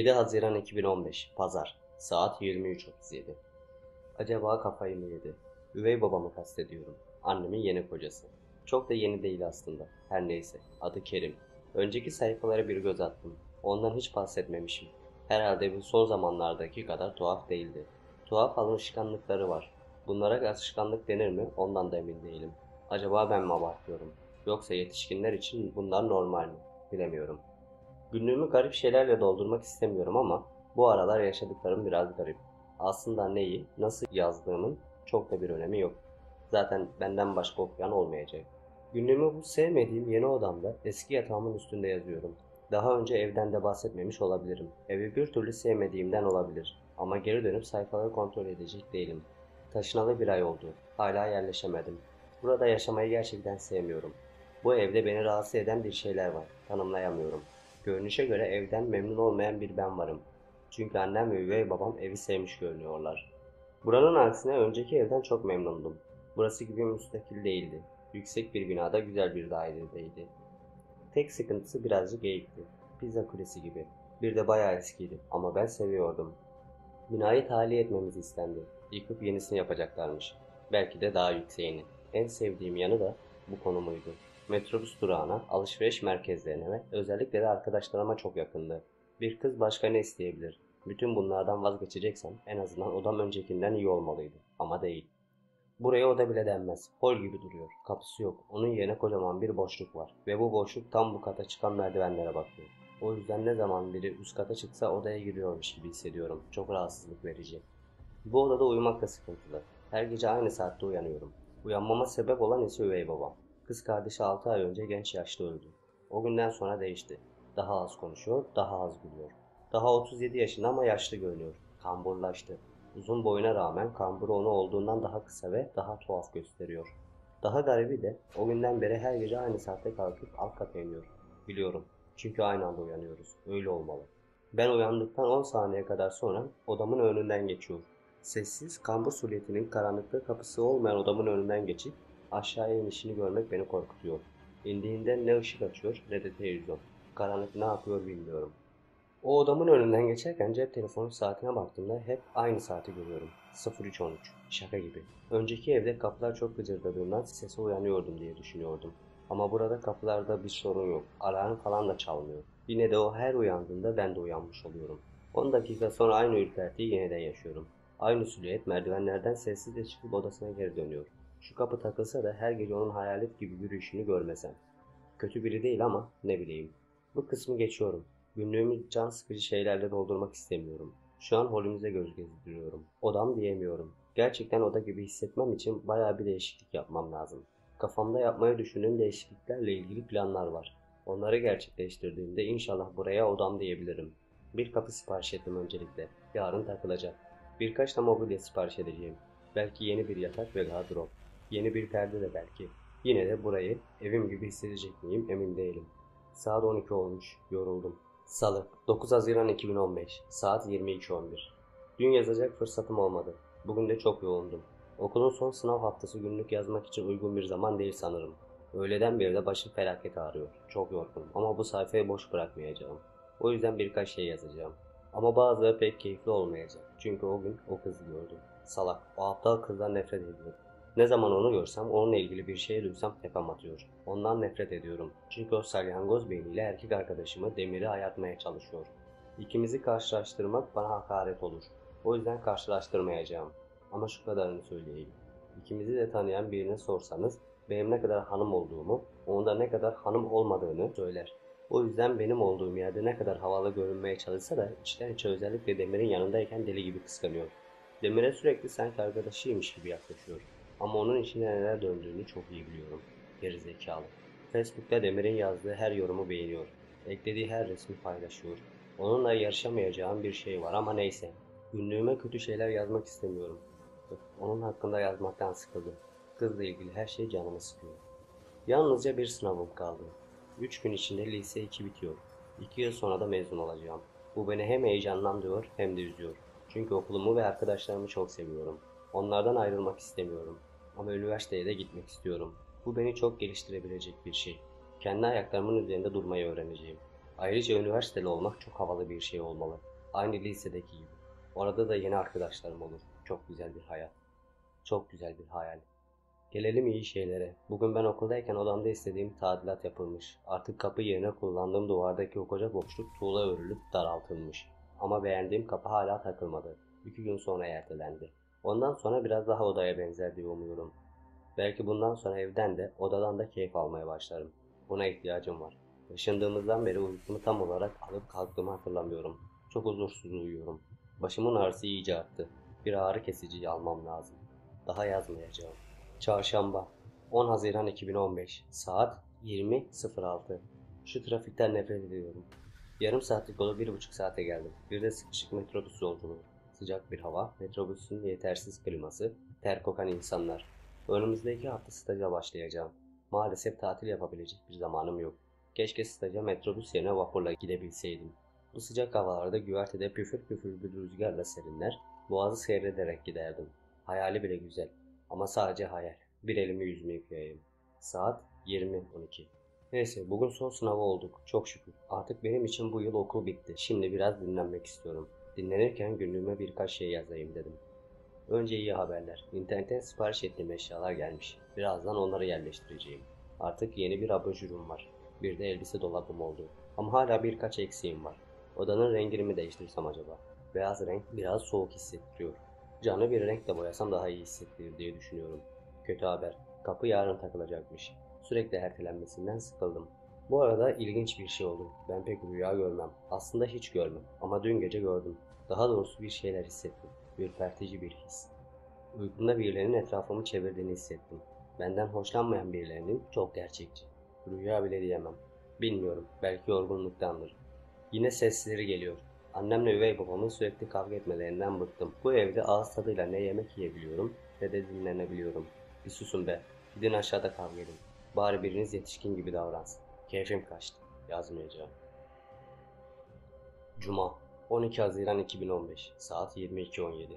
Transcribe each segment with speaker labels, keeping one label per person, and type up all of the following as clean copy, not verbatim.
Speaker 1: 7 Haziran 2015 Pazar Saat 23.37. Acaba kafayı mı yedi? Üvey babamı kastediyorum. Annemin yeni kocası. Çok da yeni değil aslında. Her neyse. Adı Kerim. Önceki sayfalara bir göz attım. Ondan hiç bahsetmemişim. Herhalde bu son zamanlardaki kadar tuhaf değildi. Tuhaf alışkanlıkları var. Bunlara alışkanlık denir mi? Ondan da emin değilim. Acaba ben mi abartıyorum? Yoksa yetişkinler için bunlar normal mi? Bilemiyorum. Günlüğümü garip şeylerle doldurmak istemiyorum ama bu aralar yaşadıklarım biraz garip. Aslında neyi, nasıl yazdığımın çok da bir önemi yok. Zaten benden başka okuyan olmayacak. Günlüğümü bu sevmediğim yeni odamda eski yatağımın üstünde yazıyorum. Daha önce evden de bahsetmemiş olabilirim. Evi bir türlü sevmediğimden olabilir. Ama geri dönüp sayfaları kontrol edecek değilim. Taşınalı bir ay oldu. Hala yerleşemedim. Burada yaşamayı gerçekten sevmiyorum. Bu evde beni rahatsız eden bir şeyler var. Tanımlayamıyorum. Görünüşe göre evden memnun olmayan bir ben varım. Çünkü annem ve üvey babam evi sevmiş görünüyorlar. Buranın aksine önceki evden çok memnundum. Burası gibi müstakil değildi. Yüksek bir binada güzel bir dairedeydi. Tek sıkıntısı birazcık eğikti. Pizza kulesi gibi. Bir de bayağı eskiydi ama ben seviyordum. Binayı tahliye etmemiz istendi. Yıkıp yenisini yapacaklarmış. Belki de daha yükseğini. En sevdiğim yanı da bu konumuydu. Metrobüs durağına, alışveriş merkezlerine ve özellikle de arkadaşlarıma çok yakındı. Bir kız başka ne isteyebilir? Bütün bunlardan vazgeçeceksem en azından odam öncekinden iyi olmalıydı. Ama değil. Buraya oda bile denmez. Hol gibi duruyor. Kapısı yok. Onun yerine kocaman bir boşluk var. Ve bu boşluk tam bu kata çıkan merdivenlere bakıyor. O yüzden ne zaman biri üst kata çıksa odaya giriyormuş gibi hissediyorum. Çok rahatsızlık verici. Bu odada uyumak da sıkıntılı. Her gece aynı saatte uyanıyorum. Uyanmama sebep olan ise üvey babam. Kız kardeşi 6 ay önce genç yaşta öldü. O günden sonra değişti. Daha az konuşuyor, daha az gülüyor. Daha 37 yaşında ama yaşlı görünüyor. Kamburlaştı. Uzun boyuna rağmen kamburu onu olduğundan daha kısa ve daha tuhaf gösteriyor. Daha garibi de o günden beri her gece aynı saatte kalkıp alt kata iniyor. Biliyorum. Çünkü aynı anda uyanıyoruz. Öyle olmalı. Ben uyandıktan 10 saniye kadar sonra odamın önünden geçiyor. Sessiz, kambur suretinin karanlıkta kapısı olmayan odamın önünden geçip aşağıya inişini görmek beni korkutuyor. İndiğinde ne ışık açıyor ne de televizyon. Karanlık ne yapıyor bilmiyorum. O odamın önünden geçerken cep telefonu saatine baktığımda hep aynı saati görüyorum. 03:13. Şaka gibi. Önceki evde kapılar çok gıcırdadığından sese uyanıyordum diye düşünüyordum. Ama burada kapılarda bir sorun yok. Alarm falan da çalmıyor. Yine de o her uyandığında ben de uyanmış oluyorum. 10 dakika sonra aynı ürpertiyi yeniden yaşıyorum. Aynı silüet merdivenlerden sessizce çıkıp odasına geri dönüyor. Şu kapı takılsa da her gece onun hayalet gibi yürüyüşünü görmesem. Kötü biri değil ama ne bileyim. Bu kısmı geçiyorum. Günlüğümü can sıkıcı şeylerle doldurmak istemiyorum. Şu an holümüze göz gezdiriyorum. Odam diyemiyorum. Gerçekten oda gibi hissetmem için bayağı bir değişiklik yapmam lazım. Kafamda yapmayı düşündüğüm değişikliklerle ilgili planlar var. Onları gerçekleştirdiğimde inşallah buraya odam diyebilirim. Bir kapı sipariş ettim öncelikle. Yarın takılacak. Birkaç da mobilya sipariş edeceğim. Belki yeni bir yatak ve gardırop. Yeni bir perde de belki. Yine de burayı evim gibi hissedecek miyim emin değilim. Saat 12 olmuş. Yoruldum. Salı 9 Haziran 2015 Saat 22:11. Dün yazacak fırsatım olmadı. Bugün de çok yoğundum. Okulun son sınav haftası günlük yazmak için uygun bir zaman değil sanırım. Öğleden beri de başım felaket ağrıyor. Çok yorgunum ama bu sayfayı boş bırakmayacağım. O yüzden birkaç şey yazacağım. Ama bazıları pek keyifli olmayacak. Çünkü o gün o kızı gördüm. Salak. O aptal kızdan nefret ediyorum. Ne zaman onu görsem, onunla ilgili bir şey duysam tepem atıyor. Ondan nefret ediyorum. Çünkü o salyangoz beyniyle erkek arkadaşımı Demir'i ayartmaya çalışıyor. İkimizi karşılaştırmak bana hakaret olur. O yüzden karşılaştırmayacağım. Ama şu kadarını söyleyeyim. İkimizi de tanıyan birine sorsanız, benim ne kadar hanım olduğumu, onun da ne kadar hanım olmadığını söyler. O yüzden benim olduğum yerde ne kadar havalı görünmeye çalışsa da içten içe özellikle Demir'in yanındayken deli gibi kıskanıyor. Demir'e sürekli sanki arkadaşıymış gibi yaklaşıyor. Ama onun içinde neler döndüğünü çok iyi biliyorum. Gerizekalı. Facebook'ta Demir'in yazdığı her yorumu beğeniyor. Eklediği her resmi paylaşıyor. Onunla yarışamayacağım bir şey var ama neyse. Günlüğüme kötü şeyler yazmak istemiyorum. Onun hakkında yazmaktan sıkıldım. Kızla ilgili her şey canımı sıkıyor. Yalnızca bir sınavım kaldı. 3 gün içinde lise 2 bitiyor. 2 yıl sonra da mezun olacağım. Bu beni hem heyecanlandırıyor hem de üzüyor. Çünkü okulumu ve arkadaşlarımı çok seviyorum. Onlardan ayrılmak istemiyorum. Ama üniversiteye de gitmek istiyorum. Bu beni çok geliştirebilecek bir şey. Kendi ayaklarımın üzerinde durmayı öğreneceğim. Ayrıca üniversiteli olmak çok havalı bir şey olmalı. Aynı lisedeki gibi. Orada da yeni arkadaşlarım olur. Çok güzel bir hayat. Çok güzel bir hayal. Gelelim iyi şeylere. Bugün ben okuldayken odamda istediğim tadilat yapılmış. Artık kapı yerine kullandığım duvardaki o koca boşluk tuğla örülüp daraltılmış. Ama beğendiğim kapı hala takılmadı. 2 gün sonra ertelendi. Ondan sonra biraz daha odaya benzer diye umuyorum. Belki bundan sonra evden de odadan da keyif almaya başlarım. Buna ihtiyacım var. Taşındığımızdan beri uykumu tam olarak alıp kalktığımı hatırlamıyorum. Çok huzursuz uyuyorum. Başımın ağrısı iyice arttı. Bir ağrı kesici almam lazım. Daha yazmayacağım. Çarşamba 10 Haziran 2015 Saat 20.06. Şu trafikten nefret ediyorum. Yarım saatlik yolu 1,5 saate geldim. Bir de sıkışık metrobüs yolculuğu. Sıcak bir hava, metrobüsün yetersiz kliması, ter kokan insanlar. Önümüzdeki hafta staja başlayacağım. Maalesef tatil yapabilecek bir zamanım yok. Keşke staja metrobüs yerine vapurla gidebilseydim. Bu sıcak havalarda güvertede püfür püfür bir rüzgarla serinler, boğazı seyrederek giderdim. Hayali bile güzel. Ama sadece hayal. Bir elimi yüzümü yıkayayım. Saat 20.12. Neyse bugün son sınavı olduk. Çok şükür. Artık benim için bu yıl okul bitti. Şimdi biraz dinlenmek istiyorum. Dinlenirken günlüğüme birkaç şey yazayım dedim. Önce iyi haberler. İnternetten sipariş ettiğim eşyalar gelmiş. Birazdan onları yerleştireceğim. Artık yeni bir abajurum var. Bir de elbise dolabım oldu. Ama hala birkaç eksiğim var. Odanın rengini mi değiştirsem acaba? Beyaz renk biraz soğuk hissettiriyor. Canlı bir renkle boyasam daha iyi hissettirir diye düşünüyorum. Kötü haber. Kapı yarın takılacakmış. Sürekli ertelenmesinden sıkıldım. Bu arada ilginç bir şey oldu. Ben pek rüya görmem. Aslında hiç görmem. Ama dün gece gördüm. Daha doğrusu bir şeyler hissettim. Ürpertici bir his. Uykumda birilerinin etrafımı çevirdiğini hissettim. Benden hoşlanmayan birilerinin çok gerçekçi. Rüya bile diyemem. Bilmiyorum. Belki yorgunluktandır. Yine sesleri geliyor. Annemle üvey babamın sürekli kavga etmelerinden bıktım. Bu evde ağız tadıyla ne yemek yiyebiliyorum ne de dinlenebiliyorum. Bir susun be. Gidin aşağıda kavga edin. Bari biriniz yetişkin gibi davransın. Keyfim kaçtı. Yazmayacağım. Cuma 12 Haziran 2015 Saat 22.17.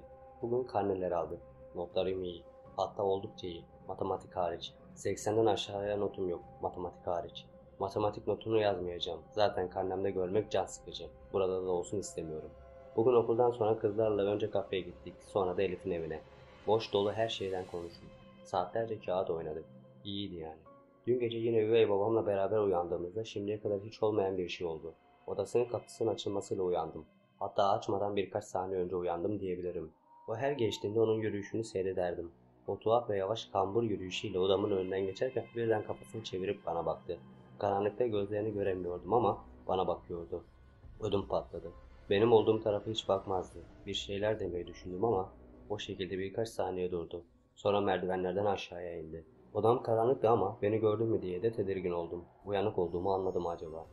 Speaker 1: Bugün karneleri aldım. Notlarım iyi. Hatta oldukça iyi. Matematik hariç. 80'den aşağıya notum yok. Matematik hariç. Matematik notunu yazmayacağım. Zaten karnemde görmek can sıkıcı. Burada da olsun istemiyorum. Bugün okuldan sonra kızlarla önce kafeye gittik. Sonra da Elif'in evine. Boş dolu her şeyden konuştuk. Saatlerce kağıt oynadık. İyiydi yani. Dün gece yine üvey babamla beraber uyandığımızda şimdiye kadar hiç olmayan bir şey oldu. Odasının kapısının açılmasıyla uyandım. Hatta açmadan birkaç saniye önce uyandım diyebilirim. O her geçtiğinde onun yürüyüşünü seyrederdim. O tuhaf ve yavaş kambur yürüyüşüyle odamın önünden geçerken birden kafasını çevirip bana baktı. Karanlıkta gözlerini göremiyordum ama bana bakıyordu. Ödüm patladı. Benim olduğum tarafa hiç bakmazdı. Bir şeyler demeyi düşündüm ama o şekilde birkaç saniye durdu. Sonra merdivenlerden aşağıya indi. Odam karanlıktı ama beni gördü mü diye de tedirgin oldum. Uyanık olduğumu anladım acaba.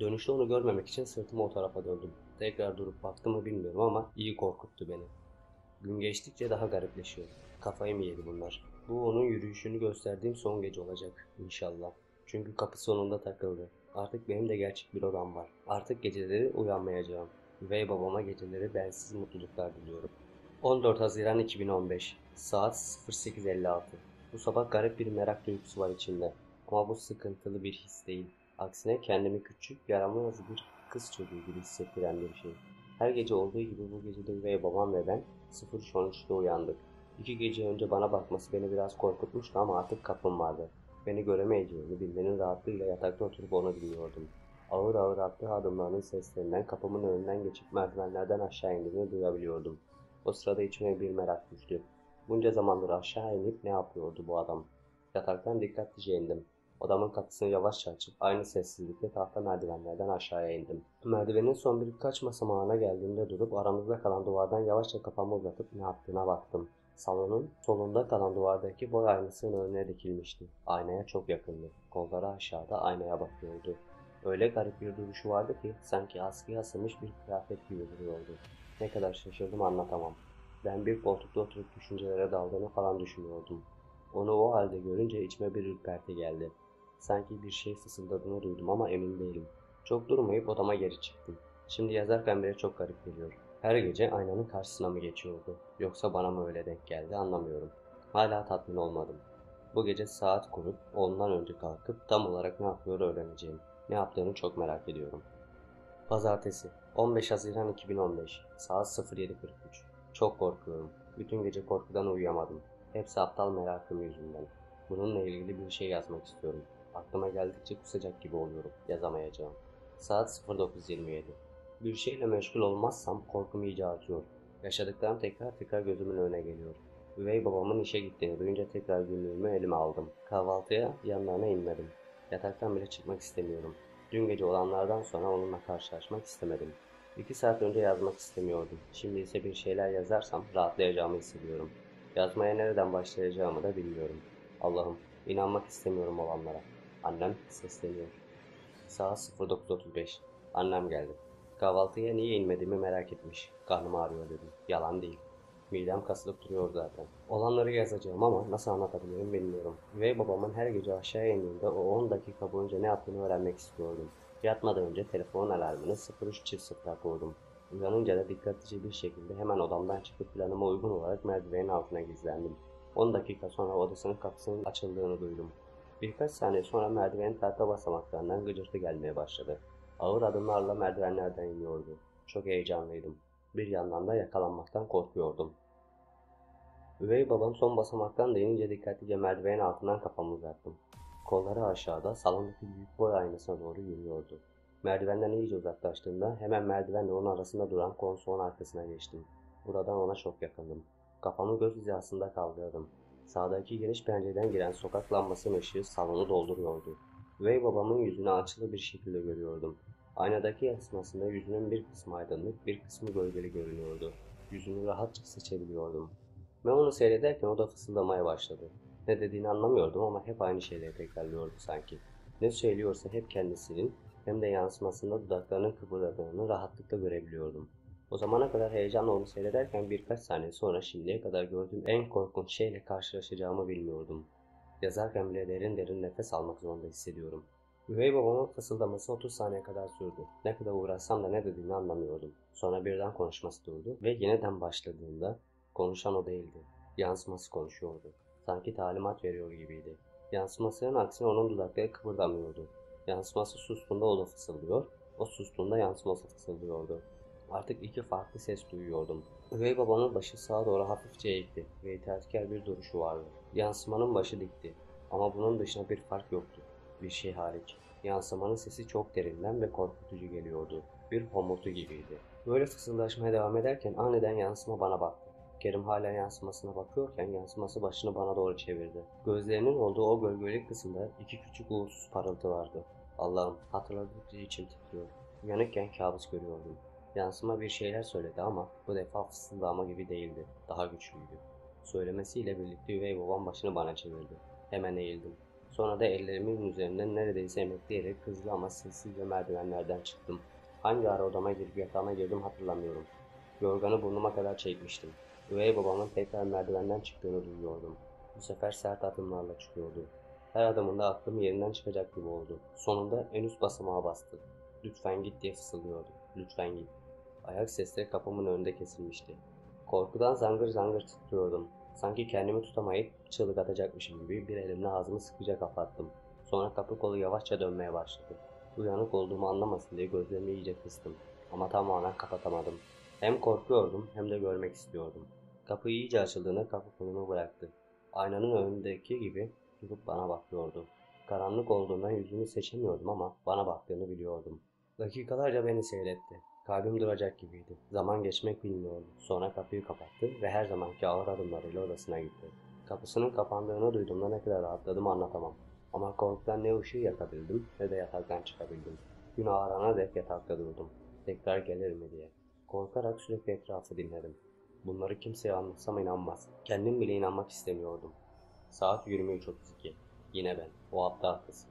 Speaker 1: Dönüşte onu görmemek için sırtımı o tarafa döndüm. Tekrar durup baktım mı bilmiyorum ama iyi korkuttu beni. Gün geçtikçe daha garipleşiyor. Kafayı mı yedi bunlar? Bu onun yürüyüşünü gösterdiğim son gece olacak inşallah. Çünkü kapı sonunda takıldı. Artık benim de gerçek bir odam var. Artık geceleri uyanmayacağım. Üvey babama geceleri bensiz mutluluklar diliyorum. 14 Haziran 2015 Saat 08.56. Bu sabah garip bir merak duygusu var içimde. Ama bu sıkıntılı bir his değil. Aksine kendimi küçük, yaramaz bir kız çocuğu gibi hissettiren bir şey. Her gece olduğu gibi bu gece de üvey babam ve ben 03.13'te uyandık. 2 gece önce bana bakması beni biraz korkutmuştu ama artık kapım vardı. Beni göremeyeceğimi bilmenin rahatlığıyla yatakta oturup onu dinliyordum. Ağır ağır attığı adımlarının seslerinden kapımın önünden geçip merdivenlerden aşağı indiğini duyabiliyordum. O sırada içime bir merak düştü. Bunca zamandır aşağı inip ne yapıyordu bu adam? Yataktan dikkatlice indim. Odamın kapısını yavaşça açıp aynı sessizlikle tahta merdivenlerden aşağıya indim. Merdivenin son birkaç basamağına geldiğimde durup aramızda kalan duvardan yavaşça kafamı uzatıp ne yaptığına baktım. Salonun solunda kalan duvardaki boy aynasının önüne dikilmişti. Aynaya çok yakındı. Kolları aşağıda aynaya bakıyordu. Öyle garip bir duruşu vardı ki sanki askıya asılmış bir kıyafet gibi duruyordu. Ne kadar şaşırdım anlatamam. Ben bir koltukta oturup düşüncelere daldığını falan düşünüyordum. Onu o halde görünce içime bir ürperti geldi. Sanki bir şey fısıldadığını duydum ama emin değilim. Çok durmayıp odama geri çıktım. Şimdi yazarken bile çok garip geliyor. Her gece aynanın karşısına mı geçiyordu? Yoksa bana mı öyle denk geldi anlamıyorum. Hala tatmin olmadım. Bu gece saat kurup ondan önce kalkıp tam olarak ne yapıyor öğreneceğim. Ne yaptığını çok merak ediyorum. Pazartesi 15 Haziran 2015 saat 07:43. Çok korkuyorum. Bütün gece korkudan uyuyamadım. Hepsi aptal merakım yüzünden. Bununla ilgili bir şey yazmak istiyorum. Aklıma geldikçe kusacak gibi oluyorum. Yazamayacağım. Saat 09:27. Bir şeyle meşgul olmazsam korkum iyice artıyor. Yaşadıklarım tekrar tekrar gözümün önüne geliyor. Üvey babamın işe gittiğini duyunca tekrar günlüğümü elime aldım. Kahvaltıya yanlarına inmedim. Yataktan bile çıkmak istemiyorum. Dün gece olanlardan sonra onunla karşılaşmak istemedim. 2 saat önce yazmak istemiyordum. Şimdi ise bir şeyler yazarsam rahatlayacağımı hissediyorum. Yazmaya nereden başlayacağımı da bilmiyorum. Allah'ım, inanmak istemiyorum olanlara. Annem sesleniyor. Saat 09:35. Annem geldi. Kahvaltıya niye inmediğimi merak etmiş. Karnım ağrıyor dedim. Yalan değil. Midem kasılıp duruyor zaten. Olanları yazacağım ama nasıl anlatabilirim bilmiyorum. Üvey babamın her gece aşağı indiğinde o 10 dakika boyunca ne yaptığını öğrenmek istiyordum. Yatmadan önce telefon alarmını 03.00'a kurdum. Uyanınca da dikkatlice bir şekilde hemen odamdan çıkıp planıma uygun olarak merdivenin altına gizlendim. 10 dakika sonra odasının kapısının açıldığını duydum. Birkaç saniye sonra merdivenin tahta basamaklarından gıcırtı gelmeye başladı. Ağır adımlarla merdivenlerden iniyordu. Çok heyecanlıydım. Bir yandan da yakalanmaktan korkuyordum. Üvey babam son basamaktan da inince dikkatlice merdivenin altından kafamı uzattım. Kolları aşağıda salondaki büyük boy aynasına doğru yürüyordu. Merdivenden iyice uzaklaştığımda hemen merdivenle onun arasında duran konsolun arkasına geçtim. Buradan ona çok yakındım. Kafamı göz hizasında kaldırdım. Sağdaki geniş pencereden giren sokak lambasının ışığı salonu dolduruyordu. Üvey babamın yüzünü açılı bir şekilde görüyordum. Aynadaki yansımasında yüzünün bir kısmı aydınlık, bir kısmı gölgeli görünüyordu. Yüzünü rahatça seçebiliyordum. Ben onu seyrederken o da fısıldamaya başladı. Ne dediğini anlamıyordum ama hep aynı şeyleri tekrarlıyordu sanki. Ne söylüyorsa hep kendisinin hem de yansımasında dudaklarının kıpırdadığını rahatlıkla görebiliyordum. O zamana kadar heyecanla onu seyrederken birkaç saniye sonra şimdiye kadar gördüğüm en korkunç şeyle karşılaşacağımı bilmiyordum. Yazarken bile derin derin nefes almak zorunda hissediyorum. Üvey babamın fısıldaması 30 saniye kadar sürdü. Ne kadar uğraşsam da ne dediğini anlamıyordum. Sonra birden konuşması durdu ve yeniden başladığında konuşan o değildi. Yansıması konuşuyordu. Sanki talimat veriyor gibiydi. Yansımasının aksine onun dudakları kıpırdamıyordu. Yansıması sustuğunda o da fısıldıyor, o sustuğunda yansıması fısıldıyordu. Artık iki farklı ses duyuyordum. Üvey babamın başı sağa doğru hafifçe eğikti ve itaatkar bir duruşu vardı. Yansımanın başı dikti. Ama bunun dışında bir fark yoktu. Bir şey hariç. Yansımanın sesi çok derinden ve korkutucu geliyordu. Bir homurtu gibiydi. Böyle fısıldaşmaya devam ederken aniden yansıma bana baktı. Kerim hala yansımasına bakıyorken yansıması başını bana doğru çevirdi. Gözlerinin olduğu o gölgeli kısımda iki küçük uğursuz parıltı vardı. Allah'ım, hatırladıkça içim titriyor. Uyanıkken kabus görüyordum. Yansıma bir şeyler söyledi ama bu defa fısıldama gibi değildi. Daha güçlüydü. Söylemesiyle birlikte üvey babam başını bana çevirdi. Hemen eğildim. Sonra da ellerimin üzerinden neredeyse emekleyerek hızlı ama sessizce merdivenlerden çıktım. Hangi ara odama girip yatağıma girdim hatırlamıyorum. Yorganı burnuma kadar çekmiştim. Üvey babamın tekrar merdivenden çıktığını duyuyordum. Bu sefer sert adımlarla çıkıyordu. Her adımında aklım yerinden çıkacak gibi oldu. Sonunda en üst basamağa bastı. Lütfen git diye fısıldıyordu. Lütfen git. Ayak sesleri kapımın önünde kesilmişti. Korkudan zangır zangır titriyordum. Sanki kendimi tutamayıp çığlık atacakmışım gibi bir elimle ağzımı sıkıca kapattım. Sonra kapı kolu yavaşça dönmeye başladı. Uyanık olduğumu anlamasın diye gözlerimi iyice kıstım. Ama tamamen kapatamadım. Hem korkuyordum hem de görmek istiyordum. Kapı iyice açıldığında kapı kolumu bıraktı. Aynanın önündeki gibi durup bana bakıyordu. Karanlık olduğundan yüzünü seçemiyordum ama bana baktığını biliyordum. Dakikalarca beni seyretti. Kalbim duracak gibiydi. Zaman geçmek bilmiyordu. Sonra kapıyı kapattı ve her zamanki ağır adımlarıyla odasına gitti. Kapısının kapandığını duyduğumda ne kadar rahatladığımı anlatamam. Ama korkudan ne ışığı yakabildim ne de yataktan çıkabildim. Gün ağarana dek yatakta durdum. Tekrar gelir mi diye. Korkarak sürekli etrafı dinledim. Bunları kimseye anlatsam inanmaz. Kendim bile inanmak istemiyordum. Saat 23:32. Yine ben. O aptal kız.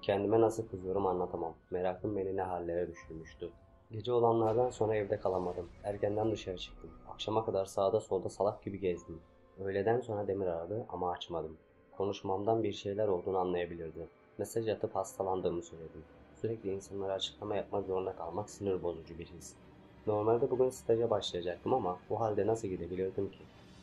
Speaker 1: Kendime nasıl kızıyorum anlatamam. Merakım beni ne hallere düşürmüştü. Gece olanlardan sonra evde kalamadım. Erkenden dışarı çıktım. Akşama kadar sağda solda salak gibi gezdim. Öğleden sonra Demir aradı ama açmadım. Konuşmamdan bir şeyler olduğunu anlayabilirdi. Mesaj atıp hastalandığımı söyledim. Sürekli insanlara açıklama yapmak zorunda kalmak sinir bozucu bir his. Normalde bugün staja başlayacaktım ama bu halde nasıl gidebilirdim ki?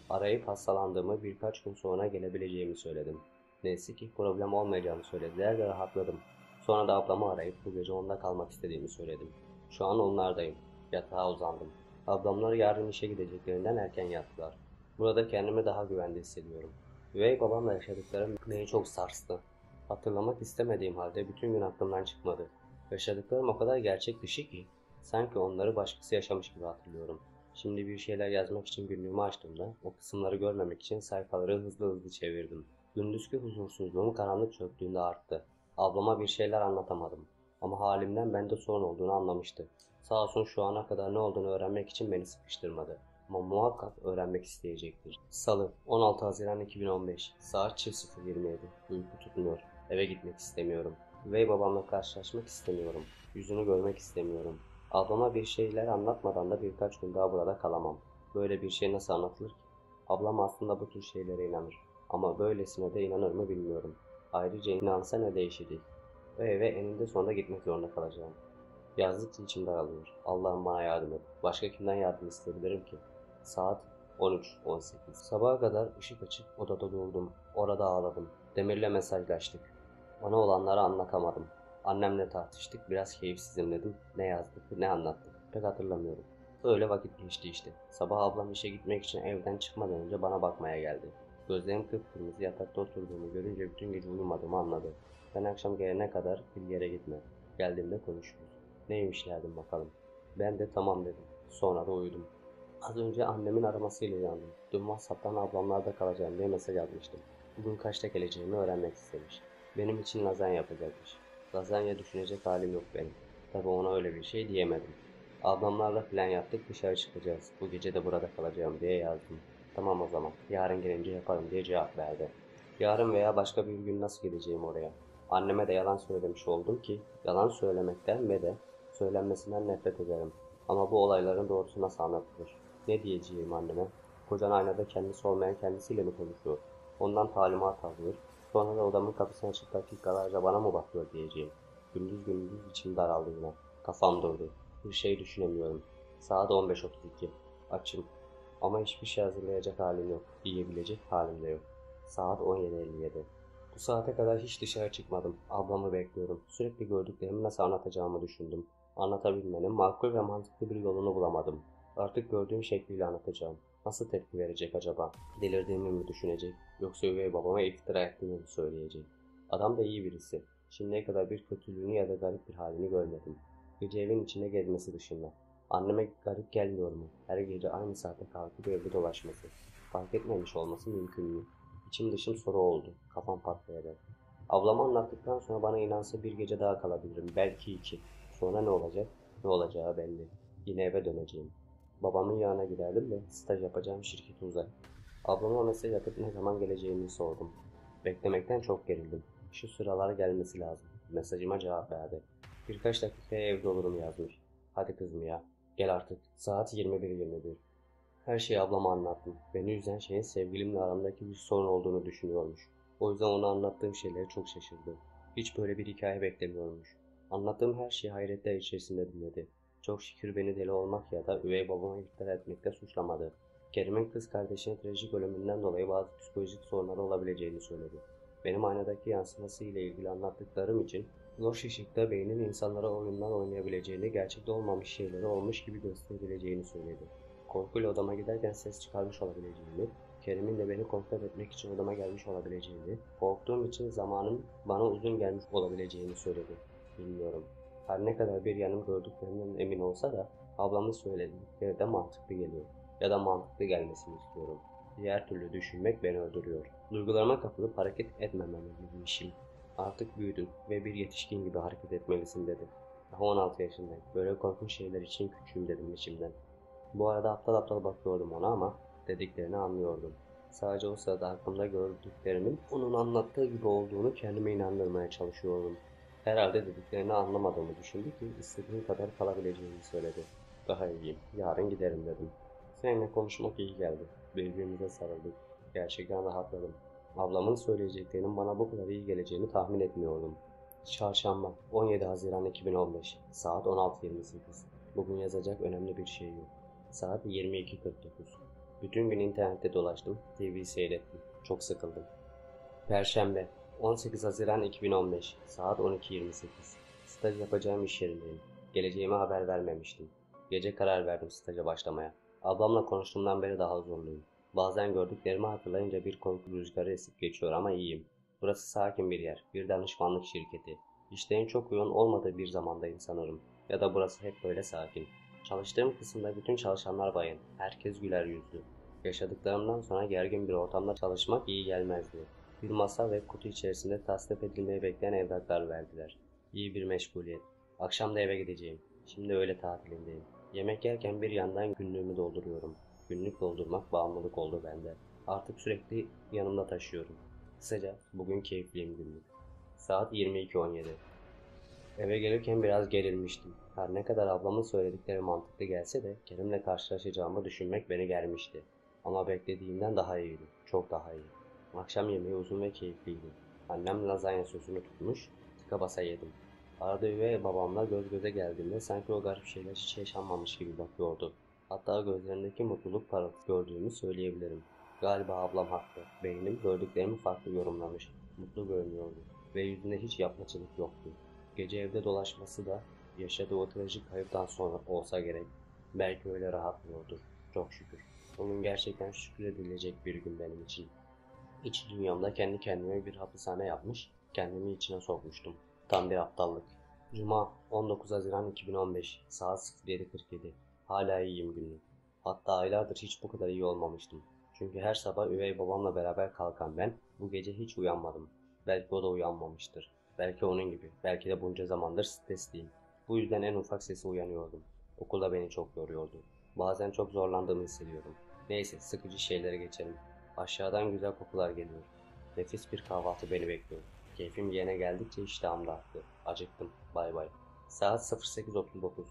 Speaker 1: Arayıp hastalandığımı birkaç gün sonra gelebileceğimi söyledim. Neyse ki problem olmayacağını söylediler ve rahatladım. Sonra da ablamı arayıp bu gece onda kalmak istediğimi söyledim. Şu an onlardayım. Yatağa uzandım. Ablamlar yarın işe gideceklerinden erken yattılar. Burada kendimi daha güvende hissediyorum. Üvey babamla yaşadıklarım beni çok sarstı. Hatırlamak istemediğim halde bütün gün aklımdan çıkmadı. Yaşadıklarım o kadar gerçek dışı ki sanki onları başkası yaşamış gibi hatırlıyorum. Şimdi bir şeyler yazmak için günlüğümü açtığımda o kısımları görmemek için sayfaları hızlı hızlı çevirdim. Gündüzki huzursuzluğum karanlık çöktüğünde arttı. Ablama bir şeyler anlatamadım. Ama halimden bende sorun olduğunu anlamıştı. Sağ olsun şu ana kadar ne olduğunu öğrenmek için beni sıkıştırmadı. Ama muhakkak öğrenmek isteyecektir. Salı 16 Haziran 2015 saat 00:27. Uyku tutmuyor. Eve gitmek istemiyorum. Üvey babamla karşılaşmak istemiyorum. Yüzünü görmek istemiyorum. Ablama bir şeyler anlatmadan da birkaç gün daha burada kalamam. Böyle bir şey nasıl anlatılır ki? Ablam aslında bu tür şeylere inanır. Ama böylesine de inanır mı bilmiyorum. Ayrıca inansa ne değişecek? O eve eninde sonunda gitmek zorunda kalacağım. Yazdıkça içim daralıyor. Allah'ım bana yardım et. Başka kimden yardım isteyebilirim ki? Saat 13:18. Sabaha kadar ışık açık odada durdum. Orada ağladım. Demir'le mesajlaştık. Bana olanları anlatamadım. Annemle tartıştık. Biraz keyifsizim dedim. Ne yazdık, ne anlattık. Pek hatırlamıyorum. Öyle vakit geçti işte. Sabah ablam işe gitmek için evden çıkmadan önce bana bakmaya geldi. Gözlerim kıpkırmızı yatakta oturduğumu görünce bütün gece uyumadığımı anladı. Ben akşam gelene kadar bir yere gitme. Geldiğimde konuşuruz. Neymiş derdim bakalım. Ben de tamam dedim. Sonra da uyudum. Az önce annemin aramasıyla uyandım. Dün WhatsApp'tan ablamlarda kalacağım diye mesaj atmıştım. Bugün kaçta geleceğimi öğrenmek istemiş. Benim için lazanya yapacakmış. Lazanya düşünecek halim yok benim. Tabi ona öyle bir şey diyemedim. Ablamlarla plan yaptık, dışarı çıkacağız. Bu gece de burada kalacağım diye yazdım. Tamam o zaman. Yarın gelince yaparım diye cevap verdi. Yarın veya başka bir gün nasıl gideceğim oraya? Anneme de yalan söylemiş oldum ki yalan söylemekten ve de söylenmesinden nefret ederim. Ama bu olayların doğrusu nasıl anlatılır? Ne diyeceğim anneme? Kocan aynada kendisi olmayan kendisiyle mi konuşuyor? Ondan talimat alıyor. Sonra da odamın kapısını açıp dakikalarca bana mı bakıyor diyeceğim. Gündüz gündüz içim daraldı yine. Kafam durdu. Bir şey düşünemiyorum. Saat 15:32. Açım. Ama hiçbir şey hazırlayacak halim yok. Yiyebilecek halim de yok. Saat 17:57. Bu saate kadar hiç dışarı çıkmadım. Ablamı bekliyorum. Sürekli gördüklerimi nasıl anlatacağımı düşündüm. Anlatabilmenin makul ve mantıklı bir yolunu bulamadım. Artık gördüğüm şekliyle anlatacağım. Nasıl tepki verecek acaba? Delirdiğimi mi düşünecek? Yoksa üvey babama iftira ettiğimi mi söyleyecek? Adam da iyi birisi. Şimdiye kadar bir kötülüğünü ya da garip bir halini görmedim. Gece evin içine gezmesi dışında. Anneme garip gelmiyor mu? Her gece aynı saate kalkıp evde dolaşması. Fark etmemiş olması mümkün mü? İçim dışım soru oldu. Kafam patlayarak. Ablama anlattıktan sonra bana inansa bir gece daha kalabilirim. Belki iki. Sonra ne olacak? Ne olacağı belli. Yine eve döneceğim. Babamın yanına giderdim de staj yapacağım şirketi uzak. Ablama mesaj atıp ne zaman geleceğini sordum. Beklemekten çok gerildim. Şu sıralar gelmesi lazım. Mesajıma cevap verdi. Birkaç dakikaya evde olurum yazmış. Hadi kızım ya. Gel artık. Saat 21:21. Her şeyi ablama anlattım. Beni üzen şeyin sevgilimle aramdaki bir sorun olduğunu düşünüyormuş. O yüzden ona anlattığım şeyleri çok şaşırdı. Hiç böyle bir hikaye beklemiyormuş. Anlattığım her şeyi hayretler içerisinde dinledi. Çok şükür beni deli olmak ya da üvey babama iftira etmekle suçlamadı. Kerim'in kız kardeşinin trajik ölümünden dolayı bazı psikolojik sorunları olabileceğini söyledi. Benim aynadaki yansıması ile ilgili anlattıklarım için loş ışıkta beynin insanlara oyunlar oynayabileceğini, gerçekte olmamış şeyleri olmuş gibi gösterebileceğini söyledi. Korkuyla odama giderken ses çıkarmış olabileceğini, Kerim'in de beni kontrol etmek için odama gelmiş olabileceğini, korktuğum için zamanın bana uzun gelmiş olabileceğini söyledi. Bilmiyorum. Her ne kadar bir yanım gördüklerimden emin olsa da ablamın söyledikleri de mantıklı geliyor. Ya da mantıklı gelmesini istiyorum. Diğer türlü düşünmek beni öldürüyor. Duygularıma kapılıp hareket etmemeliymişim. Artık büyüdün ve bir yetişkin gibi hareket etmelisin dedi. Daha 16 yaşındayım. Böyle korkunç şeyler için küçüğüm dedim içimden. Bu arada aptal aptal bakıyordum ona ama dediklerini anlıyordum. Sadece o sırada aklımda gördüklerimin onun anlattığı gibi olduğunu kendime inandırmaya çalışıyordum. Herhalde dediklerini anlamadığımı düşündü ki istediğim kadar kalabileceğimi söyledi. Daha iyiyim, yarın giderim dedim. Seninle konuşmak iyi geldi. Birbirimize sarıldık. Gerçekten rahatladım. Ablamın söyleyeceklerinin bana bu kadar iyi geleceğini tahmin etmiyordum. Çarşamba 17 Haziran 2015 saat 16:28. Bugün yazacak önemli bir şey yok. Saat 22:49. Bütün gün internette dolaştım, TV seyrettim. Çok sıkıldım. Perşembe 18 Haziran 2015 saat 12:28. Staj yapacağım iş yerindeyim. Geleceğime haber vermemiştim. Gece karar verdim staja başlamaya. Ablamla konuştuğumdan beri daha huzurluyum. Bazen gördüklerimi hatırlayınca bir korku rüzgarı esip geçiyor ama iyiyim. Burası sakin bir yer, bir danışmanlık şirketi. İşlerin çok yoğun olmadığı bir zamandayım sanırım. Ya da burası hep böyle sakin. Çalıştığım kısımda bütün çalışanlar bayan. Herkes güler yüzlü. Yaşadıklarımdan sonra gergin bir ortamda çalışmak iyi gelmezdi. Bir masa ve kutu içerisinde tasnif edilmeyi bekleyen evraklar verdiler. İyi bir meşguliyet. Akşam da eve gideceğim. Şimdi öğle tatilindeyim. Yemek yerken bir yandan günlüğümü dolduruyorum. Günlük doldurmak bağımlılık oldu bende. Artık sürekli yanımda taşıyorum. Kısaca bugün keyifliyim günlük. Saat 22:17. Eve gelirken biraz gerilmiştim. Her ne kadar ablamın söyledikleri mantıklı gelse de Kerim'le karşılaşacağımı düşünmek beni germişti. Ama beklediğimden daha iyiydi. Çok daha iyi. Akşam yemeği uzun ve keyifliydi. Annem lazanya sosunu tutmuş, tıka basa yedim. Arada üvey babamla göz göze geldiğimde sanki o garip şeyler hiç yaşanmamış gibi bakıyordu. Hatta gözlerindeki mutluluk parıltısı gördüğümü söyleyebilirim. Galiba ablam haklı. Beynim gördüklerimi farklı yorumlamış. Mutlu görünüyordu ve yüzünde hiç yapmacılık yoktu. Gece evde dolaşması da yaşadığı o trajik kayıptan sonra olsa gerek. Belki öyle rahatlıyordur. Çok şükür. Bugün gerçekten şükür edilecek bir gün benim için. İç dünyamda kendi kendime bir hapishane yapmış, kendimi içine sokmuştum. Tam bir aptallık. Cuma 19 Haziran 2015 saat 07:47. Hala iyiyim günlük. Hatta aylardır hiç bu kadar iyi olmamıştım. Çünkü her sabah üvey babamla beraber kalkan ben bu gece hiç uyanmadım. Belki o da uyanmamıştır. Belki onun gibi. Belki de bunca zamandır stresliyim. Bu yüzden en ufak sesi uyanıyordum. Okulda beni çok yoruyordu. Bazen çok zorlandığımı hissediyorum. Neyse sıkıcı şeylere geçelim. Aşağıdan güzel kokular geliyor. Nefis bir kahvaltı beni bekliyor. Keyfim yerine geldikçe iştahım da arttı. Acıktım. Bay bay. Saat 08:39.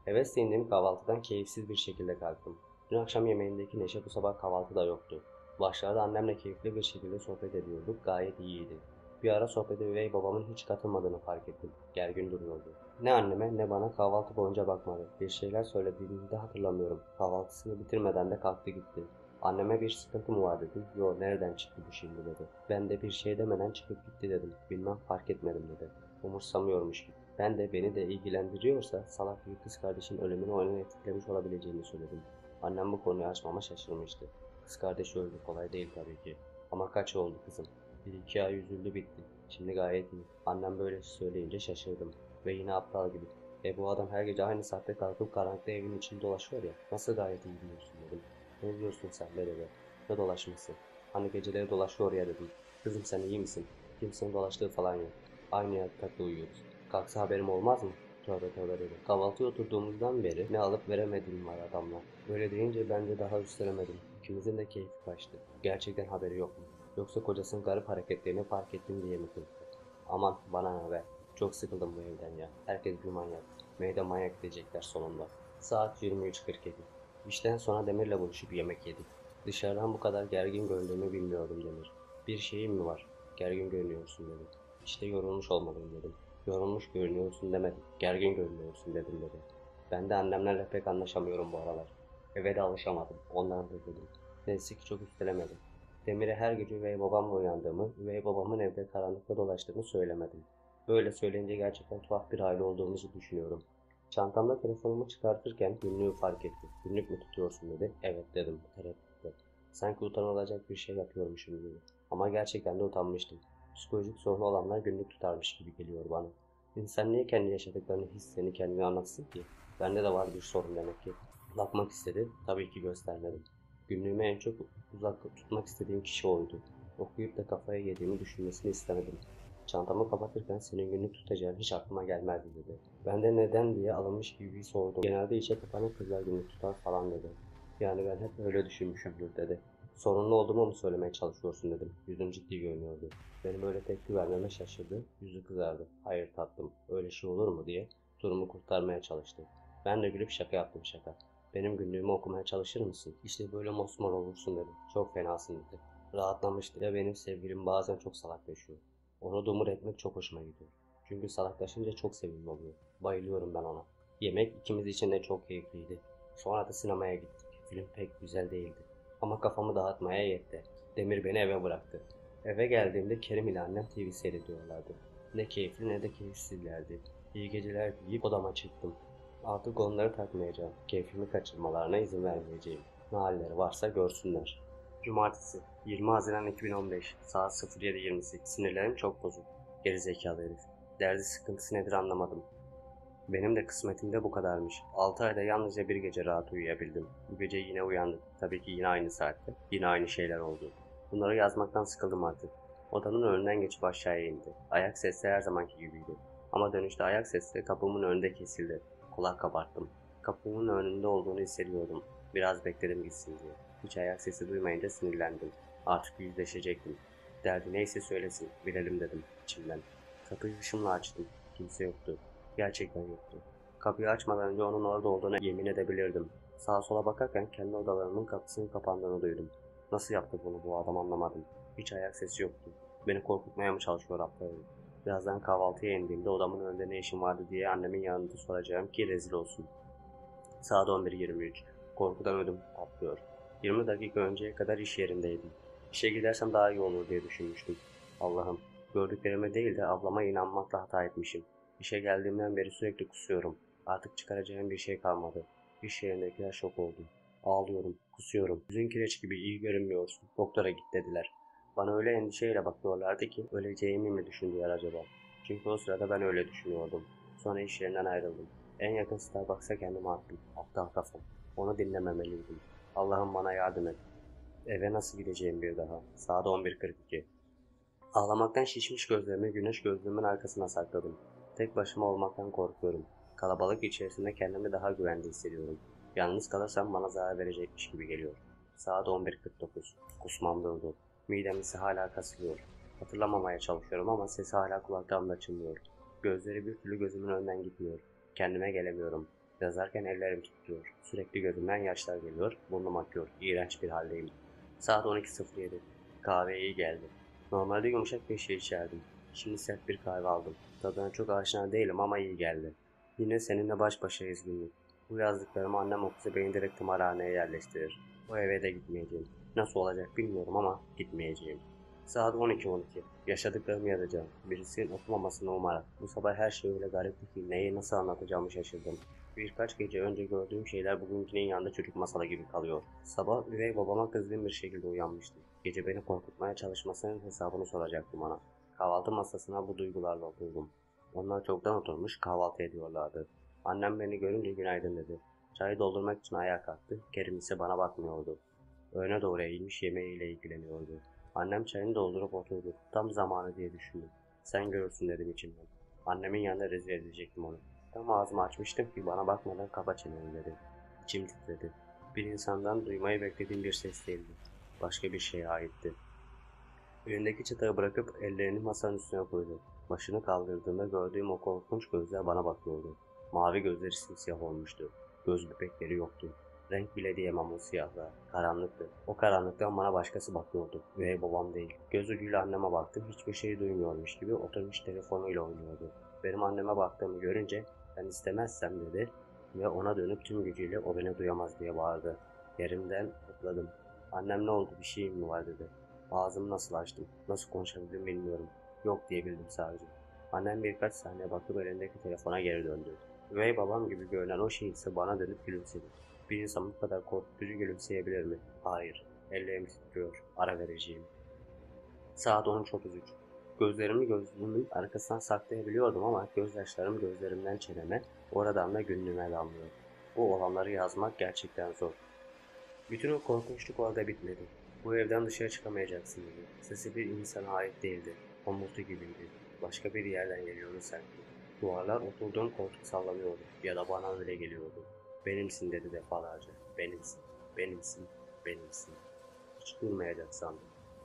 Speaker 1: Hevesle indiğim kahvaltıdan keyifsiz bir şekilde kalktım. Dün akşam yemeğindeki neşe bu sabah kahvaltıda yoktu. Başlarda annemle keyifli bir şekilde sohbet ediyorduk. Gayet iyiydi. Bir ara sohbete üvey babamın hiç katılmadığını fark ettim. Gergin duruyordu. Ne anneme ne bana kahvaltı boyunca bakmadı. Bir şeyler söylediğini de hatırlamıyorum. Kahvaltısını bitirmeden de kalktı gitti. Anneme bir sıkıntı mı var dedim. Yo nereden çıktı bu şimdi dedi. Ben de bir şey demeden çıkıp gitti dedim. Bilmem fark etmedim dedi. Umursamıyormuş gibi. Ben de beni de ilgilendiriyorsa salak bir kız kardeşin ölümünü onun etkilemiş olabileceğini söyledim. Annem bu konuyu açmama şaşırmıştı. Kız kardeşi öldü kolay değil tabii ki. Ama kaç oldu kızım? Bir iki ay üzüldü bitti. Şimdi gayet iyi. Annem böyle söyleyince şaşırdım. Ve yine aptal gibi. Bu adam her gece aynı saatte kalkıp karanlıkta evin içinde dolaşıyor ya. Nasıl gayet iyi biliyorsun dedim. Ne diyorsun sen be dedi. Ne dolaşması? Hani geceleri dolaşıyor ya dedim. Kızım sen iyi misin? Kimsenin dolaştığı falan yok. Aynı yatakta uyuyoruz. Kalksa haberim olmaz mı? Tövbe tövbe dedi. Kahvaltıya oturduğumuzdan beri ne alıp veremediğim var adamla. Böyle deyince ben de daha üstelemedim. İkimizin de keyfi kaçtı. Gerçekten haberi yok mu? Yoksa kocasının garip hareketlerini fark ettim diye mi kızdı? Aman bana ne be. Çok sıkıldım bu evden ya. Herkes bir manyak. Meyde manyak diyecekler sonunda. Saat 23:47. İşten sonra Demir'le buluşup yemek yedik. Dışarıdan bu kadar gergin göründüğümü bilmiyordum Demir. Bir şeyim mi var? Gergin görünüyorsun dedi. İşte yorulmuş olmalıyım dedim. Yorulmuş görünüyorsun demedim. Gergin görünüyorsun dedim dedi. Ben de annemlerle pek anlaşamıyorum bu aralar. Eve de alışamadım. Ondan da dedim. Neyse ki çok üstelemedim. Demir'e her gece üvey babamla uyandığımı, üvey babamın evde karanlıkta dolaştığını söylemedim. Böyle söyleyince gerçekten tuhaf bir aile olduğumuzu düşünüyorum. Çantamda telefonumu çıkartırken günlüğü fark etti. Günlük mü tutuyorsun dedi. Evet dedim tereddütle. Sanki utanılacak bir şey yapıyormuşum gibi. Ama gerçekten de utanmıştım. Psikolojik sorunu olanlar günlük tutarmış gibi geliyor bana. İnsan niye kendi yaşadıklarını hissini kendine anlatsın ki? Bende de var bir sorun demek ki. Bakmak istedi. Tabii ki göstermedim. Günlüğümü en çok uzak tutmak istediğim kişi oydu. Okuyup da kafaya yediğimi düşünmesini istemedim. Çantamı kapatırken senin günlük tutacağın hiç aklıma gelmezdi dedi. Ben de neden diye alınmış gibi bir sordum. Genelde işe kapanan kızlar günlük tutar falan dedi. Yani ben hep öyle düşünmüşümdür dedi. Sorunlu olduğumu mu söylemeye çalışıyorsun dedim. Yüzüm ciddi görünüyordu. Benim öyle tepki vermeme şaşırdı. Yüzü kızardı. Hayır tatlım öyle şey olur mu diye durumu kurtarmaya çalıştı. Ben de gülüp şaka yaptım şaka. Benim günlüğümü okumaya çalışır mısın? İşte böyle mosmor olursun dedim. Çok fenasın dedi. Rahatlamıştı. Ya benim sevgilim bazen çok salaklaşıyor. Onu dumur etmek çok hoşuma gidiyor. Çünkü salaklaşınca çok sevimli oluyor. Bayılıyorum ben ona. Yemek ikimiz için de çok keyifliydi. Sonra da sinemaya gittik. Film pek güzel değildi. Ama kafamı dağıtmaya yetti. Demir beni eve bıraktı. Eve geldiğimde Kerim ile annem TV seyrediyorlardı. Ne keyifli ne de keyifsizlerdi. İyi geceler deyip odama çıktım. Artık onları takmayacağım. Keyfimi kaçırmalarına izin vermeyeceğim. Ne halleri varsa görsünler. Cumartesi 20 Haziran 2015 saat 07:28. Sinirlerim çok bozuk. Gerizekalı herif. Derdi sıkıntısı nedir anlamadım. Benim de kısmetimde bu kadarmış. 6 ayda yalnızca bir gece rahat uyuyabildim. Bu gece yine uyandım. Tabii ki yine aynı saatte. Yine aynı şeyler oldu. Bunları yazmaktan sıkıldım artık. Odanın önünden geçip aşağıya indi. Ayak sesleri her zamanki gibiydi. Ama dönüşte ayak sesleri kapımın önünde kesildi. Kulak kabarttım. Kapımın önünde olduğunu hissediyordum. Biraz bekledim gitsin diye. Hiç ayak sesi duymayınca sinirlendim. Artık yüzleşecektim. Derdi neyse söylesin, bilelim dedim içimden. Kapıyı hışımla açtım. Kimse yoktu. Gerçekten yoktu. Kapıyı açmadan önce onun orada olduğuna yemin edebilirdim. Sağa sola bakarken kendi odalarımın kapısının kapandığını duydum. Nasıl yaptı bunu bu adam anlamadım. Hiç ayak sesi yoktu. Beni korkutmaya mı çalışıyor aptal herif? Birazdan kahvaltıya indiğimde odamın önünde ne işim vardı diye annemin yanında soracağım ki rezil olsun. Saat 11:23. Korkudan ödüm patlıyor. 20 dakika önceye kadar iş yerindeydim. İşe gidersem daha iyi olur diye düşünmüştüm. Allah'ım, gördüklerime değil de ablama inanmakla hata etmişim. İşe geldiğimden beri sürekli kusuyorum. Artık çıkaracağım bir şey kalmadı. İş yerindekiler şok oldu. Ağlıyorum, kusuyorum. Yüzün kireç gibi iyi görünmüyorsun. Doktora git dediler. Bana öyle endişeyle bakıyorlardı ki öleceğimi mi düşündüler acaba? Çünkü o sırada ben öyle düşünüyordum. Sonra iş yerinden ayrıldım. En yakın Starbucks'a kendimi attım. Aptal kafam. Onu dinlememeliydim. Allah'ım bana yardım et. Eve nasıl gideceğim bir daha? Saat 11:42. Ağlamaktan şişmiş gözlerimi güneş gözlüğümün arkasına sakladım. Tek başıma olmaktan korkuyorum. Kalabalık içerisinde kendimi daha güvende hissediyorum. Yalnız kalırsam bana zarar verecekmiş gibi geliyor. Saat 11:49. Kusmam durdu. Midem ise hala kasılıyor. Hatırlamamaya çalışıyorum ama sesi hala kulaklarımda çınlıyor. Gözleri bir türlü gözümün önünden gitmiyor. Kendime gelemiyorum. Yazarken ellerim titriyor. Sürekli gözümden yaşlar geliyor. Burnum akıyor. İğrenç bir haldeyim. Saat 12:07. Kahve iyi geldi. Normalde yumuşak bir şey içerdim. Şimdi sert bir kahve aldım. Tadına çok aşina değilim ama iyi geldi. Yine seninle baş başayız günlük. Bu yazdıklarımı annem okusa beni direkt tımarhaneye yerleştirir. O eve de gitmeyeceğim. Nasıl olacak bilmiyorum ama gitmeyeceğim. Saat 12:12. Yaşadıklarımı yazacağım. Birisinin okumamasını umarak. Bu sabah her şey öyle garipti ki neyi nasıl anlatacağımı şaşırdım. Birkaç gece önce gördüğüm şeyler bugünkünün yanında çocuk masalı gibi kalıyor. Sabah üvey babama kızgın bir şekilde uyanmıştım. Gece beni korkutmaya çalışmasının hesabını soracaktım ona. Kahvaltı masasına bu duygularla oturdum. Onlar çoktan oturmuş kahvaltı ediyorlardı. Annem beni görünce günaydın dedi. Çayı doldurmak için ayağa kalktı. Kerim ise bana bakmıyordu. Öğüne doğru eğilmiş yemeğiyle ilgileniyordu. Annem çayını doldurup oturdu. Tam zamanı diye düşündüm. Sen görürsün dedim içimden. Annemin yanında rezil edecektim onu. Tam ağzımı açmıştım ki bana bakmadan kapa çeneni dedi. İçim titredi. Bir insandan duymayı beklediğim bir ses değildi. Başka bir şeye aitti. Elindeki çıtağı bırakıp ellerini masanın üstüne koydu. Başını kaldırdığında gördüğüm o korkunç gözler bana bakıyordu. Mavi gözleri simsiyah olmuştu. Göz bebekleri yoktu. Renk bile diyemem o siyahla. Karanlıktı. O karanlıktan bana başkası bakıyordu. Üvey babam değil. Göz ucuyla anneme baktım. Hiçbir şey duymuyormuş gibi oturmuş telefonuyla oynuyordu. Benim anneme baktığımı görünce ben istemezsem dedi ve ona dönüp tüm gücüyle o beni duyamaz diye bağırdı. Yerimden atladım. Annem ne oldu bir şeyim mi var dedi. Ağzımı nasıl açtım, nasıl konuşabildim bilmiyorum. Yok diyebildim sadece. Annem birkaç saniye bakıp elindeki telefona geri döndü. Üvey babam gibi görünen o şey ise bana dönüp gülümsedi. Bir insan bu kadar korkutucu gülümseyebilir mi? Hayır. Ellerim titriyor. Ara vereceğim. Saat 13:33. Gözlerimi gözlüğümün arkasından saklayabiliyordum ama gözyaşlarım gözlerimden çeneme, oradan da günlüğüme damlıyor. Bu olanları yazmak gerçekten zor. Bütün o korkunçluk orada bitmedi. Bu evden dışarı çıkamayacaksın dedi. Sesi bir insana ait değildi. Homurtu gibiydi. Başka bir yerden geliyordu sanki. Duvarlar oturduğum koltuk sallanıyordu. Ya da bana öyle geliyordu. Benimsin dedi defalarca. Benimsin, benimsin, benimsin. Hiç durmayacak sandım.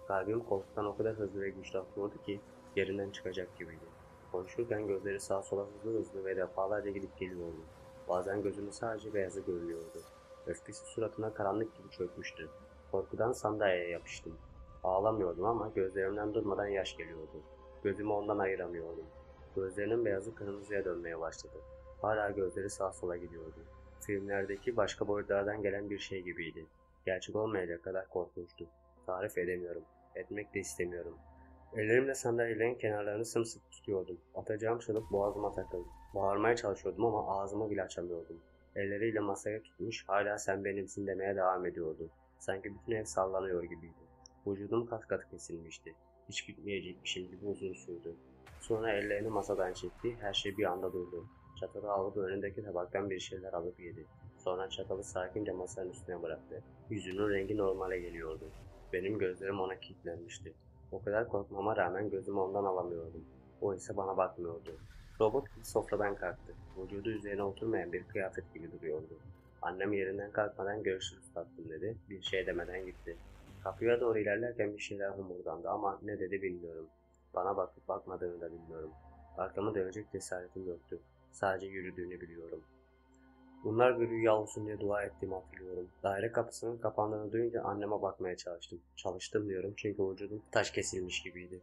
Speaker 1: Kalbim koltuktan o kadar hızlı ve güçlü atıyordu ki yerinden çıkacak gibiydi. Konuşurken gözleri sağa sola hızlı hızlı ve defalarca gidip geliyordu. Bazen gözümün sadece beyazı görülüyordu. Öfkesi suratına karanlık gibi çökmüştü. Korkudan sandalyeye yapıştım. Ağlamıyordum ama gözlerimden durmadan yaş geliyordu. Gözümü ondan ayıramıyordum. Gözlerinin beyazı kırmızıya dönmeye başladı. Hala gözleri sağa sola gidiyordu. Filmlerdeki başka boyutlardan gelen bir şey gibiydi. Gerçek olmayacak kadar korkunçtu. Tarif edemiyorum. Etmek de istemiyorum. Ellerimle sandalyelerin kenarlarını sımsıkı tutuyordum. Atacağım çığlık boğazıma takıldı. Bağırmaya çalışıyordum ama ağzımı bile açamıyordum. Elleriyle masaya tutmuş, hala sen benimsin demeye devam ediyordu. Sanki bütün ev sallanıyor gibiydi. Vücudum kas katı kesilmişti. Hiç gitmeyecekmişim gibi uzun sürdü. Sonra ellerini masadan çekti, her şey bir anda durdu. Çatalı alıp önündeki tabaktan bir şeyler alıp yedi. Sonra çatalı sakince masanın üstüne bıraktı. Yüzünün rengi normale geliyordu. Benim gözlerim ona kilitlenmişti. O kadar korkmama rağmen gözümü ondan alamıyordum. O ise bana bakmıyordu. Robot gibi sofradan kalktı. Vücudu üzerine oturmayan bir kıyafet gibi duruyordu. Annem yerinden kalkmadan görüşürüz tatlım dedi. Bir şey demeden gitti. Kapıya doğru ilerlerken bir şeyler homurdandı ama ne dedi bilmiyorum. Bana bakıp bakmadığını da bilmiyorum. Arkamı dönecek cesaretim yoktu. Sadece yürüdüğünü biliyorum. Bunlar bir rüya olsun diye dua ettiğimi hatırlıyorum. Daire kapısının kapandığını duyunca anneme bakmaya çalıştım. Çalıştım diyorum çünkü vücudum taş kesilmiş gibiydi.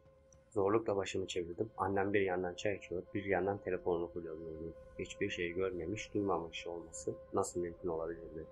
Speaker 1: Zorlukla başımı çevirdim. Annem bir yandan çay içiyor, bir yandan telefonunu kullanıyordu. Hiçbir şey görmemiş, duymamış olması nasıl mümkün olabilirdi?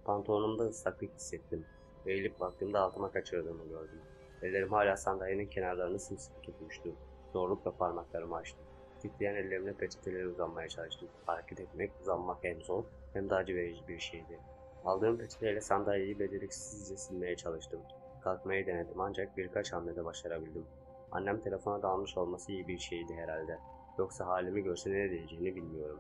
Speaker 1: Pantolonumda ıslaklık hissettim. Eğilip baktığımda altıma kaçırdığımı gördüm. Ellerim hala sandalyenin kenarlarını sımsıkı tutmuştu. Zorlukla parmaklarımı açtım. Titreyen ellerimle peçetelere uzanmaya çalıştım. Hareket etmek, uzanmak hem zor hem de acı verici bir şeydi. Aldığım peçeteyle sandalyeyi beceriksizce silmeye çalıştım. Kalkmayı denedim ancak birkaç hamlede başarabildim. Annem telefona dalmış olması iyi bir şeydi herhalde. Yoksa halimi görse ne diyeceğini bilmiyorum.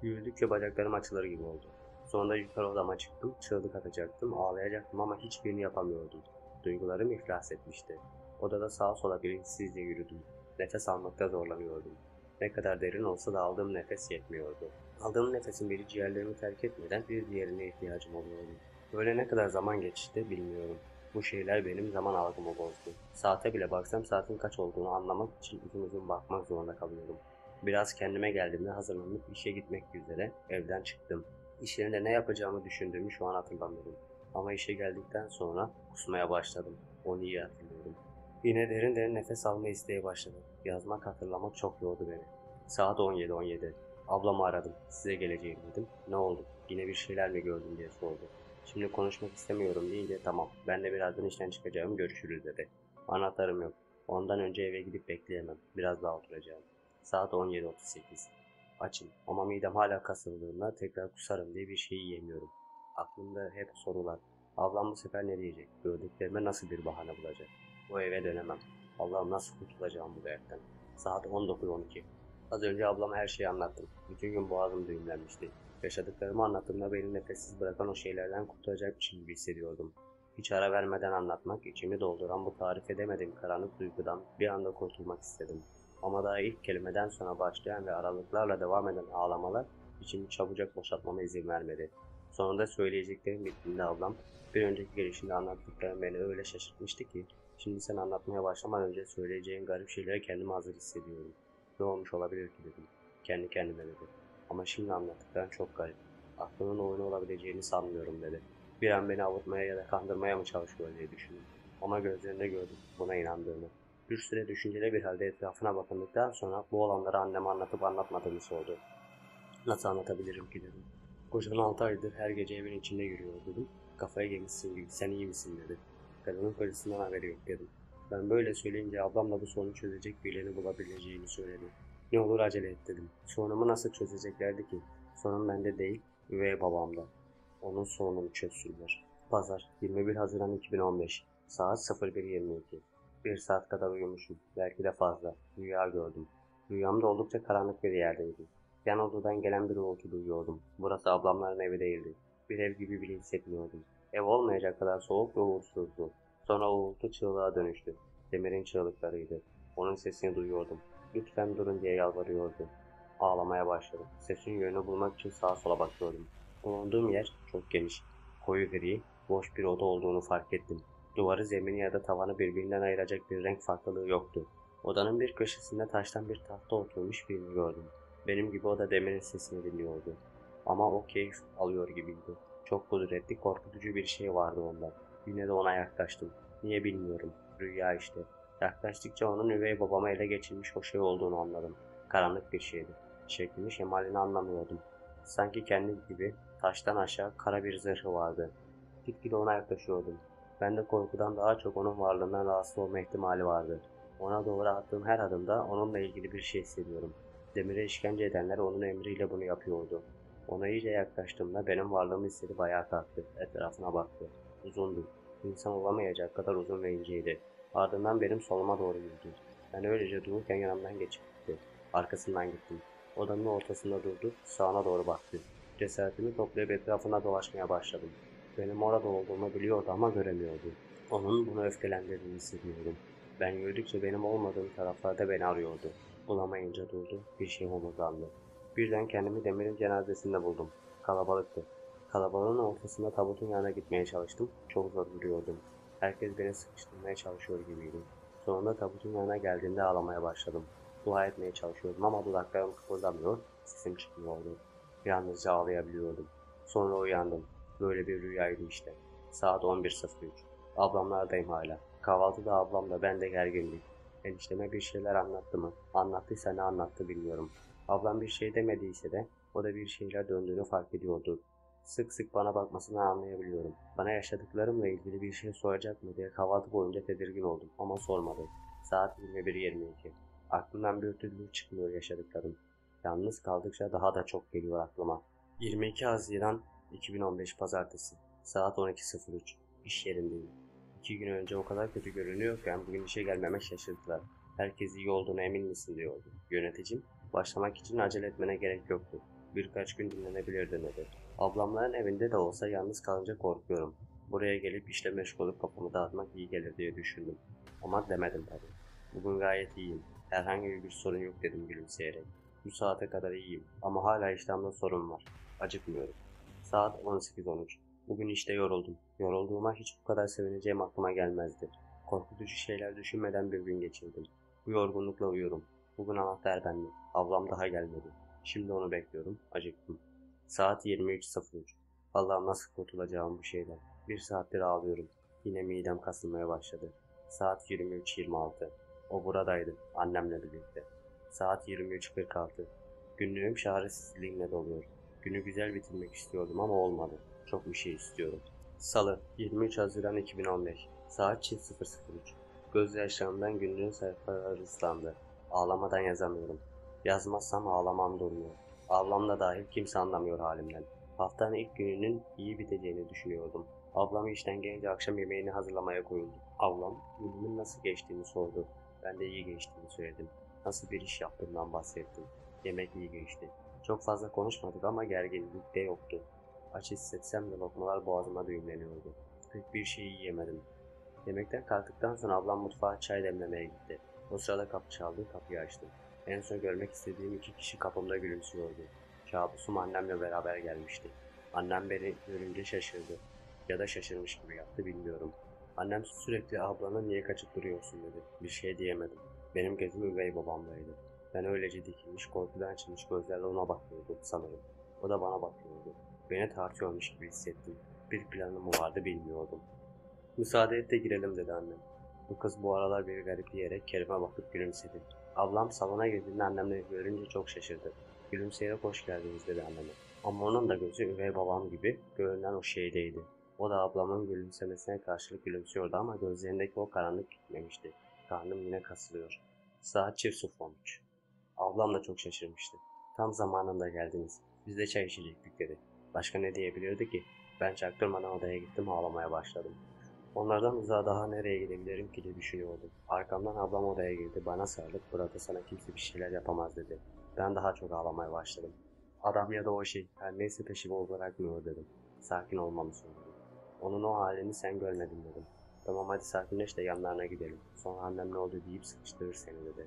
Speaker 1: Yürüdükçe bacaklarım açılır gibi oldu. Sonunda yukarı odama çıktım, çığlık atacaktım, ağlayacaktım ama hiçbirini yapamıyordum. Duygularım iflas etmişti. Odada sağa sola bilinçsizce yürüdüm. Nefes almakta zorlanıyordum. Ne kadar derin olsa da aldığım nefes yetmiyordu. Aldığım nefesin biri ciğerlerimi terk etmeden bir diğerine ihtiyacım oluyordu. Böyle ne kadar zaman geçti bilmiyorum. Bu şeyler benim zaman algımı bozdu. Saate bile baksam saatin kaç olduğunu anlamak için uzun uzun bakmak zorunda kalıyorum. Biraz kendime geldiğimde hazırlanıp işe gitmek üzere evden çıktım. İş yerinde ne yapacağımı düşündüğümü şu an hatırlamıyorum. Ama işe geldikten sonra kusmaya başladım. Onu iyi hatırlıyorum. Yine derin derin nefes alma isteği başladı. Yazmak, hatırlamak çok yordu beni. Saat 17:17. Ablamı aradım. Size geleceğim dedim. Ne oldu? Yine bir şeyler mi gördün diye sordu. Şimdi konuşmak istemiyorum deyince tamam. Ben de birazdan işten çıkacağım, görüşürüz dedi. Anahtarım yok. Ondan önce eve gidip bekleyemem. Biraz daha oturacağım. Saat 17:38. Açım ama midem hala kasıldığında tekrar kusarım diye bir şey yiyemiyorum. Aklımda hep sorular. Ablam bu sefer ne diyecek? Gördüklerime nasıl bir bahane bulacak? O eve dönemem. Allah'ım nasıl kurtulacağım bu dertten? Saat 19:12. Az önce ablama her şeyi anlattım. Bütün gün boğazım düğümlenmişti. Yaşadıklarımı anlattığımda beni nefessiz bırakan o şeylerden kurtulacakmışım gibi hissediyordum. Hiç ara vermeden anlatmak, içimi dolduran bu tarif edemediğim karanlık duygudan bir anda kurtulmak istedim. Ama daha ilk kelimeden sonra başlayan ve aralıklarla devam eden ağlamalar içimi çabucak boşaltmama izin vermedi. Sonunda söyleyeceklerim bittiğinde ablam, bir önceki gelişinde anlattıklarım beni öyle şaşırtmıştı ki, şimdi sen anlatmaya başlamadan önce söyleyeceğin garip şeylere kendimi hazır hissediyorum. Ne olmuş olabilir ki dedim. Kendi kendime dedi. Ama şimdi anlattıkların çok garip. Aklının oyunu olabileceğini sanmıyorum dedi. Bir an beni avutmaya ya da kandırmaya mı çalışıyor diye düşündüm. Ama gözlerinde gördüm buna inandığını. Bir süre düşünceli bir halde etrafına bakındıktan sonra bu olanları anneme anlatıp anlatmadığını sordu. Nasıl anlatabilirim ki dedim. Kocan 6 aydır her gece evin içinde yürüyor dedim. Kafaya yemişsin gibi, sen iyi misin dedi. Kadının kocasından haberi yok dedim. Ben böyle söyleyince ablam da bu sorunu çözecek birilerini bulabileceğini söyledi. Ne olur acele et dedim. Sorunumu nasıl çözeceklerdi ki? Sorun bende değil, üvey babamda. Onun sorununu çözsünler. Pazar 21 Haziran 2015. Saat 01:22. Bir saat kadar uyumuşum. Belki de fazla. Rüya gördüm. Rüyamda oldukça karanlık bir yerdeydim. Yan odadan gelen bir uğultu duyuyordum. Burası ablamların evi değildi. Bir ev gibi bile hissetmiyordum. Ev olmayacak kadar soğuk ve uğursuzdu. Sonra uğultu çığlığa dönüştü. Demir'in çığlıklarıydı. Onun sesini duyuyordum. Lütfen durun diye yalvarıyordu. Ağlamaya başladım. Sesin yönünü bulmak için sağa sola bakıyordum. Bulunduğum yer çok geniş. Koyu gri, boş bir oda olduğunu fark ettim. Duvarı, zemini ya da tavanı birbirinden ayıracak bir renk farklılığı yoktu. Odanın bir köşesinde taştan bir tahta oturmuş birini gördüm. Benim gibi o da Demir'in sesini dinliyordu. Ama o keyif alıyor gibiydi. Çok kudretli, korkutucu bir şey vardı onda. Yine de ona yaklaştım. Niye bilmiyorum. Rüya işte. Yaklaştıkça onun üvey babama ele geçirmiş o şey olduğunu anladım. Karanlık bir şeydi. Şeklini şemalini anlamıyordum. Sanki kendi gibi taştan aşağı kara bir zırhı vardı. Gitgide ona yaklaşıyordum. Ben de korkudan daha çok onun varlığından rahatsız olma ihtimali vardı. Ona doğru attığım her adımda onunla ilgili bir şey hissediyorum. Demir'e işkence edenler onun emriyle bunu yapıyordu. Ona iyice yaklaştığımda benim varlığımı hissedip ayağa kalktı. Etrafına baktı. Uzundu. İnsan olamayacak kadar uzun ve inceydi. Ardından benim soluma doğru yürüdü. Ben öylece dururken yanımdan geçip gitti. Arkasından gittim. Odanın ortasında durdu. Sağına doğru baktı. Cesaretimi toplayıp etrafına dolaşmaya başladım. Benim orada olduğumu biliyordu ama göremiyordu. Onun bunu öfkelendirdiğini hissediyordum. Ben yürüdükçe benim olmadığım taraflarda beni arıyordu. Bulamayınca durdu, bir şey homurdandı. Birden kendimi Demir'in cenazesinde buldum. Kalabalıktı. Kalabalığın ortasında tabutun yanına gitmeye çalıştım. Çok zor yürüyordum. Herkes beni sıkıştırmaya çalışıyor gibiydi. Sonunda tabutun yanına geldiğimde ağlamaya başladım. Dua etmeye çalışıyordum ama dudaklarım kıpırdamıyor, sesim çıkmıyordu. Yalnızca ağlayabiliyordum. Sonra uyandım. Böyle bir rüyaydı işte. Saat 11:03. Ablamlardayım hala. Kahvaltıda ablamla ben de gergindik. Enişteme bir şeyler anlattı mı? Anlattıysa ne anlattı bilmiyorum. Ablam bir şey demediyse de o da bir şeyler döndüğünü fark ediyordu. Sık sık bana bakmasını anlayabiliyorum. Bana yaşadıklarımla ilgili bir şey soracak mı diye kahvaltı boyunca tedirgin oldum ama sormadı. Saat 21:22. Aklımdan bir türlü çıkmıyor yaşadıklarım. Yalnız kaldıkça daha da çok geliyor aklıma. 22 Haziran 2015 Pazartesi. Saat 12:03. İş yerindeyim. 2 gün önce o kadar kötü görünüyorken bugün işe gelmeme şaşırdılar. Herkes iyi olduğuna emin misin diyordu. Yöneticim, başlamak için acele etmene gerek yoktu. Birkaç gün dinlenebilirdin dedi. Ablamların evinde de olsa yalnız kalınca korkuyorum. Buraya gelip işle meşgul olup kafamı dağıtmak iyi gelir diye düşündüm. Ama demedim tabii. Bugün gayet iyiyim. Herhangi bir sorun yok dedim gülümseyerek. Bu saate kadar iyiyim ama hala iştahımda sorun var. Acıkmıyorum. Saat 18:13. Bugün işte yoruldum. Yorulduğuma hiç bu kadar sevineceğim aklıma gelmezdi. Korkutucu şeyler düşünmeden bir gün geçirdim. Bu yorgunlukla uyuyorum. Bugün anahtar bende. Ablam daha gelmedi. Şimdi onu bekliyorum. Acıktım. Saat 23:03. Allah'ım nasıl kurtulacağım bu şeyden. Bir saattir ağlıyorum. Yine midem kasılmaya başladı. Saat 23:26. O buradaydı. Annemle birlikte. Saat 23:46. Günlüğüm çaresizliğimle doluyor. Günü güzel bitirmek istiyordum ama olmadı. Çok bir şey istiyorum. Salı 23 Haziran 2015. Saat 00:03. Gözyaşlarımdan günlüğün sayfaları ıslandı. Ağlamadan yazamıyorum. Yazmazsam ağlamam durmuyor. Ablam da dahil kimse anlamıyor halimden. Haftanın ilk gününün iyi biteceğini düşünüyordum. Ablam işten gelince akşam yemeğini hazırlamaya koyuldu. Ablam günümün nasıl geçtiğini sordu. Ben de iyi geçtiğini söyledim. Nasıl bir iş yaptığımdan bahsettim. Yemek iyi geçti. Çok fazla konuşmadık ama gerginlik de yoktu. Aç hissetsem de lokmalar boğazıma düğümleniyordu. Pek bir şey yiyemedim. Yemekten kalktıktan sonra ablam mutfağa çay demlemeye gitti. O sırada kapı çaldı, kapıyı açtım. En son görmek istediğim 2 kişi kapımda gülümsüyordu. Kabusum annemle beraber gelmişti. Annem beni görünce şaşırdı. Ya da şaşırmış gibi yaptı bilmiyorum. Annem sürekli ablana niye kaçıp duruyorsun dedi. Bir şey diyemedim. Benim gözüm üvey babamdaydı. Ben öylece dikilmiş, korkudan açılmış gözlerle ona bakıyordum sanırım. O da bana bakıyordu. Beni tartıyormuş gibi hissettim. Bir planım vardı bilmiyordum. Müsaade et de girelim dedi annem. Bu kız bu aralar bir garip diyerek Kerim'e bakıp gülümsedi. Ablam salona girdiğinde annemle görünce çok şaşırdı. Gülümseyerek hoş geldiniz dedi anneme. Ama onun da gözü üvey babam gibi görünen o şeydeydi. O da ablamın gülümsemesine karşılık gülümsüyordu ama gözlerindeki o karanlık gitmemişti. Karnım yine kasılıyor. Saat 00:13. Ablam da çok şaşırmıştı. Tam zamanında geldiniz. Biz de çay içecektik dedi. Başka ne diyebilirdi ki? Ben çaktırmadan odaya gittim ağlamaya başladım. Onlardan uzağa daha nereye gidebilirim ki diye düşünüyordum. Arkamdan ablam odaya girdi, bana sarılıp burada sana kimse bir şeyler yapamaz dedi. Ben daha çok ağlamaya başladım. Adam ya da o şey her neyse peşimi bırakmıyor dedim. Sakin olmamı söyledim. Onun o halini sen görmedin dedim. Tamam hadi sakinleş de yanlarına gidelim. Sonra annem ne oldu deyip sıkıştırır seni dedi.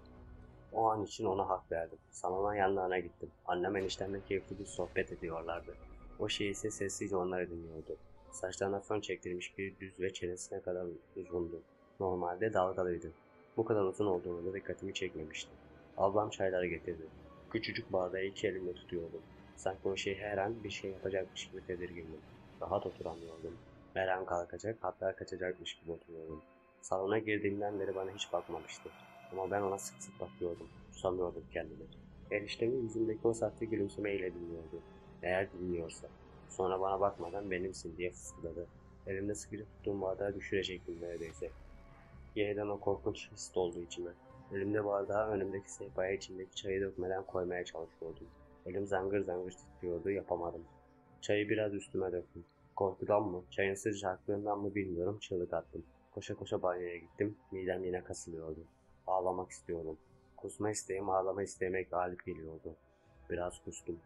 Speaker 1: O an için ona hak verdim. Salona yanlarına gittim. Annem eniştemle keyifli bir sohbet ediyorlardı. O şey ise sessizce onları dinliyordu. Saçlarına fön çektirilmiş bir düz ve çenesine kadar uzundu. Normalde dalgalıydı. Bu kadar uzun olduğunu da dikkatimi çekmemişti. Ablam çayları getirdi. Küçücük bardağı 2 elimle tutuyordum. Sanki o şey her an bir şey yapacakmış gibi tedirgindim. Rahat oturamıyordum. Her an kalkacak hatta kaçacakmış gibi oturuyordum. Salona girdiğimden beri bana hiç bakmamıştı. Ama ben ona sık sık bakıyordum. Tutamıyordum kendimi. Eniştemin yüzündeki o sahte gülümsemeyle dinliyordu. Eğer dinliyorsa. Sonra bana bakmadan benimsin diye fısıldadı. Elimde sıkıca tuttuğum bardağı düşürecektim neredeyse. Yeniden o korkunç his doldu içime. Elimde bardağı önümdeki sehpaya içindeki çayı dökmeden koymaya çalışıyordum. Elim zangır zangır titriyordu, yapamadım. Çayı biraz üstüme döktüm. Korkudan mı, çayın sıcaklığından mı bilmiyorum, çığlık attım. Koşa koşa banyoya gittim, midem yine kasılıyordu. Ağlamak istiyordum. Kusma isteğim ağlama isteğime galip geliyordu. Biraz kustum.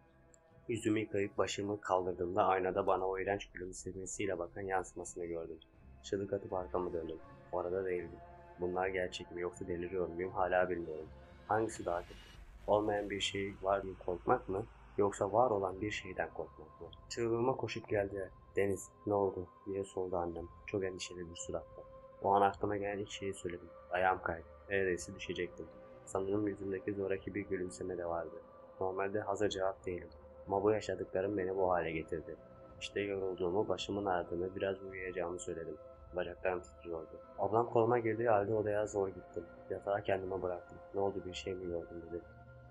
Speaker 1: Yüzümü yıkayıp başımı kaldırdığımda aynada bana o iğrenç gülümsemesiyle bakan yansımasını gördüm. Çığlık atıp arkamı döndüm. Orada değildim. Bunlar gerçek mi yoksa deliriyor muyum hala bilmiyorum. Hangisi daha kötü? Olmayan bir şey var mı korkmak mı? Yoksa var olan bir şeyden korkmak mı? Çığlığıma koşup geldi. Deniz, ne oldu diye sordu annem. Çok endişeli bir suratla. O an aklıma gelen ilk şeyi söyledim. Ayağım kaydı. Neredeyse düşecektim. Sanırım yüzümdeki zoraki bir gülümseme de vardı. Normalde hazır cevap değilim. Ama bu yaşadıklarım beni bu hale getirdi. İşte yorulduğumu, başımın ağrıdığını, biraz uyuyacağımı söyledim. Bacaklarım titriyordu. Ablam koluma girdiği halde odaya zor gittim. Yatağa kendime bıraktım. Ne oldu, bir şey mi gördün dedi.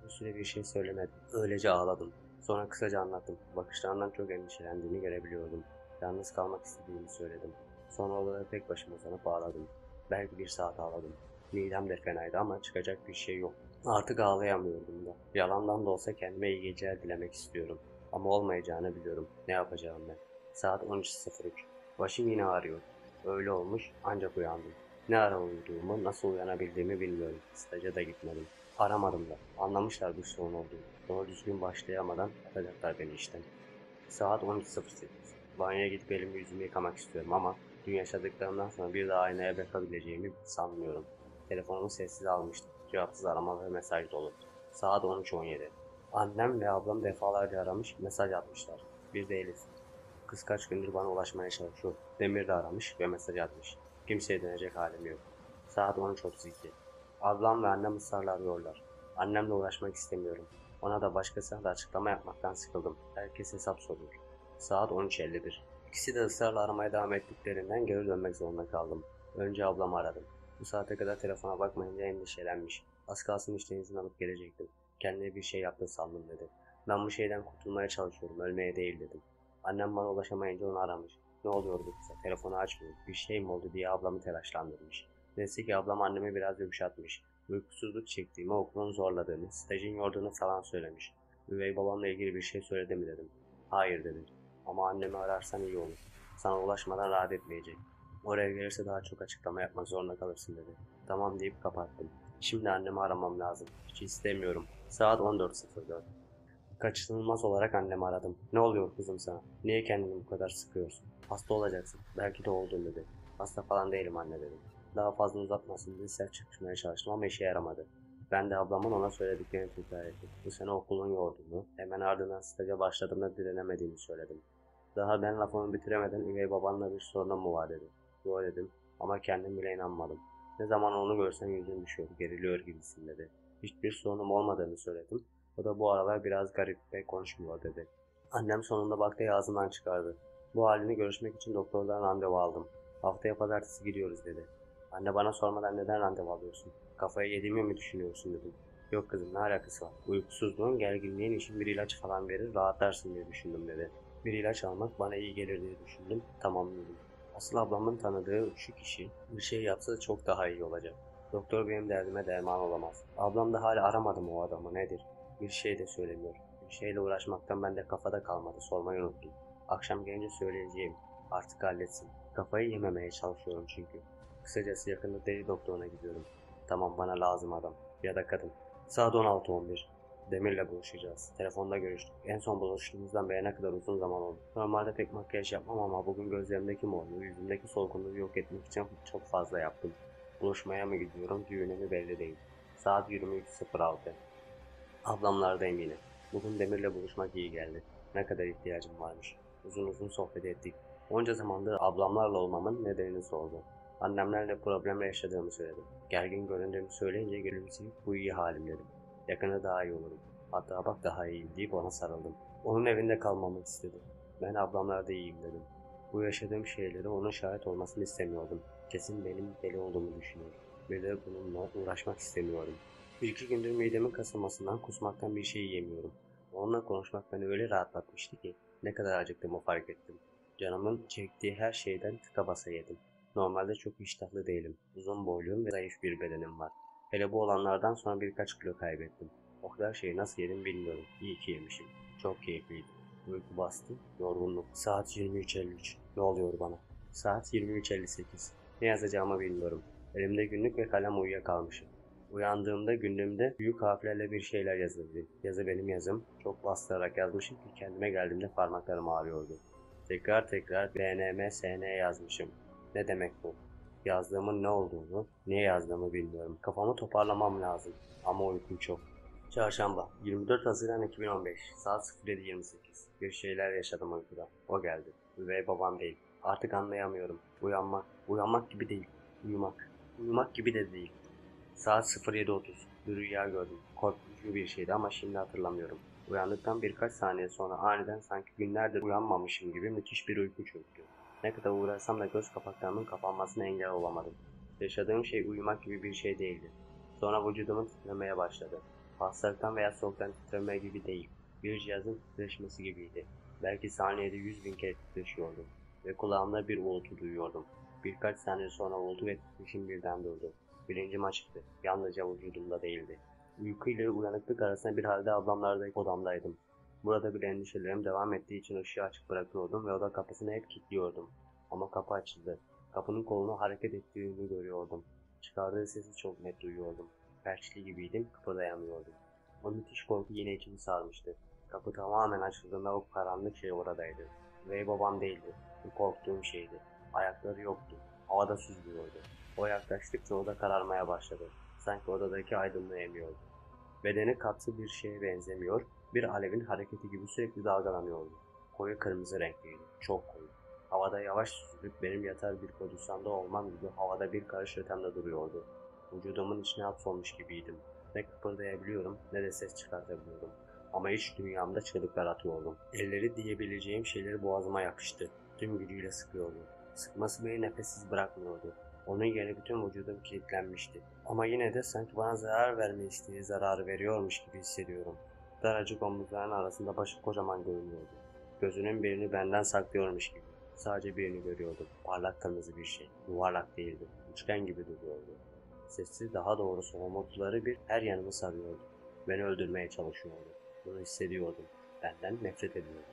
Speaker 1: Bir süre bir şey söylemedim. Öylece ağladım. Sonra kısaca anlattım. Bakışlarından çok endişelendiğini görebiliyordum. Yalnız kalmak istediğimi söyledim. Sonra odaya tek başıma uzanıp ağladım. Belki bir saat ağladım. Midem de fenaydı ama çıkacak bir şey yok. Artık ağlayamıyordum da. Yalandan da olsa kendime iyi geceler dilemek istiyorum. Ama olmayacağını biliyorum. Ne yapacağım ben? Saat 13.03. Başım yine ağrıyor. Öyle olmuş ancak uyandım. Ne ara uyuduğumu, nasıl uyanabildiğimi bilmiyorum. Staja da gitmedim. Aramadım da. Anlamışlar bu sorun olduğunu. Doğru düzgün başlayamadan atacaklar beni işten. Saat 13.08. Banyoya gidip elimi yüzümü yıkamak istiyorum ama dün yaşadıklarımdan sonra bir daha aynaya bakabileceğimi sanmıyorum. Telefonumu sessiz almıştım. Cevapsız arama ve mesaj dolu. Saat 13.17. Annem ve ablam defalarca aramış, mesaj atmışlar. Bir de Elif. Kız kaç gündür bana ulaşmaya çalışıyor. Demir de aramış ve mesaj atmış. Kimseye dönecek halim yok. Saat 13.32. Ablam ve annem ısrarla arıyorlar. Annemle uğraşmak istemiyorum. Ona da başkasına da açıklama yapmaktan sıkıldım. Herkes hesap soruyor. Saat 13.51. İkisi de ısrarla aramaya devam ettiklerinden geri dönmek zorunda kaldım. Önce ablamı aradım. Bu saate kadar telefona bakmayınca endişelenmiş. Az kalsın işten izin alıp gelecektim. Kendine bir şey yaptın sandım dedi. Ben bu şeyden kurtulmaya çalışıyorum, ölmeye değil dedim. Annem bana ulaşamayınca onu aramış. Ne oluyordu kıza? Telefonu açmıyor. Bir şey mi oldu diye ablamı telaşlandırmış. Neyse ki ablam annemi biraz yumuşatmış. Uykusuzluk çektiğimi, okulun zorladığını, stajın yorduğunu falan söylemiş. Üvey babamla ilgili bir şey söyledi mi dedim. Hayır dedi. Ama annemi ararsan iyi olur. Sana ulaşmadan rahat etmeyecek. Oraya gelirse daha çok açıklama yapmak zorunda kalırsın dedi. Tamam deyip kapattım. Şimdi annemi aramam lazım. Hiç istemiyorum. Saat 14.04. Kaçınılmaz olarak annemi aradım. Ne oluyor kızım sana? Niye kendini bu kadar sıkıyorsun? Hasta olacaksın. Belki de oldun dedi. Hasta falan değilim anne dedim. Daha fazla uzatmasın diye sert çıkışmaya çalıştım ama işe yaramadı. Ben de ablamın ona söylediklerini tekrar ettim. Bu sene okulun yorduğunu, hemen ardından staja başladığımda direnemediğimi söyledim. Daha ben lafımı bitiremeden üvey babanla bir sorunum mu var dedi. Doğru dedim ama kendim bile inanmadım. Ne zaman onu görsem yüzüm düşüyor, geriliyor gibisin dedi. Hiçbir sorunum olmadığını söyledim. O da bu aralar biraz garip ve konuşmuyor dedi. Annem sonunda baktayı ağzından çıkardı. Bu halini görüşmek için doktordan randevu aldım. Haftaya pazartesi gidiyoruz dedi. Anne bana sormadan neden randevu alıyorsun? Kafayı yediğimi mi düşünüyorsun dedim. Yok kızım ne alakası var? Uykusuzluğun, gerginliğin için bir ilaç falan verir rahatlarsın diye düşündüm dedi. Bir ilaç almak bana iyi gelir diye düşündüm. Tamam dedim. Asıl ablamın tanıdığı şu kişi bir şey yapsa çok daha iyi olacak. Doktor benim derdime derman olamaz. Ablam da hala aramadı mı o adamı nedir? Bir şey de söylemiyor. Bir şeyle uğraşmaktan bende kafada kalmadı. Sormayı unuttum. Akşam gelince söyleyeceğim. Artık halletsin. Kafayı yememeye çalışıyorum çünkü. Kısacası yakında deli doktoruna gidiyorum. Tamam bana lazım adam. Ya da kadın. Saat 16.11. Demir'le buluşacağız. Telefonda görüştük. En son buluştuğumuzdan beri ne kadar uzun zaman oldu. Normalde pek makyaj yapmam ama bugün gözlerimdeki morluğu, yüzümdeki solgunluğu yok etmek için çok fazla yaptım. Buluşmaya mı gidiyorum, düğüne mi belli değil. Saat 23.06. Ablamlardayım yine. Bugün Demir'le buluşmak iyi geldi. Ne kadar ihtiyacım varmış. Uzun uzun sohbet ettik. Onca zamandır ablamlarla olmamın nedenini sordu. Annemlerle problemle yaşadığımı söyledim. Gergin göründüğümü söyleyince gülümseyip bu iyi halim dedim. Yakında daha iyi olurum. Hatta bak daha iyiyim deyip ona sarıldım. Onun evinde kalmamı istedi. Ben ablamlarda iyiyim dedim. Bu yaşadığım şeyleri onun şahit olmasını istemiyordum. Kesin benim deli olduğumu düşünüyor. Bir de bununla uğraşmak istemiyorum. Bir iki gündür midemin kasılmasından kusmaktan bir şey yiyemiyorum. Onunla konuşmak beni öyle rahatlatmıştı ki ne kadar acıktığımı fark ettim. Canımın çektiği her şeyden tıka basa yedim. Normalde çok iştahlı değilim. Uzun boyluyum ve zayıf bir bedenim var. Hele bu olanlardan sonra birkaç kilo kaybettim. O kadar şeyi nasıl yedim bilmiyorum. İyi ki yemişim. Çok keyifliydi. Uyku bastı, yorgunluk. Saat 23:53. Ne oluyor bana? Saat 23:58. Ne yazacağımı bilmiyorum. Elimde günlük ve kalem uyuyakalmışım. Uyandığımda günlüğümde büyük harflerle bir şeyler yazıldı. Yazı benim yazım. Çok bastırarak yazmışım ki kendime geldiğimde parmaklarım ağrıyordu. Tekrar tekrar BNMSN yazmışım. Ne demek bu? Yazdığımın ne olduğunu, niye yazdığımı bilmiyorum. Kafamı toparlamam lazım. Ama uykum çok. Çarşamba, 24 Haziran 2015, saat 07:28. Bir şeyler yaşadım uykuda. O geldi. Üvey babam değil. Artık anlayamıyorum. Uyanmak, uyanmak gibi değil. Uyumak, uyumak gibi de değil. Saat 07:30. Bir rüya gördüm. Korkutucu bir şeydi ama şimdi hatırlamıyorum. Uyandıktan birkaç saniye sonra aniden sanki günlerdir uyanmamışım gibi müthiş bir uyku çöktü. Ne kadar uğraşsam da göz kapaklarımın kapanmasına engel olamadım. Yaşadığım şey uyumak gibi bir şey değildi. Sonra vücudumun titremeye başladı. Hastalıktan veya soğuktan titreme gibi değil. Bir cihazın titreşmesi gibiydi. Belki saniyede 100.000 kere titreşiyordu. Ve kulağımda bir uğultu duyuyordum. Birkaç saniye sonra uğultu ve titreşim birden durdu. Bilincim açıktı. Yalnızca vücudumda değildi. Uyku ile uyanıklık arasında bir halde ablamlardaki odamdaydım. Burada bile endişelerim devam ettiği için ışığı açık bırakıyordum ve oda kapısını hep kilitliyordum. Ama kapı açıldı. Kapının kolunu hareket ettiğini görüyordum. Çıkardığı sesi çok net duyuyordum. Felçli gibiydim, kıpırdayamıyordum. O müthiş korku yine içimi sarmıştı. Kapı tamamen açıldığında o karanlık şey oradaydı. Ve babam değildi. Bu korktuğum şeydi. Ayakları yoktu. Havada süzülüyordu. O yaklaştıkça oda kararmaya başladı. Sanki odadaki aydınlığı emiyordu. Bedeni katı bir şeye benzemiyor, bir alevin hareketi gibi sürekli dalgalanıyordu. Koyu kırmızı renkliydi, çok koyu. Havada yavaş süzülüp benim yatar bir pozisyonda olmam gibi havada bir karış ötemde duruyordu. Vücudumun içine hapsolmuş gibiydim. Ne kıpırdayabiliyorum ne de ses çıkartabiliyordum. Ama iç dünyamda çığlıklar atıyordum. Elleri diyebileceğim şeyleri boğazıma yapıştı. Tüm gücüyle sıkıyordu. Sıkması beni nefessiz bırakmıyordu. Onun yerine bütün vücudum kilitlenmişti. Ama yine de sanki bana zarar verme isteği zararı veriyormuş gibi hissediyorum. Daracık omuzlarının arasında başı kocaman görünüyordu. Gözünün birini benden saklıyormuş gibi. Sadece birini görüyordum. Parlak kırmızı bir şey. Yuvarlak değildi. Üçgen gibi duruyordu. Sesi, daha doğrusu homurtuları bir her yanımı sarıyordu. Beni öldürmeye çalışıyordu. Bunu hissediyordum. Benden nefret ediyordu.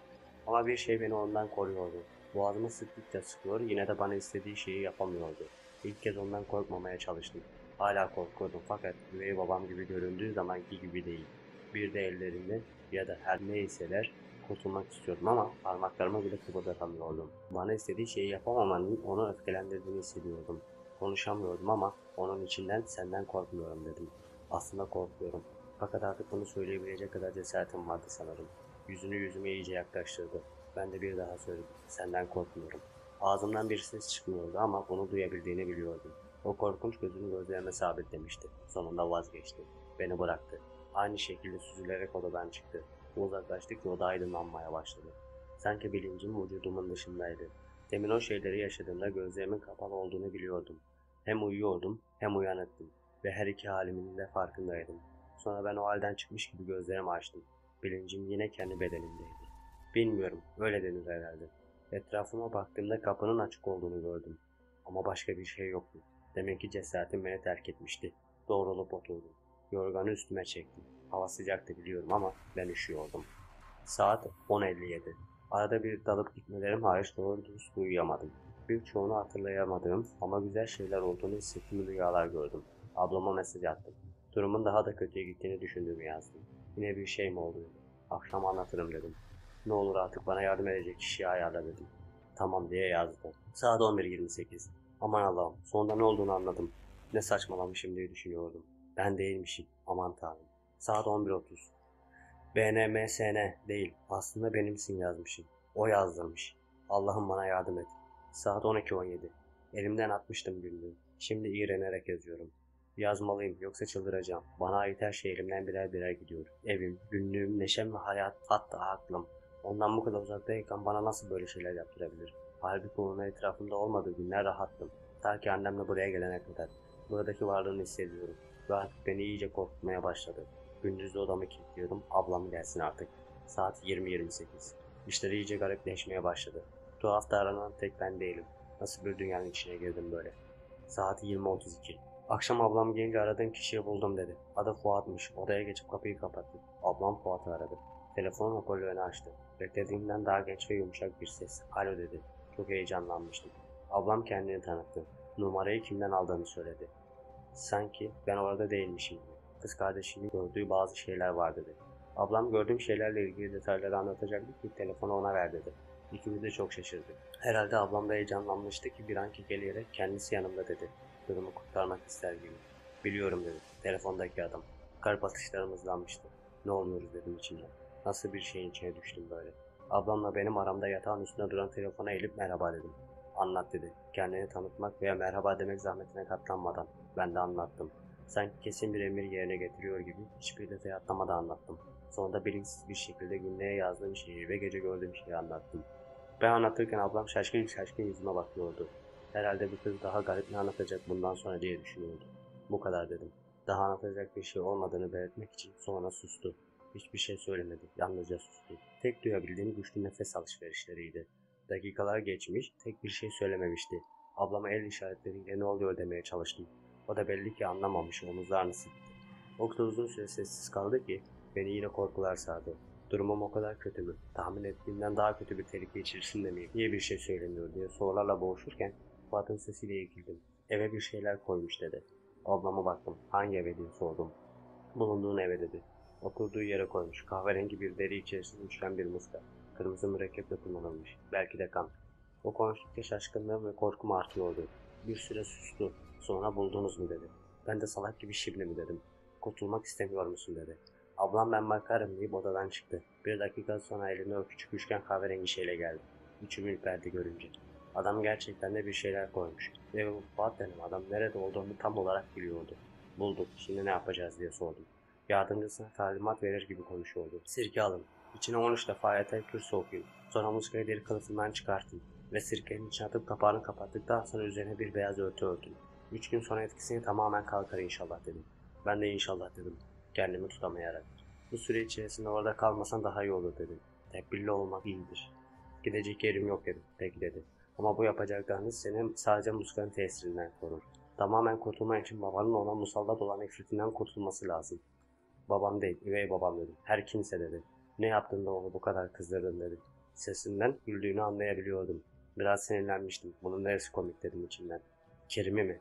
Speaker 1: Ama bir şey beni ondan koruyordu. Boğazımı sıktıkça sıkıyor, yine de bana istediği şeyi yapamıyordu. İlk kez ondan korkmamaya çalıştım. Hala korkuyordum fakat üvey babam gibi göründüğü zamanki gibi değil. Bir de ellerini ya da her neyseler kurtulmak istiyordum ama parmaklarımı bile kıpırdatamıyordum. Bana istediği şeyi yapamamanın onu öfkelendirdiğini hissediyordum. Konuşamıyordum ama onun içinden senden korkmuyorum dedim. Aslında korkuyorum. Fakat artık bunu söyleyebilecek kadar cesaretim vardı sanırım. Yüzünü yüzüme iyice yaklaştırdı. Ben de bir daha söyledim. Senden korkmuyorum. Ağzımdan bir ses çıkmıyordu ama bunu duyabildiğini biliyordum. O korkunç gözünü gözlerime sabitlemişti. Sonunda vazgeçti. Beni bıraktı. Aynı şekilde süzülerek odadan çıktı. Uzaklaştıkça oda aydınlanmaya başladı. Sanki bilincim vücudumun dışındaydı. Demin o şeyleri yaşadığımda gözlerimin kapalı olduğunu biliyordum. Hem uyuyordum hem uyanıktım. Ve her iki halimin de farkındaydım. Sonra ben o halden çıkmış gibi gözlerimi açtım. Bilincim yine kendi bedenimdeydi. Bilmiyorum, öyle denir herhalde. Etrafıma baktığımda kapının açık olduğunu gördüm. Ama başka bir şey yoktu. Demek ki cesaretim beni terk etmişti. Doğrulup oturdum. Yorganı üstüme çektim. Hava sıcaktı biliyorum ama ben üşüyordum. Saat 10:57. Arada bir dalıp gitmelerim hariç doğru dürüst uyuyamadım. Birçoğunu hatırlayamadığım ama güzel şeyler olduğunu hissettiğim rüyalar gördüm. Ablama mesaj attım. Durumun daha da kötüye gittiğini düşündüğümü yazdım. Yine bir şey mi oluyor? Akşam anlatırım dedim. Ne olur artık bana yardım edecek kişiyi ayarla dedim. Tamam diye yazdı. Saat 11:28. Aman Allah'ım, sonunda ne olduğunu anladım. Ne saçmalamışım diye düşünüyordum. Ben değilmişim. Aman Tanrım. Saat 11:30. BNMSN değil. Aslında benimsin yazmışım. O yazdırmış. Allah'ım bana yardım et. Saat 12:17. Elimden atmıştım günlüğü. Şimdi iğrenerek yazıyorum. Yazmalıyım yoksa çıldıracağım. Bana ait her şey elimden birer birer gidiyor. Evim, günlüğüm, neşem ve hayat, hatta aklım. Ondan bu kadar uzaktayken bana nasıl böyle şeyler yaptırabilir? Halbuki onun etrafımda olmadığı günler rahattım. Ta ki annemle buraya gelene kadar. Buradaki varlığını hissediyorum. Ve artık beni iyice korkutmaya başladı. Gündüzde odamı kilitliyorum. Ablam gelsin artık. Saat 20:28. İşler iyice garipleşmeye başladı. Tuhaf davranan tek ben değilim. Nasıl bir dünyanın içine girdim böyle? Saat 20:32. Akşam ablam gelince aradığım kişiyi buldum dedi. Adı Fuat'mış. Odaya geçip kapıyı kapattı. Ablam Fuat'ı aradı. Telefon hoparlörünü açtı. Beklediğimden daha genç ve yumuşak bir ses. Alo dedi. Çok heyecanlanmıştım. Ablam kendini tanıttı. Numarayı kimden aldığını söyledi. Sanki ben orada değilmişim gibi. Kız kardeşinin gördüğü bazı şeyler var dedi. Ablam gördüğüm şeylerle ilgili detayları anlatacaktı ki telefonu ona ver dedi. İkimiz de çok şaşırdık. Herhalde ablam da heyecanlanmıştı ki bir an kekeleyerek kendisi yanımda dedi. Durumu kurtarmak ister gibi. Biliyorum dedi. Telefondaki adam. Kalp atışlarım hızlanmıştı. Ne oluyoruz dedim içimden. Nasıl bir şeyin içine düştüm böyle. Ablamla benim aramda yatağın üstünde duran telefona eğilip merhaba dedim. Anlat dedi. Kendini tanıtmak veya merhaba demek zahmetine katlanmadan. Ben de anlattım. Sanki kesin bir emir yerine getiriyor gibi hiçbir detay atlamadan anlattım. Sonunda bilinçsiz bir şekilde günlüğe yazdığım şeyi ve gece gördüğüm şeyi anlattım. Ben anlatırken ablam şaşkın şaşkın yüzüme bakıyordu. Herhalde bu kız daha garip ne anlatacak bundan sonra diye düşünüyordu. Bu kadar dedim. Daha anlatacak bir şey olmadığını belirtmek için sonra sustu. Hiçbir şey söylemedi. Yalnızca sustu. Tek duyabildiğim güçlü nefes alışverişleriydi. Dakikalar geçmiş, tek bir şey söylememişti. Ablama el işaretleriyle ne oluyor demeye çalıştım. O da belli ki anlamamış, omuzlarını sıktı. O kadar uzun süre sessiz kaldı ki beni yine korkular sardı. Durumum o kadar kötü mü? Tahmin ettiğimden daha kötü bir tehlike içerisinde miyim? Niye bir şey söylemiyor diye sorularla boğuşurken Fuat'ın sesiyle ilgildim. Eve bir şeyler koymuş dedi. Ablama baktım. Hangi eve diye sordum. Bulunduğun eve dedi. Oturduğu yere koymuş. Kahverengi bir deri içerisinde uçuşan bir muska. Kırmızı mürekkeple kullanılmış. Belki de kan. O konuştukça şaşkınlığım ve korkum artıyordu. Bir süre sustu. Sonra buldunuz mu dedi. Ben de salak gibi şimdi mi dedim. Kurtulmak istemiyor musun dedi. Ablam ben bakarım deyip odadan çıktı. Bir dakika sonra elinde o küçük üçgen kahverengi şeyle geldi. İçim ürperdi görünce. Adam gerçekten de bir şeyler koymuş. Ve bu Fuat denen adam nerede olduğunu tam olarak biliyordu. Bulduk. Şimdi ne yapacağız diye sordum. Yardımcısına talimat verir gibi konuşuyordu. Sirke alın. İçine 13 defa ayetel kürsü okuyun. Sonra muskayı deri kılıfından çıkartın. Ve sirkenin içine atıp kapağını kapattıktan sonra üzerine bir beyaz örtü örtün. 3 gün sonra etkisini tamamen kalkar inşallah dedim. Ben de inşallah dedim. Kendimi tutamayarak. Bu süre içerisinde orada kalmasan daha iyi olur dedim. Tedbirli olmak iyidir. Gidecek yerim yok dedim. Peki dedi. Ama bu yapacaklarınız seni sadece muskanın tesirinden korur. Tamamen kurtulman için babanın ona musallat olan ifritinden kurtulması lazım. Babam değil, üvey babam dedim. Her kimse dedi. Ne yaptın da onu bu kadar kızdırdın dedi. Sesinden güldüğünü anlayabiliyordum. Biraz sinirlenmiştim. Bunun neresi komik dedim içimden. Kerim'i mi?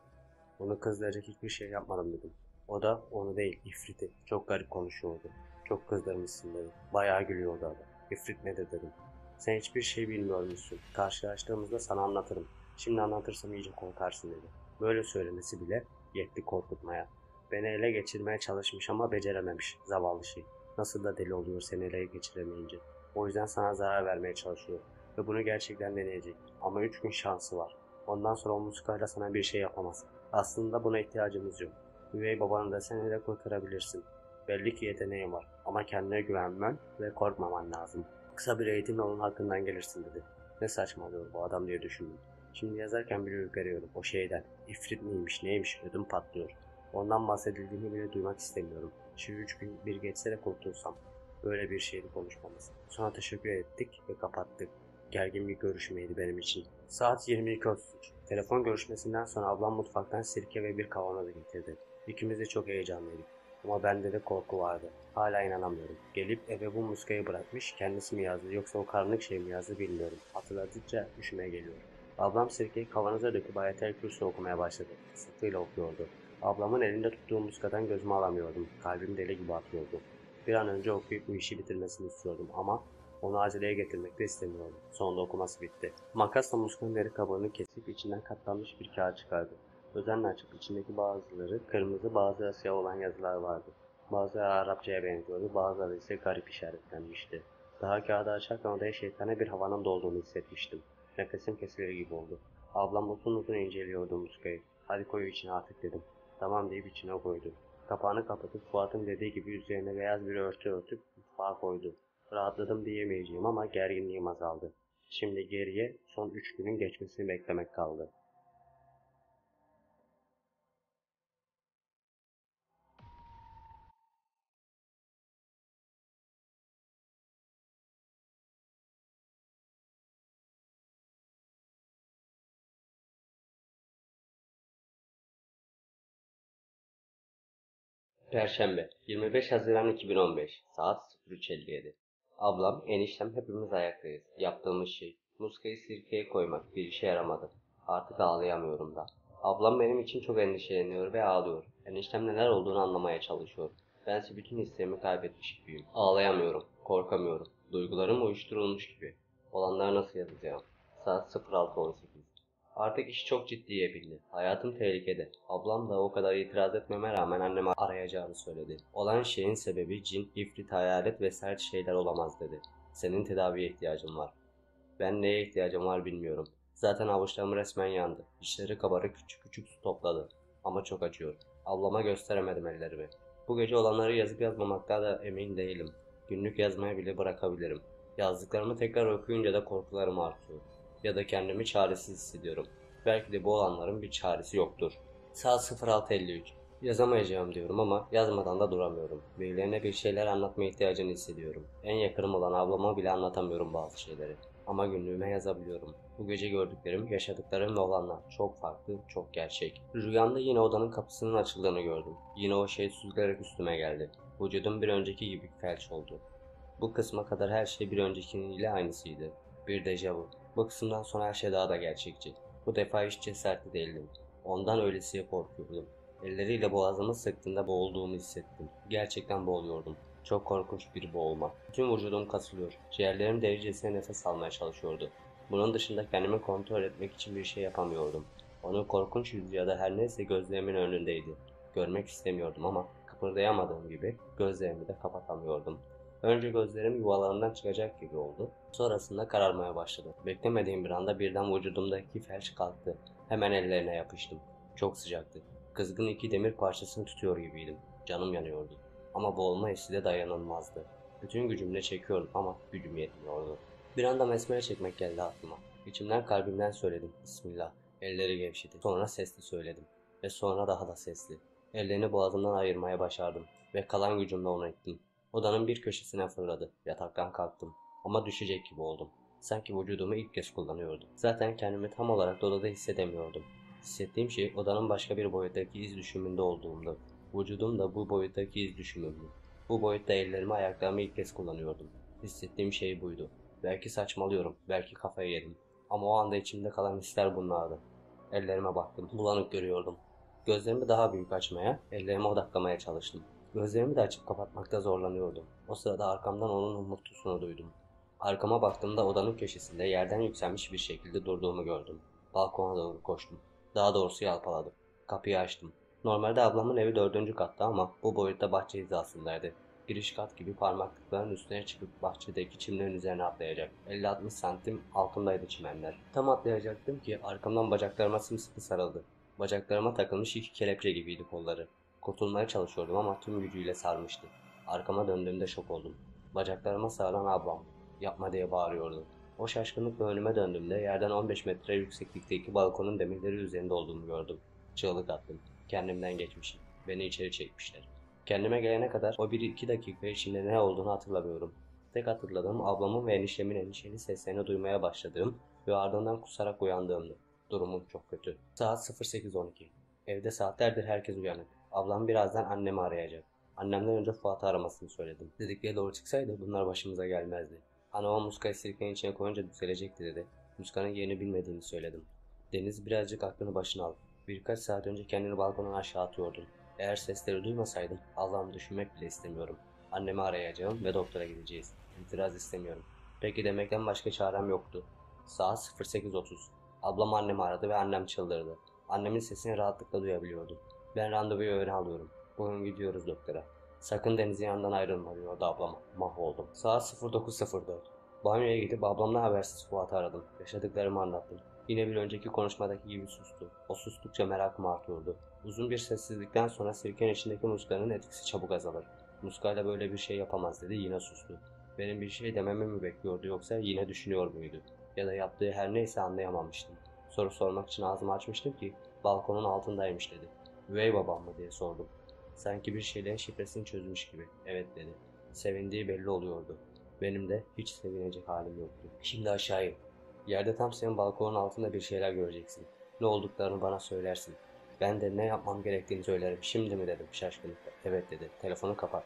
Speaker 1: Onu kızdıracak hiçbir şey yapmadım dedim. O da onu değil, ifriti. Çok garip konuşuyordu. Çok kızdırmışsın dedi. Bayağı gülüyordu adam. İfrit nedir dedim. Sen hiçbir şey bilmiyormuşsun. Karşılaştığımızda sana anlatırım. Şimdi anlatırsam iyice korkarsın dedi. Böyle söylemesi bile yetti korkutmaya. Beni ele geçirmeye çalışmış ama becerememiş. Zavallı şey. Nasıl da deli oluyor seni ele geçiremeyince. O yüzden sana zarar vermeye çalışıyor. Ve bunu gerçekten deneyecek. Ama 3 gün şansı var. Ondan sonra o muskayla sana bir şey yapamaz. Aslında buna ihtiyacımız yok. Üvey babanı da sen ile kurtarabilirsin. Belli ki yeteneğin var ama kendine güvenmen ve korkmaman lazım. Kısa bir eğitimle onun hakkından gelirsin dedi. Ne saçmalıyor bu adam diye düşündüm. Şimdi yazarken bile ürperiyorum o şeyden. İfrit miymiş neymiş ödüm patlıyor. Ondan bahsedildiğini bile duymak istemiyorum. Şu 3 gün bir geçse de kurtulsam. Böyle bir şeydi konuşmamız. Sonra teşekkür ettik ve kapattık. Gergin bir görüşmeydi benim için. Saat 22.33. Telefon görüşmesinden sonra ablam mutfaktan sirke ve bir kavanoz getirdi. İkimiz de çok heyecanlıydık. Ama bende de korku vardı. Hala inanamıyorum. Gelip eve bu muskayı bırakmış, kendisi mi yazdı yoksa o karanlık şey mi yazdı bilmiyorum. Hatırladıkça üşüme geliyor. Ablam sirkeyi kavanoza döküp ayetel kürsü okumaya başladı. Sıkıyla okuyordu. Ablamın elinde tuttuğu muskadan gözümü alamıyordum. Kalbim deli gibi atıyordu. Bir an önce okuyup bu işi bitirmesini istiyordum ama onu aceleye getirmek de istemiyordum. Sonunda okuması bitti. Makasla muskanın deri kabuğunu kesip içinden katlanmış bir kağıt çıkardı. Özenle açıp içindeki bazıları kırmızı bazıları siyah olan yazılar vardı. Bazıları Arapçaya benziyordu, bazıları ise garip işaretlenmişti. Daha kağıdı açarken odaya şeytane bir havanın dolduğunu hissetmiştim. Nefesim kesilir gibi oldu. Ablam uzun uzun inceliyordu muskayı. Hadi koy içine artık dedim. Tamam deyip içine koydu. Kapağını kapatıp Fuat'ın dediği gibi üzerine beyaz bir örtü örtüp mutfağa koydu. Rahatladım diyemeyeceğim ama gerginliğim azaldı. Şimdi geriye son 3 günün geçmesini beklemek kaldı. Perşembe 25 Haziran 2015 saat 03.57. Ablam, eniştem hepimiz ayaktayız. Yaptığımız şey muskayı sirkeye koymak, bir işe yaramadı. Artık ağlayamıyorum da. Ablam benim için çok endişeleniyor ve ağlıyor. Eniştem neler olduğunu anlamaya çalışıyor. Bense bütün hislerimi kaybetmiş gibiyim. Ağlayamıyorum, korkamıyorum. Duygularım uyuşturulmuş gibi. Olanları nasıl yazacağım? Saat 06.18. Artık iş çok ciddiye bindi. Hayatım tehlikede. Ablam da o kadar itiraz etmeme rağmen anneme arayacağını söyledi. Olan şeyin sebebi cin, ifrit, hayalet ve sert şeyler olamaz dedi. Senin tedaviye ihtiyacın var. Ben neye ihtiyacım var bilmiyorum. Zaten avuçlarım resmen yandı. Dişleri kabarık küçük küçük su topladı. Ama çok acıyor. Ablama gösteremedim ellerimi. Bu gece olanları yazıp yazmamakta da emin değilim. Günlük yazmayı bile bırakabilirim. Yazdıklarımı tekrar okuyunca da korkularım artıyor. Ya da kendimi çaresiz hissediyorum. Belki de bu olanların bir çaresi yoktur. Saat 06.53. Yazamayacağım diyorum ama yazmadan da duramıyorum. Birilerine bir şeyler anlatma ihtiyacını hissediyorum. En yakınım olan ablama bile anlatamıyorum bazı şeyleri. Ama günlüğüme yazabiliyorum. Bu gece gördüklerim, yaşadıklarım ve olanlar çok farklı, çok gerçek. Rüyamda yine odanın kapısının açıldığını gördüm. Yine o şey süzülerek üstüme geldi. Vücudum bir önceki gibi felç oldu. Bu kısma kadar her şey bir öncekiniyle aynısıydı. Bir dejavu. Bu kısımdan sonra her şey daha da gerçekçi. Bu defa hiç cesaretli değildim. Ondan öylesiye korkuyordum. Elleriyle boğazımı sıktığında boğulduğumu hissettim. Gerçekten boğuluyordum. Çok korkunç bir boğulma. Bütün vücudum kasılıyor. Ciğerlerim delicesine nefes almaya çalışıyordu. Bunun dışında kendimi kontrol etmek için bir şey yapamıyordum. Onun korkunç yüzü ya da her neyse gözlerimin önündeydi. Görmek istemiyordum ama kıpırdayamadığım gibi gözlerimi de kapatamıyordum. Önce gözlerim yuvalarından çıkacak gibi oldu. Sonrasında kararmaya başladı. Beklemediğim bir anda birden vücudumdaki felç kalktı. Hemen ellerine yapıştım. Çok sıcaktı. Kızgın iki demir parçasını tutuyor gibiydim. Canım yanıyordu. Ama boğulma hissi de dayanılmazdı. Bütün gücümle çekiyordum ama gücüm yetmiyordu. Bir anda mesmere çekmek geldi aklıma. İçimden kalbimden söyledim. Bismillah. Elleri gevşedi. Sonra sesli söyledim. Ve sonra daha da sesli. Ellerini boğazımdan ayırmaya başardım. Ve kalan gücümle onu ittim. Odanın bir köşesine fırladı. Yataktan kalktım. Ama düşecek gibi oldum. Sanki vücudumu ilk kez kullanıyordum. Zaten kendimi tam olarak odada hissedemiyordum. Hissettiğim şey odanın başka bir boyuttaki iz düşümünde olduğumdu. Vücudum da bu boyuttaki iz düşümümdü. Bu boyutta ellerimi ayaklarımı ilk kez kullanıyordum. Hissettiğim şey buydu. Belki saçmalıyorum, belki kafayı yedim. Ama o anda içimde kalan hisler bunlardı. Ellerime baktım, bulanık görüyordum. Gözlerimi daha büyük açmaya, ellerime odaklamaya çalıştım. Gözlerimi de açıp kapatmakta zorlanıyordum. O sırada arkamdan onun homurtusunu duydum. Arkama baktığımda odanın köşesinde yerden yükselmiş bir şekilde durduğumu gördüm. Balkona doğru koştum. Daha doğrusu yalpaladım. Kapıyı açtım. Normalde ablamın evi 4. katta ama bu boyutta bahçe hizasındaydı. Giriş kat gibi parmaklıkların üstüne çıkıp bahçedeki çimlerin üzerine atlayacak. 50-60 santim altındaydı çimenler. Tam atlayacaktım ki arkamdan bacaklarıma sımsıkı sarıldı. Bacaklarıma takılmış iki kelepçe gibiydi kolları. Kurtulmaya çalışıyordum ama tüm gücüyle sarmıştı. Arkama döndüğümde şok oldum. Bacaklarıma sarılan ablam. Yapma diye bağırıyordu. O şaşkınlıkla önüme döndüğümde yerden 15 metre yükseklikteki balkonun demirleri üzerinde olduğumu gördüm. Çığlık attım. Kendimden geçmişim. Beni içeri çekmişler. Kendime gelene kadar o 1-2 dakika içinde ne olduğunu hatırlamıyorum. Tek hatırladığım ablamın ve eniştemin endişeli seslerini duymaya başladığım ve ardından kusarak uyandığımdı. Durumum çok kötü. Saat 08.12. Evde saatlerdir herkes uyanık. Ablam birazdan annemi arayacak. Annemden önce Fuat'ı aramasını söyledim. Dedikleri doğru çıksaydı bunlar başımıza gelmezdi. Ana o muskayı sirkenin içine koyunca düzelecekti dedi. Muskanın yerini bilmediğini söyledim. Deniz birazcık aklını başına al. Birkaç saat önce kendini balkondan aşağı atıyordun. Eğer sesleri duymasaydım Allah'ımı düşünmek bile istemiyorum. Annemi arayacağım ve doktora gideceğiz. İtiraz istemiyorum. Peki demekten başka çarem yoktu. Saat 08.30. Ablam annemi aradı ve annem çıldırdı. Annemin sesini rahatlıkla duyabiliyordum. Ben randevuyu öğlen alıyorum. Bugün gidiyoruz doktora. Sakın Deniz'in yanından ayrılma diyordu ablam. Mahvoldum. Saat 09.04. Banyoya gidip ablamla habersiz Fuat'ı aradım. Yaşadıklarımı anlattım. Yine bir önceki konuşmadaki gibi sustu. O sustukça merakım artıyordu. Uzun bir sessizlikten sonra sirkenin içindeki muskanın etkisi çabuk azalır. Muskayla böyle bir şey yapamaz dedi, yine sustu. Benim bir şey dememi mi bekliyordu yoksa yine düşünüyor muydu? Ya da yaptığı her neyse anlayamamıştım. Soru sormak için ağzımı açmıştım ki balkonun altındaymış dedi. Üvey babam mı diye sordum. Sanki bir şeylerin şifresini çözmüş gibi. Evet dedi. Sevindiği belli oluyordu. Benim de hiç sevinecek halim yoktu. Şimdi aşağı in. Yerde tam senin balkonun altında bir şeyler göreceksin. Ne olduklarını bana söylersin. Ben de ne yapmam gerektiğini söylerim. Şimdi mi dedim şaşkınlıkla. Evet dedi. Telefonu kapat.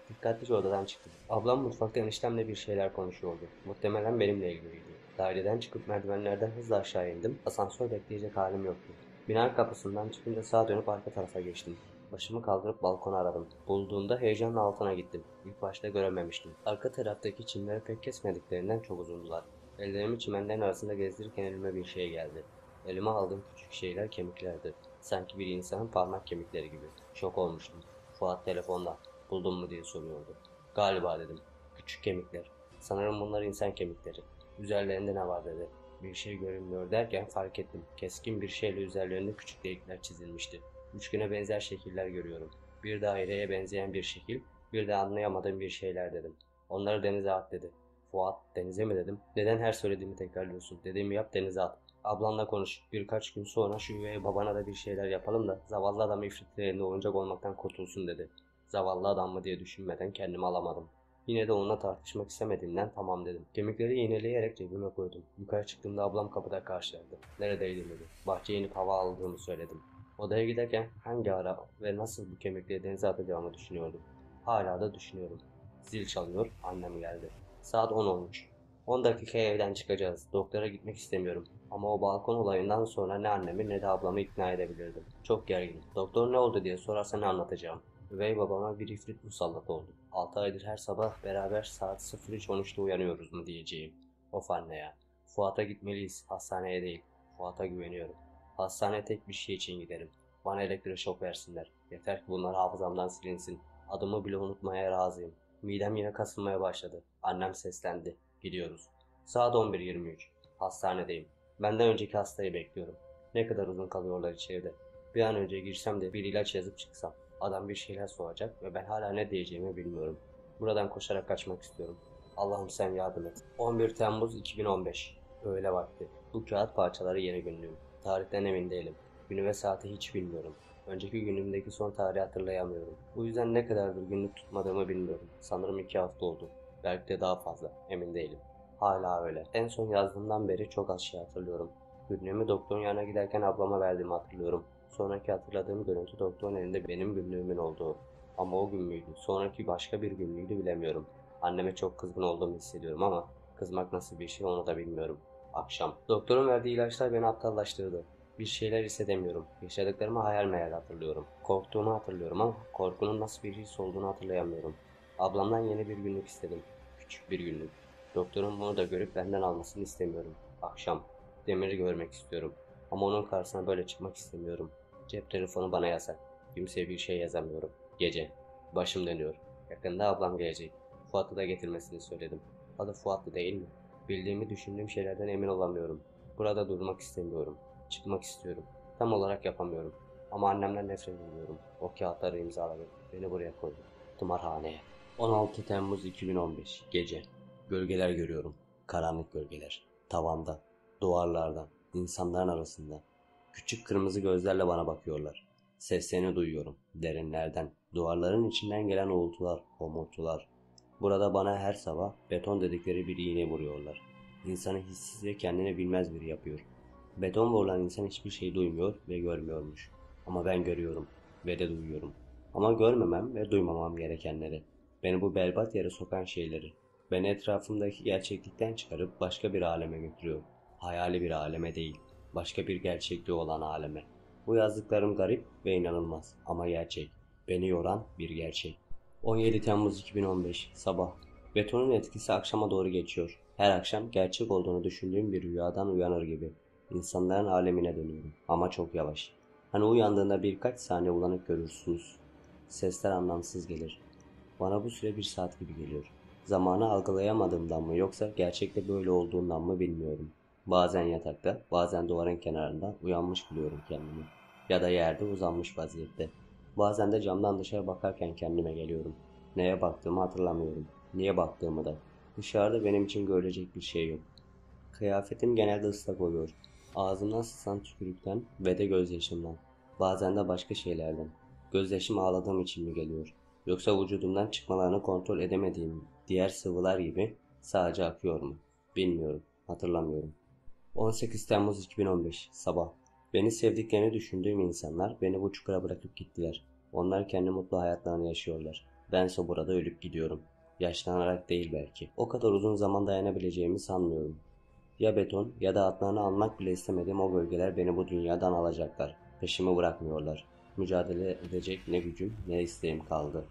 Speaker 1: Dikkatlice odadan çıktım. Ablam mutfakta eniştemle bir şeyler konuşuyordu. Muhtemelen benimle ilgiliydi. Daireden çıkıp merdivenlerden hızla aşağı indim. Asansör bekleyecek halim yoktu. Bina kapısından çıkınca sağa dönüp arka tarafa geçtim. Başımı kaldırıp balkonu aradım. Bulduğumda heyecanla altına gittim. İlk başta görememiştim. Arka taraftaki çimleri pek kesmediklerinden çok uzundular. Ellerimi çimenlerin arasında gezdirirken elime bir şey geldi. Elime aldığım küçük şeyler kemiklerdi. Sanki bir insanın parmak kemikleri gibi. Şok olmuştum. Fuat telefonda. Buldun mu diye soruyordu. Galiba dedim. Küçük kemikler. Sanırım bunlar insan kemikleri. Üzerlerinde ne var dedi. Bir şey görünmüyor derken fark ettim. Keskin bir şeyle üzerlerinde küçük delikler çizilmişti. Üçgene benzer şekiller görüyorum. Bir daireye benzeyen bir şekil, bir de anlayamadığım bir şeyler dedim. Onları denize at dedi. Fuat, denize mi dedim. Neden her söylediğimi tekrarlıyorsun? Dediğimi yap, denize at. Ablanla konuş. Birkaç gün sonra şu üvey babana da bir şeyler yapalım da zavallı adam ifritlerinde oyuncak olmaktan kurtulsun dedi. Zavallı adam mı diye düşünmeden kendimi alamadım. Yine de onunla tartışmak istemediğimden tamam dedim. Kemikleri iğneleyerek cebime koydum. Yukarı çıktığımda ablam kapıda karşıladı. Neredeydin dedi. Bahçeye inip hava aldığımı söyledim. Odaya giderken hangi ara ve nasıl bu kemikleri denize atacağımı düşünüyordum. Hala da düşünüyorum. Zil çalıyor, annem geldi. Saat 10 olmuş. 10 dakikaya evden çıkacağız. Doktora gitmek istemiyorum. Ama o balkon olayından sonra ne annemi ne de ablamı ikna edebilirdim. Çok gerginim. Doktor ne oldu diye sorarsa ne anlatacağım. Üvey babama bir ifrit musallat oldu. 6 aydır her sabah beraber saat 03.13'te uyanıyoruz mu diyeceğim. Of anne ya. Fuat'a gitmeliyiz. Hastaneye değil. Fuat'a güveniyorum. Hastaneye tek bir şey için giderim. Bana elektroşok versinler. Yeter ki bunlar hafızamdan silinsin. Adımı bile unutmaya razıyım. Midem yine kasılmaya başladı. Annem seslendi. Gidiyoruz. Saat 11.23. Hastanedeyim. Benden önceki hastayı bekliyorum. Ne kadar uzun kalıyorlar içeride. Bir an önce girsem de bir ilaç yazıp çıksam. Adam bir şeyler soracak ve ben hala ne diyeceğimi bilmiyorum. Buradan koşarak kaçmak istiyorum. Allah'ım sen yardım et. 11 Temmuz 2015. Öğle vakti. Bu kağıt parçaları yeni günlüğüm. Tarihten emin değilim. Günü ve saati hiç bilmiyorum. Önceki günümdeki son tarihi hatırlayamıyorum. Bu yüzden ne kadardır günlük tutmadığımı bilmiyorum. Sanırım 2 hafta oldu. Belki de daha fazla. Emin değilim. Hala öyle. En son yazdığımdan beri çok az şey hatırlıyorum. Günlüğümü doktorun yanına giderken ablama verdiğimi hatırlıyorum. Sonraki hatırladığım görüntü doktorun elinde benim günlüğümün olduğu. Ama o gün müydü? Sonraki başka bir gün müydü bilemiyorum. Anneme çok kızgın olduğumu hissediyorum ama kızmak nasıl bir şey onu da bilmiyorum. Akşam. Doktorun verdiği ilaçlar beni aptallaştırdı. Bir şeyler hissedemiyorum. Yaşadıklarımı hayal meyal hatırlıyorum. Korktuğumu hatırlıyorum ama korkunun nasıl bir his olduğunu hatırlayamıyorum. Ablamdan yeni bir günlük istedim. Küçük bir günlük. Doktorun bunu da görüp benden almasını istemiyorum. Akşam. Demir'i görmek istiyorum. Ama onun karşısına böyle çıkmak istemiyorum. Cep telefonu bana yasak. Kimseye bir şey yazamıyorum. Gece. Başım dönüyor. Yakında ablam gelecek. Fuat'ı da getirmesini söyledim. Adı Fuat'lı değil mi? Bildiğimi düşündüğüm şeylerden emin olamıyorum. Burada durmak istemiyorum. Çıkmak istiyorum. Tam olarak yapamıyorum. Ama annemden nefret ediyorum. O kağıtları imzaladı. Beni buraya koydu. Tımarhaneye. 16 Temmuz 2015. Gece. Gölgeler görüyorum. Karanlık gölgeler. Tavanda. Duvarlardan. İnsanların arasında. Küçük kırmızı gözlerle bana bakıyorlar. Seslerini duyuyorum. Derinlerden. Duvarların içinden gelen uğultular, homurtular. Burada bana her sabah beton dedikleri bir iğne vuruyorlar. İnsanı hissiz ve kendine bilmez biri yapıyor. Beton vurulan insan hiçbir şey duymuyor ve görmüyormuş. Ama ben görüyorum ve de duyuyorum. Ama görmemem ve duymamam gerekenleri. Beni bu berbat yere sokan şeyleri. Beni etrafımdaki gerçeklikten çıkarıp başka bir aleme götürüyor. Hayali bir aleme değil, başka bir gerçekliği olan aleme. Bu yazdıklarım garip ve inanılmaz ama gerçek. Beni yoran bir gerçek. 17 Temmuz 2015 Sabah. Betonun etkisi akşama doğru geçiyor. Her akşam gerçek olduğunu düşündüğüm bir rüyadan uyanır gibi. İnsanların alemine dönüyorum ama çok yavaş. Hani uyandığında birkaç saniye ulanık görürsünüz. Sesler anlamsız gelir. Bana bu süre bir saat gibi geliyor. Zamanı algılayamadığımdan mı yoksa gerçekte böyle olduğundan mı bilmiyorum. Bazen yatakta, bazen duvarın kenarında uyanmış buluyorum kendimi. Ya da yerde uzanmış vaziyette. Bazen de camdan dışarı bakarken kendime geliyorum. Neye baktığımı hatırlamıyorum. Niye baktığımı da. Dışarıda benim için görülecek bir şey yok. Kıyafetim genelde ıslak oluyor. Ağzımdan sızan tükürükten ve de gözyaşımdan. Bazen de başka şeylerden. Gözyaşım ağladığım için mi geliyor? Yoksa vücudumdan çıkmalarını kontrol edemediğim diğer sıvılar gibi sadece akıyor mu? Bilmiyorum. Hatırlamıyorum. 18 Temmuz 2015 Sabah. Beni sevdiklerini düşündüğüm insanlar beni bu çukura bırakıp gittiler. Onlar kendi mutlu hayatlarını yaşıyorlar. Bense burada ölüp gidiyorum. Yaşlanarak değil belki. O kadar uzun zaman dayanabileceğimi sanmıyorum. Ya beton ya da adlarını almak bile istemediğim o gölgeler beni bu dünyadan alacaklar. Peşimi bırakmıyorlar. Mücadele edecek ne gücüm ne isteğim kaldı.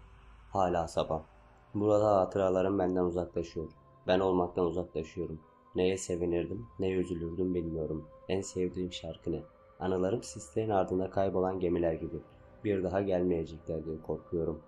Speaker 1: Hala sabah. Burada hatıralarım benden uzaklaşıyor. Ben olmaktan uzaklaşıyorum. Neye sevinirdim, neye üzülürdüm bilmiyorum. En sevdiğim şarkı ne? Anılarım sislerin ardında kaybolan gemiler gibi. Bir daha gelmeyecekler diye korkuyorum.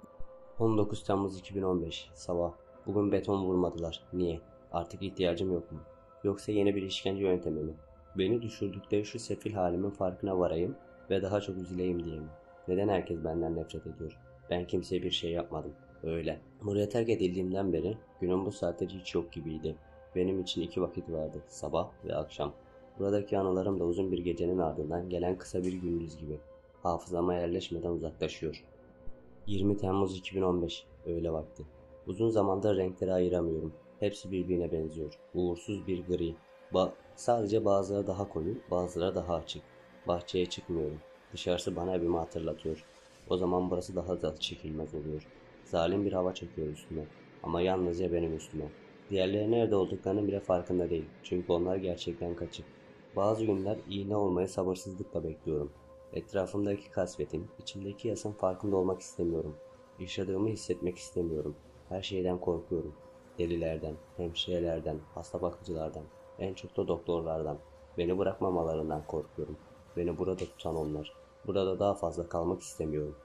Speaker 1: 19 Temmuz 2015 sabah. Bugün beton vurmadılar. Niye? Artık ihtiyacım yok mu? Yoksa yeni bir işkence yöntemi mi? Beni düşürdükleri şu sefil halimin farkına varayım ve daha çok üzüleyim diye mi? Neden herkes benden nefret ediyor? Ben kimseye bir şey yapmadım. Öyle. Buraya terk edildiğimden beri günün bu saatleri hiç yok gibiydi. Benim için iki vakit vardı. Sabah ve akşam. Buradaki anılarım da uzun bir gecenin ardından gelen kısa bir gündüz gibi. Hafızama yerleşmeden uzaklaşıyor. 20 Temmuz 2015 öğle vakti. Uzun zamandır renkleri ayıramıyorum. Hepsi birbirine benziyor. Uğursuz bir gri. Sadece bazıları daha koyu, bazıları daha açık. Bahçeye çıkmıyorum. Dışarısı bana evimi hatırlatıyor. O zaman burası daha da çekilmez oluyor. Zalim bir hava çekiyor üstüme. Ama yalnızca benim üstüme. Diğerleri nerede olduklarının bile farkında değil. Çünkü onlar gerçekten kaçık. Bazı günler iğne olmayı sabırsızlıkla bekliyorum. Etrafımdaki kasvetin, içimdeki yasın farkında olmak istemiyorum. Yaşadığımı hissetmek istemiyorum. Her şeyden korkuyorum. Delilerden, hemşirelerden, hasta bakıcılardan, en çok da doktorlardan. Beni bırakmamalarından korkuyorum. Beni burada tutan onlar. Burada daha fazla kalmak istemiyorum.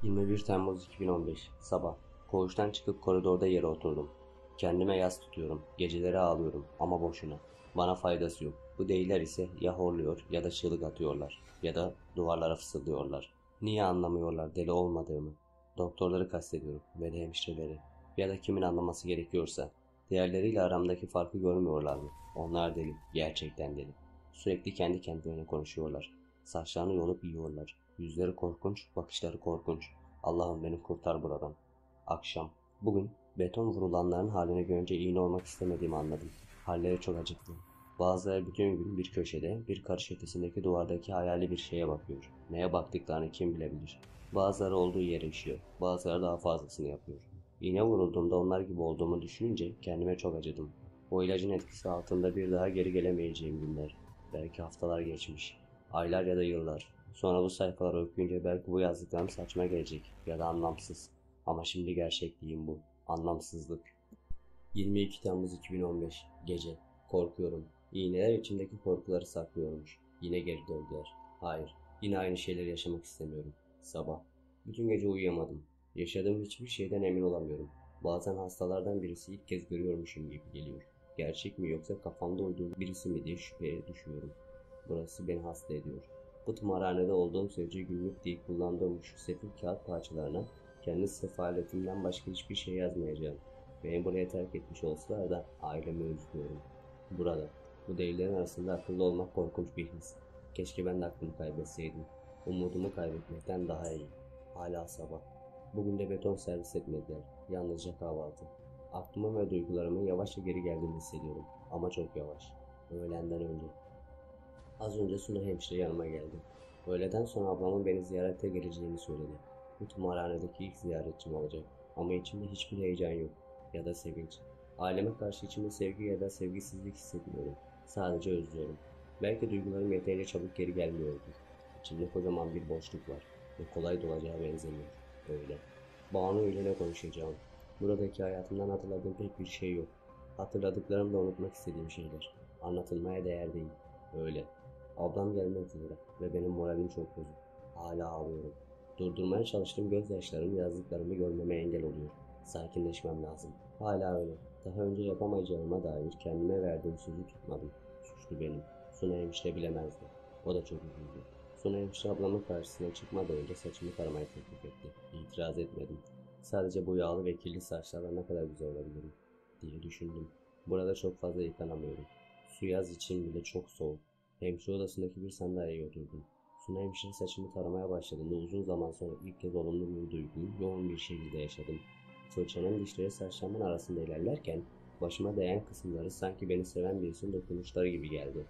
Speaker 1: 21 Temmuz 2015 Sabah. Koğuştan çıkıp koridorda yere oturdum. Kendime yas tutuyorum. Geceleri ağlıyorum ama boşuna. Bana faydası yok. Bu deliler ise ya horluyor ya da çığlık atıyorlar. Ya da duvarlara fısıldıyorlar. Niye anlamıyorlar deli olmadığımı? Doktorları kastediyorum ve de hemşireleri. Ya da kimin anlaması gerekiyorsa. Diğerleriyle aramdaki farkı görmüyorlar mı? Onlar deli. Gerçekten deli. Sürekli kendi kendilerine konuşuyorlar. Saçlarını yolup yiyorlar. Yüzleri korkunç, bakışları korkunç. Allah'ım beni kurtar buradan. Akşam. Bugün beton vurulanların halini görünce iğne olmak istemediğimi anladım. Halleri çok acıktı. Bazıları bütün gün bir köşede, bir karış ötesindeki duvardaki hayali bir şeye bakıyor. Neye baktıklarını kim bilebilir. Bazıları olduğu yere işiyor. Bazıları daha fazlasını yapıyor. İğne vurulduğumda onlar gibi olduğumu düşününce kendime çok acıdım. O ilacın etkisi altında bir daha geri gelemeyeceğim günler. Belki haftalar geçmiş. Aylar ya da yıllar. Sonra bu sayfaları okuyunca belki bu yazdıklarım saçma gelecek ya da anlamsız. Ama şimdi gerçekliğim bu. Anlamsızlık. 22 Temmuz 2015 Gece. Korkuyorum. İğneler içindeki korkuları saklıyormuş. Yine geri döndüler. Hayır. Yine aynı şeyleri yaşamak istemiyorum. Sabah. Bütün gece uyuyamadım. Yaşadığım hiçbir şeyden emin olamıyorum. Bazen hastalardan birisi ilk kez görüyormuşum gibi geliyor. Gerçek mi yoksa kafamda uydurduğum birisi mi diye şüpheye düşüyorum. Burası beni hasta ediyor. Bu tımarhanede olduğum sürece günlük diye kullandığım şu sefil kağıt parçalarına kendi sefaletimden başka hiçbir şey yazmayacağım. Beni buraya terk etmiş olsalar da ailemi özlüyorum. Burada, bu delilerin arasında akıllı olmak korkunç bir his. Keşke ben de aklımı kaybetseydim. Umudumu kaybetmekten daha iyi. Hala sabah. Bugün de beton servis etmediler. Yalnızca kahvaltı. Aklımın ve duygularımın yavaşça geri geldiğini hissediyorum. Ama çok yavaş. Öğlenden önce. Az önce Suna hemşire yanıma geldi. Öğleden sonra ablamın beni ziyarete geleceğini söyledi. Bu tımarhanedeki ilk ziyaretçim olacak. Ama içimde hiçbir heyecan yok. Ya da sevinç. Aileme karşı içimde sevgi ya da sevgisizlik hissetmiyorum. Sadece özlüyorum. Belki duygularım yeterince çabuk geri gelmiyordur. İçimde kocaman bir boşluk var. Ve kolay dolacağı benzemiyor. Öyle. Banu ile ne konuşacağım? Buradaki hayatımdan hatırladığım pek bir şey yok. Hatırladıklarım da unutmak istediğim şeyler. Anlatılmaya değer değil. Öyle. Ablam gelmek üzere ve benim moralim çok bozuk. Hala ağlıyorum. Durdurmaya çalıştığım gözyaşlarım yazdıklarımı görmeme engel oluyor. Sakinleşmem lazım. Hala öyle. Daha önce yapamayacağıma dair kendime verdiğim sözü tutmadım. Suçlu benim. Suna hemşire bilemezdi. O da çok üzüldü. Suna hemşire ablamın karşısına çıkmadan önce saçımı taramayı teklif etti. İtiraz etmedim. Sadece bu yağlı ve kirli saçlarla ne kadar güzel olabilirim diye düşündüm. Burada çok fazla yıkanamıyorum. Su yaz için bile çok soğuk. Hemşire odasındaki bir sandalyeye oturdum. Suna hemşire saçımı taramaya başladığında uzun zaman sonra ilk kez olumlu bir duyguyu yoğun bir şekilde yaşadım. Fırçanın dişleri saçlarımın arasında ilerlerken başıma değen kısımları sanki beni seven birisinin dokunuşları gibi geldi.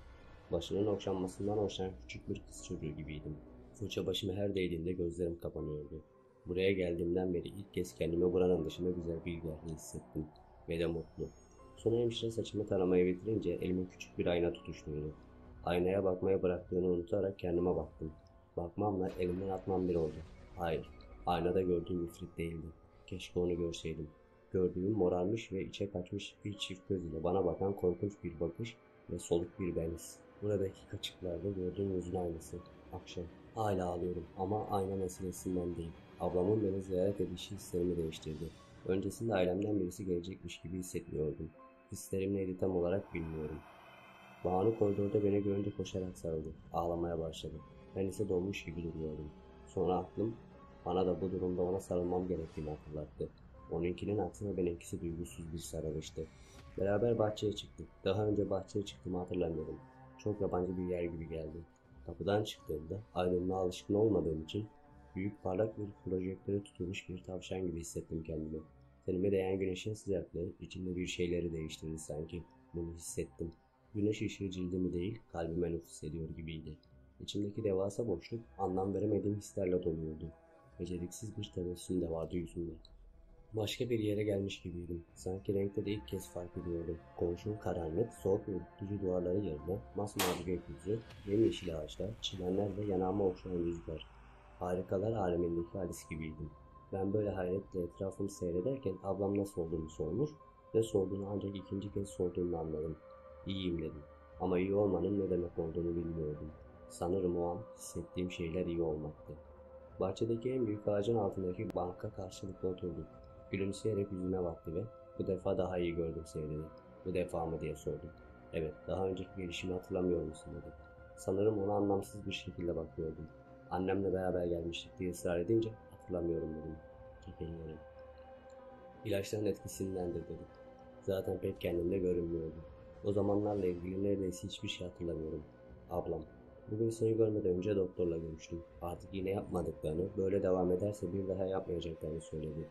Speaker 1: Başının okşanmasından hoşlanan küçük bir kız çocuğu gibiydim. Fırça başıma her değdiğinde gözlerim kapanıyordu. Buraya geldiğimden beri ilk kez kendimi buranın dışında güzel bir yerde hissettim. Ve de mutlu. Sonra hemşire saçımı taramayı bitirince elime küçük bir ayna tutuşturdu. Aynaya bakmaya bıraktığını unutarak kendime baktım. Bakmamla elimden atmam bir oldu. Hayır, aynada gördüğüm ifrit değildi. Keşke onu görseydim. Gördüğüm morarmış ve içe kaçmış bir çift göz ile bana bakan korkunç bir bakış ve soluk bir beniz. Buradaki kaçıklarda gördüğüm yüzün aynısı. Akşam. Hala ağlıyorum ama ayna meselesinden değil. Ablamın beni ziyaret edişi hislerimi değiştirdi. Öncesinde ailemden birisi gelecekmiş gibi hissetmiyordum. Hislerim neydi tam olarak bilmiyorum. Banu koridorda beni görünce koşarak sarıldı. Ağlamaya başladı. Ben ise donmuş gibi duruyordum. Sonra aklım bana da bu durumda ona sarılmam gerektiğini hatırlattı. Onunkinin aksine benimkisi duygusuz bir sarılıştı. Beraber bahçeye çıktık. Daha önce bahçeye çıktığımı hatırlamıyorum. Çok yabancı bir yer gibi geldi. Kapıdan çıktığımda aydınlığa alışkın olmadığım için büyük parlak bir projektöre tutulmuş bir tavşan gibi hissettim kendimi. Tenime değen güneşin sıcaklığı içimde bir şeyleri değiştirdi sanki. Bunu hissettim. Güneş ışığı cildimi değil, kalbime nüfuz ediyor gibiydi. İçimdeki devasa boşluk, anlam veremediğim hislerle doluyordu. Beceriksiz bir tebessüm de vardı yüzümde. Başka bir yere gelmiş gibiydim. Sanki renkte de ilk kez fark ediyordum. Komşum karanlık, soğuk ve ürkütücü duvarları yerine masmavi gökyüzü, yemyeşil ağaçlar, çimenler ve yanağıma okşayan rüzgar. Harikalar alemindeki Alice gibiydim. Ben böyle hayretle etrafımı seyrederken ablam nasıl olduğunu sormuş ve sorduğunu ancak ikinci kez sorduğunu anladım. İyiyim dedim. Ama iyi olmanın ne demek olduğunu bilmiyordum. Sanırım o an hissettiğim şeyler iyi olmaktı. Bahçedeki en büyük ağacın altındaki banka karşılıklı oturduk. Gülümseyerek yüzüme baktı ve "Bu defa daha iyi gördüm seni" dedi. "Bu defa mı?" diye sordum. "Evet, daha önceki gelişimi hatırlamıyor musun?" dedi. Sanırım ona anlamsız bir şekilde bakıyordum. Annemle beraber gelmiştik diye ısrar edince "Hatırlamıyorum" dedim. Kekeleyerek. "İlaçların etkisindendir" dedi. Zaten pek kendimde görünmüyordu. O zamanlarla ilgili neredeyse hiçbir şey hatırlamıyorum. Ablam. "Bugün seni görmeden önce doktorla görüştüm. Artık yine yapmadıklarını, böyle devam ederse bir daha yapmayacaklarını söyledi.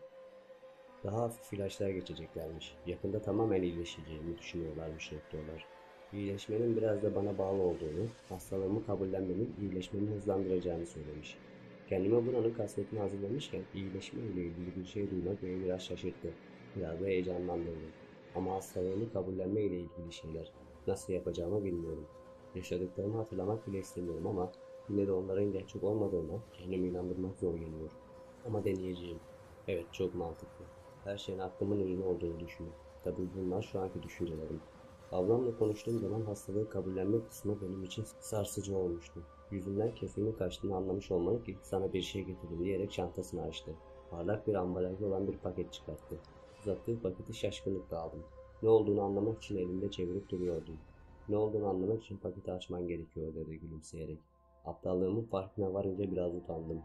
Speaker 1: Daha hafif ilaçlar geçeceklermiş. Yakında tamamen iyileşeceğimi düşünüyorlarmış doktorlar. İyileşmenin biraz da bana bağlı olduğunu, hastalığımı kabullenmenin iyileşmemi hızlandıracağını söylemiş. Kendime buranın kasvetini hazırlamışken iyileşme ile ilgili bir şey duymak beni biraz şaşırttı. Biraz da heyecanlandırdı. Ama hastalığımı kabullenme ile ilgili şeyler nasıl yapacağımı bilmiyorum. Yaşadıklarımı hatırlamak bile istemiyorum ama yine de onların gerçek olmadığına kendimi inandırmak zor geliyor. Ama deneyeceğim. Evet, çok mantıklı. Her şeyin aklımın ürünü olduğunu düşünüyorum. Tabii bunlar şu anki düşüncelerim. Ablamla konuştuğum zaman hastalığı kabullenme kısmı benim için sarsıcı olmuştu. Yüzünden kefenin kaçtığını anlamış olmalı ki sana bir şey getirdim diyerek çantasını açtı. Parlak bir ambalajlı olan bir paket çıkarttı. Uzattığı paketi şaşkınlıkla aldım. Ne olduğunu anlamak için elimde çevirip duruyordum. "Ne olduğunu anlamak için paketi açman gerekiyor" dedi gülümseyerek. Aptallığımın farkına varınca biraz utandım.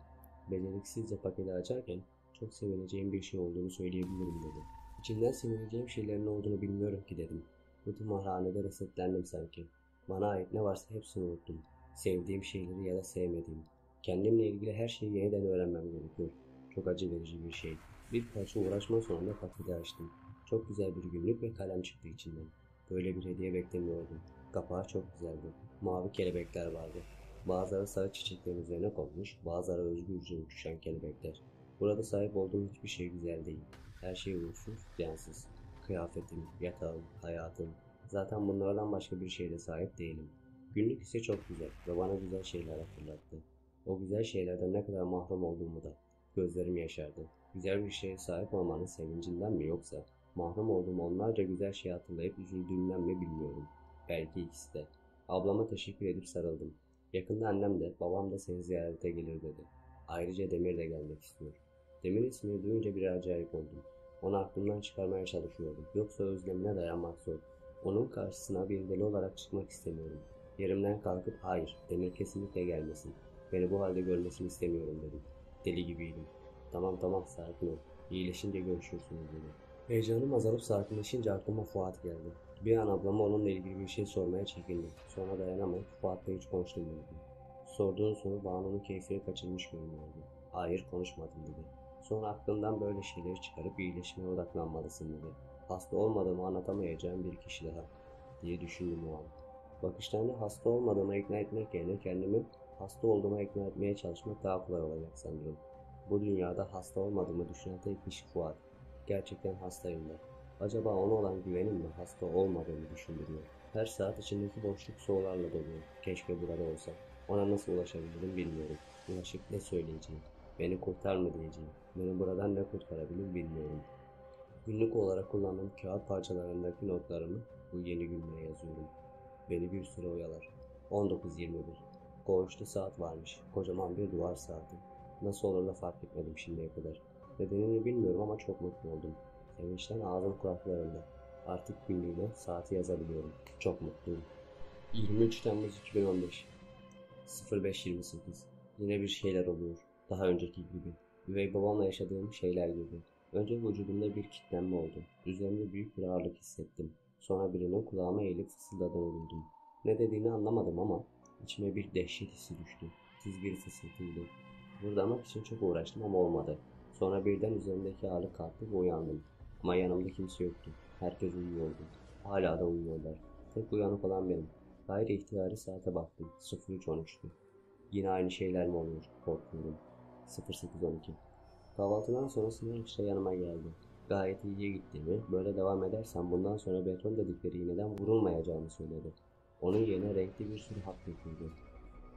Speaker 1: Beceriksizce paketi açarken "Çok sevineceğim bir şey olduğunu söyleyebilirim" dedi. "İçinden sevineceğim şeylerin ne olduğunu bilmiyorum ki" dedim. Bu tımarhanede resetlendim sanki. Bana ait ne varsa hepsini unuttum. Sevdiğim şeyleri ya da sevmediğim. Kendimle ilgili her şeyi yeniden öğrenmem gerekiyor. Çok acı verici bir şey. Bir parça uğraşma sonunda paketi açtım. Çok güzel bir günlük ve kalem çıktı içinden. Böyle bir hediye beklemiyordum. Kapağı çok güzeldi. Mavi kelebekler vardı. Bazıları sarı çiçeklerin üzerine konmuş, bazıları özgürce uçuşan kelebekler. Burada sahip olduğum hiçbir şey güzel değil. Her şey uğursuz, cansız. Kıyafetim, yatağım, hayatım. Zaten bunlardan başka bir şeye de sahip değilim. Günlük ise çok güzel ve bana güzel şeyler hatırlattı. O güzel şeylerden ne kadar mahrum olduğumu da. Gözlerim yaşardı. Güzel bir şeye sahip olmanın sevincinden mi yoksa mahrum olduğum onlarca güzel şey hatırlayıp üzüldüğümden mi bilmiyorum. Belki ikisi de. Ablama teşekkür edip sarıldım. Yakında annem de babam da seni ziyarete gelir dedi. Ayrıca Demir de gelmek istiyor. Demir ismini duyunca bir acayip oldum. Onu aklımdan çıkarmaya çalışıyordum. Yoksa özlemine dayanmak zor. Onun karşısına bir deli olarak çıkmak istemiyorum. Yerimden kalkıp "Hayır, Demir kesinlikle gelmesin. Beni bu halde görmesini istemiyorum" dedim. Deli gibiydim. "Tamam tamam, sakin ol. İyileşince görüşürsünüz" dedi. Heyecanım azalıp sakinleşince aklıma Fuat geldi. Bir an ablama onunla ilgili bir şey sormaya çekindim. Sonra dayanamayıp "Fuat'la hiç konuştum" dedim. Sorduğun soru Banu'nun keyfini kaçırmış görünüyordu. "Hayır, konuşmadım" dedi. Sonra aklından böyle şeyleri çıkarıp iyileşmeye odaklanmalısın dedi. Hasta olmadığımı anlatamayacağım bir kişi daha diye düşündüm o an. Bakışlarını hasta olmadığıma ikna etmek yerine kendimi hasta olduğuma ikna etmeye çalışmak daha kolay olacak sanırım. Bu dünyada hasta olmadığımı düşünen tek kişi Fuat. Gerçekten hastayım da. Acaba ona olan güvenim mi hasta olmadığımı düşündürüyor. Her saat içindeki boşluk sorularla doluyor. Keşke burada olsa. Ona nasıl ulaşabilirim bilmiyorum. Ulaşıp ne söyleyeceğim? Beni kurtar mı diyeceğim? Beni buradan ne kurtarabilir bilmiyorum. Günlük olarak kullandığım kağıt parçalarındaki notlarımı bu yeni günlüğe yazıyorum. Beni bir süre oyalar. 19:21. Koğuşta saat varmış. Kocaman bir duvar saati. Nasıl olur da fark etmedim şimdiye kadar. Nedenini bilmiyorum ama çok mutlu oldum. Sevinçten ağzım kulaklarımda. Artık günlüğüne saati yazabiliyorum. Çok mutluyum. 23 Temmuz 2015 05:28. Yine bir şeyler oluyor. Daha önceki gibi. Üvey babamla yaşadığım şeyler gibi. Önce vücudumda bir kilitlenme oldu. Üzerimde büyük bir ağırlık hissettim. Sonra birinin kulağıma eğilip fısıldadığını duydum. Ne dediğini anlamadım ama içime bir dehşet hissi düştü. Tiz bir fısıltıydı. Vurdamak için çok uğraştım ama olmadı. Sonra birden üzerimdeki ağırlık kalktı ve uyandım. Ama yanımda kimse yoktu. Herkes uyuyordu. Hala da uyuyorlar. Tek uyanık olan benim. Gayri ihtiyari saate baktım. 03:13'tü. Yine aynı şeyler mi oluyor? Korkuyorum. 08:12. Kahvaltıdan sonra Sinan işte yanıma geldi. Gayet iyiye gittiğimi, böyle devam edersem bundan sonra beton dedikleri iğneden vurulmayacağımı söyledi. Onun yerine renkli bir sürü hap döküldü.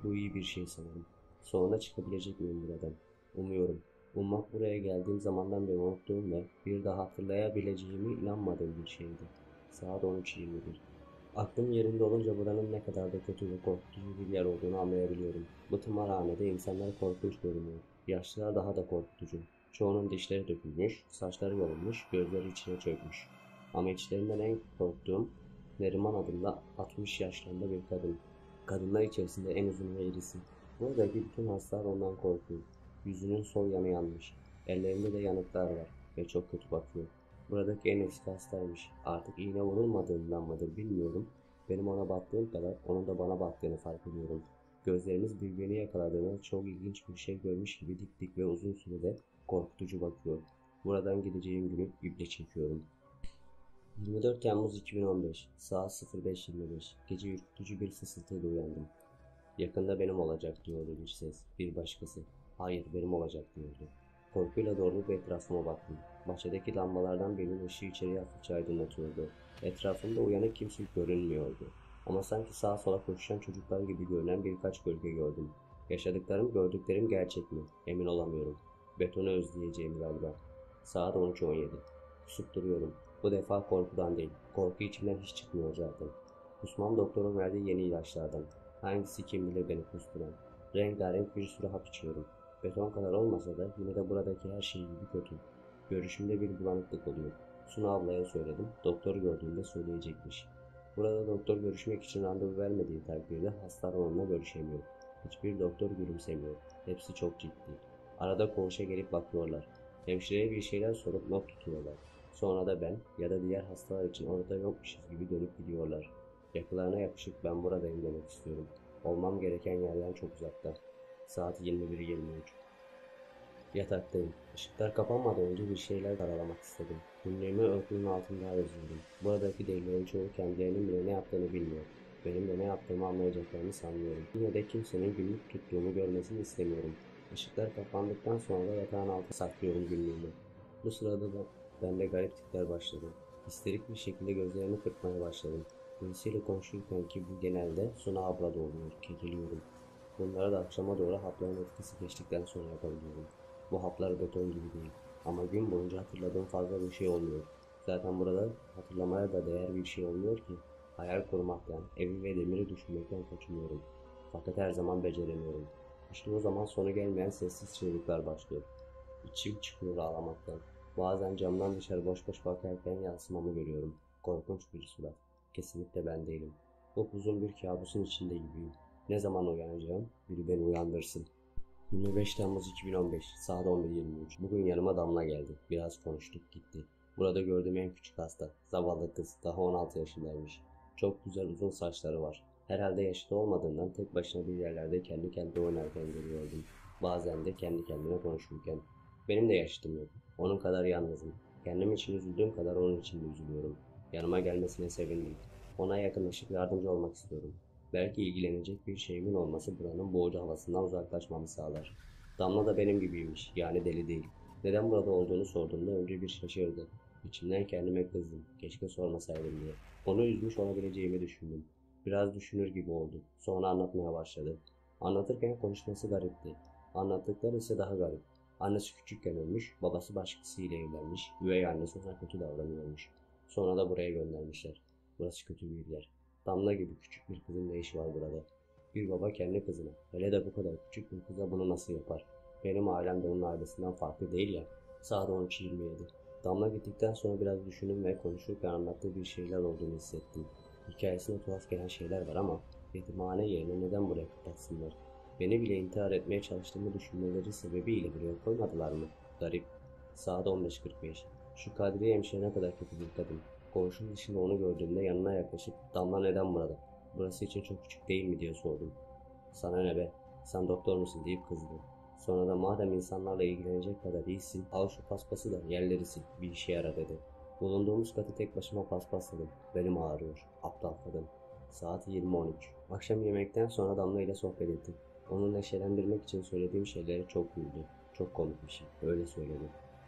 Speaker 1: Bu iyi bir şey sanırım. Sonunda çıkabilecek miyim buradan? Umuyorum. Ummak buraya geldiğim zamandan beri unuttuğum ve bir daha hatırlayabileceğimi inanmadığım bir şeydi. Saat 13:21. Aklım yerinde olunca buranın ne kadar da kötü ve korkutucu bir yer olduğunu anlayabiliyorum. Bu tımarhanede insanlar korkunç görünüyor. Yaşlılar daha da korkutucu. Çoğunun dişleri dökülmüş, saçları yolunmuş, gözleri içine çökmüş. Ama içlerinden en korktuğum Neriman adında 60 yaşlarında bir kadın. Kadınlar içerisinde en uzun ve irisi. Buradaki bütün hastalar ondan korkuyor. Yüzünün sol yanı yanmış. Ellerinde de yanıklar var ve çok kötü bakıyor. Buradaki en eski hastaymış. Artık iğne vurulmadığından mıdır bilmiyorum. Benim ona baktığım kadar onun da bana baktığını fark ediyorum. Gözlerimiz birbirini yakaladığında çok ilginç bir şey görmüş gibi dik dik ve uzun sürede korkutucu bakıyor. Buradan gideceğim günü iple çekiyorum. 24 Temmuz 2015 saat 05:25. Gece ürkütücü bir fısıltıyla uyandım. Yakında benim olacak diyordu bir ses. Bir başkası. Hayır benim olacak diyordu. Korkuyla doğrulup etrafıma baktım. Bahçedeki lambalardan birinin ışığı içeriye hafifçe aydınlatıyordu. Etrafımda uyanık kimse görünmüyordu. Ama sanki sağa sola koşan çocuklar gibi görünen birkaç gölge gördüm. Yaşadıklarım gördüklerim gerçek mi? Emin olamıyorum. Betonu özleyeceğim galiba. Saat 13:17. Kusup duruyorum. Bu defa korkudan değil. Korku içimden hiç çıkmıyor zaten. Kusmam doktorun verdiği yeni ilaçlardan. Hangisi kim bilir beni kusturan. Rengarenk bir sürü hap içiyorum. Beton kadar olmasa da yine de buradaki her şey gibi kötü. Görüşümde bir bulanıklık oluyor. Suna ablaya söyledim. Doktor gördüğünde söyleyecekmiş. Burada doktor görüşmek için randevu vermediği takdirde hastalar onunla görüşemiyor. Hiçbir doktor gülümsemiyor. Hepsi çok ciddi. Arada koğuşa gelip bakıyorlar. Hemşireye bir şeyler sorup not tutuyorlar. Sonra da ben ya da diğer hastalar için orada yokmuşuz gibi dönüp gidiyorlar. Yakılarına yapışıp ben buradayım demek istiyorum. Olmam gereken yerden çok uzakta. Saat 21:23. Yataktayım. Işıklar kapanmadan önce bir şeyler karalamak istedim. Günlüğümü örtünün altında yazıyorum. Buradaki delilerin çoğu kendilerinin bile ne yaptığını bilmiyor. Benim de ne yaptığımı anlayacaklarını sanmıyorum. Yine de kimsenin günlük tuttuğumu görmesini istemiyorum. Işıklar kapandıktan sonra yatağın altına saklıyorum günlüğümü. Bu sırada da bende garip tipler başladı. Histerik bir şekilde gözlerimi kırpmaya başladım. Birisiyle konuşurken ki bu genelde Suna abla da oluyor. Kekeliyorum. Bunları da akşama doğru hapların etkisi geçtikten sonra yapabiliyorum. Bu haplar beton gibi değil. Ama gün boyunca hatırladığım fazla bir şey olmuyor. Zaten burada hatırlamaya da değer bir şey olmuyor ki. Hayal kurmaktan, evi ve demiri düşünmekten kaçınıyorum. Fakat her zaman beceremiyorum. İşte o zaman sonu gelmeyen sessiz çığlıklar başlıyor. İçim çıkıyor ağlamaktan. Bazen camdan dışarı boş boş bakarken yansımamı görüyorum. Korkunç bir surat. Kesinlikle ben değilim. Upuzun bir kabusun içinde gibiyim. Ne zaman uyanacağım? Biri beni uyandırsın. 25 Temmuz 2015 saat 11:23. Bugün yanıma Damla geldi. Biraz konuştuk gitti. Burada gördüğüm en küçük hasta. Zavallı kız. Daha 16 yaşındaymış. Çok güzel uzun saçları var. Herhalde yaşlı olmadığından tek başına bir yerlerde kendi kendine oynarken görüyordum. Bazen de kendi kendine konuşurken. Benim de yaşıtım yok. Onun kadar yalnızım. Kendim için üzüldüğüm kadar onun için de üzülüyorum. Yanıma gelmesine sevindim. Ona yakınlaşıp yardımcı olmak istiyorum. Belki ilgilenecek bir şeyimin olması buranın boğucu havasından uzaklaşmamı sağlar. Damla da benim gibiymiş, yani deli değil. Neden burada olduğunu sorduğumda önce bir şaşırdı. İçimden kendime kızdım. Keşke sormasaydım diye. Onu üzmüş olabileceğimi düşündüm. Biraz düşünür gibi oldu. Sonra anlatmaya başladı. Anlatırken konuşması garipti. Anlattıkları ise daha garip. Annesi küçükken ölmüş, babası başkasıyla evlenmiş, üvey annesi ona kötü davranıyormuş. Sonra da buraya göndermişler. Burası kötü bir yer. Damla gibi küçük bir kızın ne işi var burada? Bir baba kendi kızına, hele de bu kadar küçük bir kıza bunu nasıl yapar? Benim ailem de onun ailesinden farklı değil ya. Saat 13:27. Damla gittikten sonra biraz düşündüm ve konuşurken anlattığı bir şeyler olduğunu hissettim. Hikayesine tuhaf gelen şeyler var ama yetimhane yerine neden buraya kapatsınlar? Beni bile intihar etmeye çalıştığımı düşünmeleri sebebiyle buraya koymadılar mı? Garip. Saat 15:45. Şu Kadriye hemşire ne kadar kötü bir kadın. Koğuşun dışında onu gördüğümde yanına yaklaşıp Damla neden burada? Burası için çok küçük değil mi diye sordum. Sana ne be? Sen doktor musun deyip kızdı. Sonra da madem insanlarla ilgilenecek kadar iyisin, al şu paspası da yerleri sil, bir işe yara dedi. Bulunduğumuz katı tek başıma paspasladım. Belim ağrıyor. Aptal kadın. Saat 20:13. Akşam yemekten sonra Damla ile sohbet ettim. Onu neşelendirmek için söylediğim şeylere çok güldü. Çok komik bir şey. Öyle söyledi.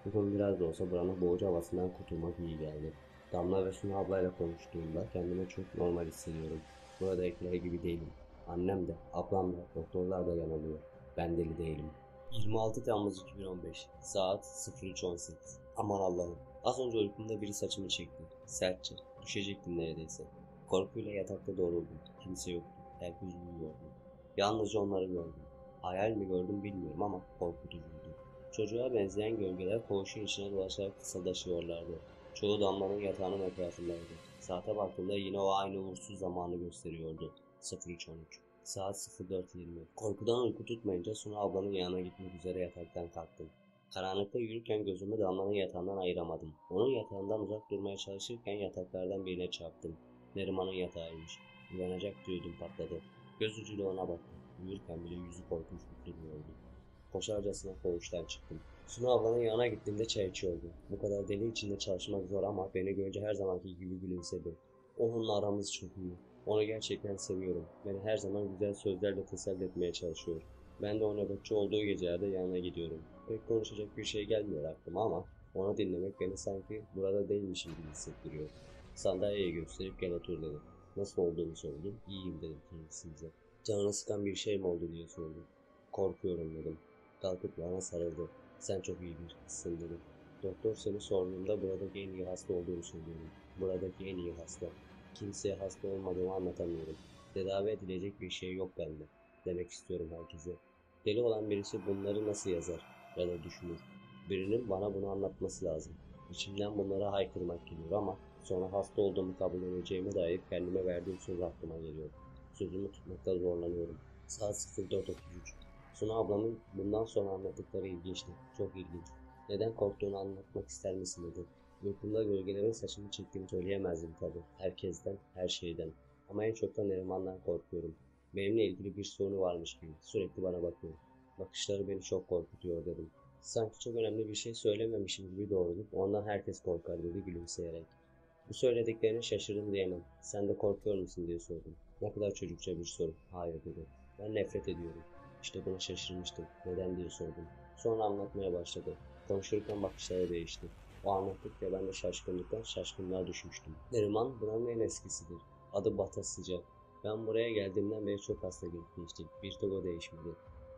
Speaker 1: Bugün biraz da olsa buranın boğucu havasından kurtulmak iyi geldi. Damla ve Sunu ablayla konuştuğumda kendimi çok normal hissediyorum. Buradakiler gibi değilim. Annem de, ablam da, doktorlar da yanılıyor. Ben deli değilim. 26 Temmuz 2015. Saat 03:18. Aman Allah'ım. Az önce uykumda biri saçımı çekti. Sertçe. Düşecektim neredeyse. Korkuyla yatakta doğruldum. Kimse yoktu. Herkes uyuyordu. Yalnızca onları gördüm. Hayal mi gördüm bilmiyorum ama korkutucuydu. Çocuğa benzeyen gölgeler koğuşun içine dolaşarak fısıldaşıyorlardı. Çoğu Damla'nın yatağının etrafındaydı. Saate baktığımda yine o aynı uğursuz zamanı gösteriyordu. 03:13. Saat 04:20. Korkudan uyku tutmayınca Sunu ablanın yanına gitmek üzere yataktan kalktım. Karanlıkta yürürken gözümü Damla'nın yatağından ayıramadım. Onun yatağından uzak durmaya çalışırken yataklardan birine çarptım. Neriman'ın yatağıymış. Uyanacak diyordum patladı. Göz ucuyla ona baktım. Uyurken bile yüzü korkunç duruyordu. Koşarcasına koğuştan çıktım. Sunu ablanın yanına gittiğimde çay içiyordu. Bu kadar deli içinde çalışmak zor ama beni görünce her zamanki gibi gülümsedi. Onunla aramız çok iyi. Onu gerçekten seviyorum. Beni her zaman güzel sözlerle teselli etmeye çalışıyor. Ben de o nöbetçi olduğu gecelerde yanına gidiyorum. Pek konuşacak bir şey gelmiyor aklıma ama onu dinlemek beni sanki burada değilmişim gibi hissettiriyor. Sandalyeye gösterip gel otur dedi. Nasıl olduğunu sordum. İyiyim dedim kendisinize. Canını sıkan bir şey mi oldu diye sordu. Korkuyorum dedim. Kalkıp bana sarıldı. Sen çok iyi bir kızsın dedi. Doktor seni sorduğumda buradaki en iyi hasta olduğunu söylüyorum. Buradaki en iyi hasta. Kimseye hasta olmadığımı anlatamıyorum. Tedavi edilecek bir şey yok bende. Demek istiyorum herkese. Deli olan birisi bunları nasıl yazar ya da düşünür. Birinin bana bunu anlatması lazım. İçimden bunlara haykırmak geliyor ama sonra hasta olduğumu kabul edeceğime dair kendime verdiğim söz aklıma geliyor. Sözümü tutmakta zorlanıyorum. Saat 04:33. Suna ablamın bundan sonra anlattıkları ilginçti. Çok ilginç. Neden korktuğunu anlatmak ister misin dedi. Uykumda gölgelerin saçımı çektiğini söyleyemezdim tabii. Herkesten, her şeyden. Ama en çok da Neriman'dan korkuyorum. Benimle ilgili bir sorunu varmış gibi. Sürekli bana bakıyor. Bakışları beni çok korkutuyor dedim. Sanki çok önemli bir şey söylememişim gibi doğrulup ondan herkes korkar dedi gülümseyerek. Bu söylediklerine şaşırdım diyemem. Sen de korkuyor musun diye sordum. Ne kadar çocukça bir soru. Hayır dedi. Ben nefret ediyorum. İşte buna şaşırmıştım. Neden diye sordum. Sonra anlatmaya başladı. Konuşurken bakışları değişti. O anlattıkça ben de şaşkınlıktan şaşkınlığa düşmüştüm. Neriman buranın en eskisidir. Adı Bata Sıcak. Ben buraya geldiğimden beri çok hasta geçti. Bir tek o değişmedi.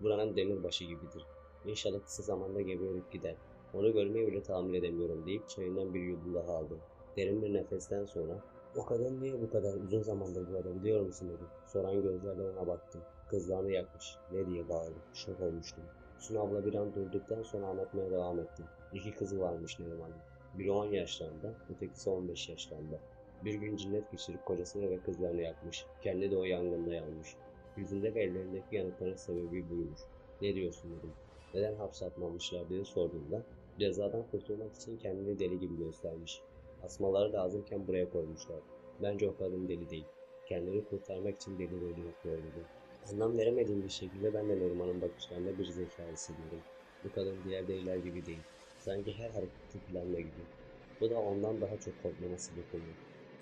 Speaker 1: Buranın demirbaşı gibidir. İnşallah kısa zamanda geberip gider. Onu görmeyi bile tahammül edemiyorum deyip çayından bir yudum daha aldı. Derin bir nefesten sonra "O kadın niye bu kadar uzun zamandır burada biliyor musun?" dedi. Soran gözlerle ona baktım. Kızlarını yakmış. Ne diye bağırdı. Şok olmuştum. Sunu abla bir an durduktan sonra anlatmaya devam etti. İki kızı varmış Neriman'ın. Biri 10 yaşlarında, ötekisi 15 yaşlarında. Bir gün cinnet geçirip kocasını ve kızlarını yakmış. Kendi de o yangında yanmış. Yüzünde ve ellerindeki yanıkların sebebi buymuş. Ne diyorsun dedim. Neden hapse atmamışlar diye sorduğumda cezadan kurtulmak için kendini deli gibi göstermiş. Asmaları lazımken buraya koymuşlar. Bence o kadın deli değil. Kendini kurtarmak için deli rolü yapıyor dedi. Anlam veremediğim bir şekilde ben de Neriman'ın bakışlarında bir zeka hissediyorum. Bu kadın diğer deliler gibi değil. Sanki her hareketi planla gidiyor. Bu da ondan daha çok korkmama sebep oluyor.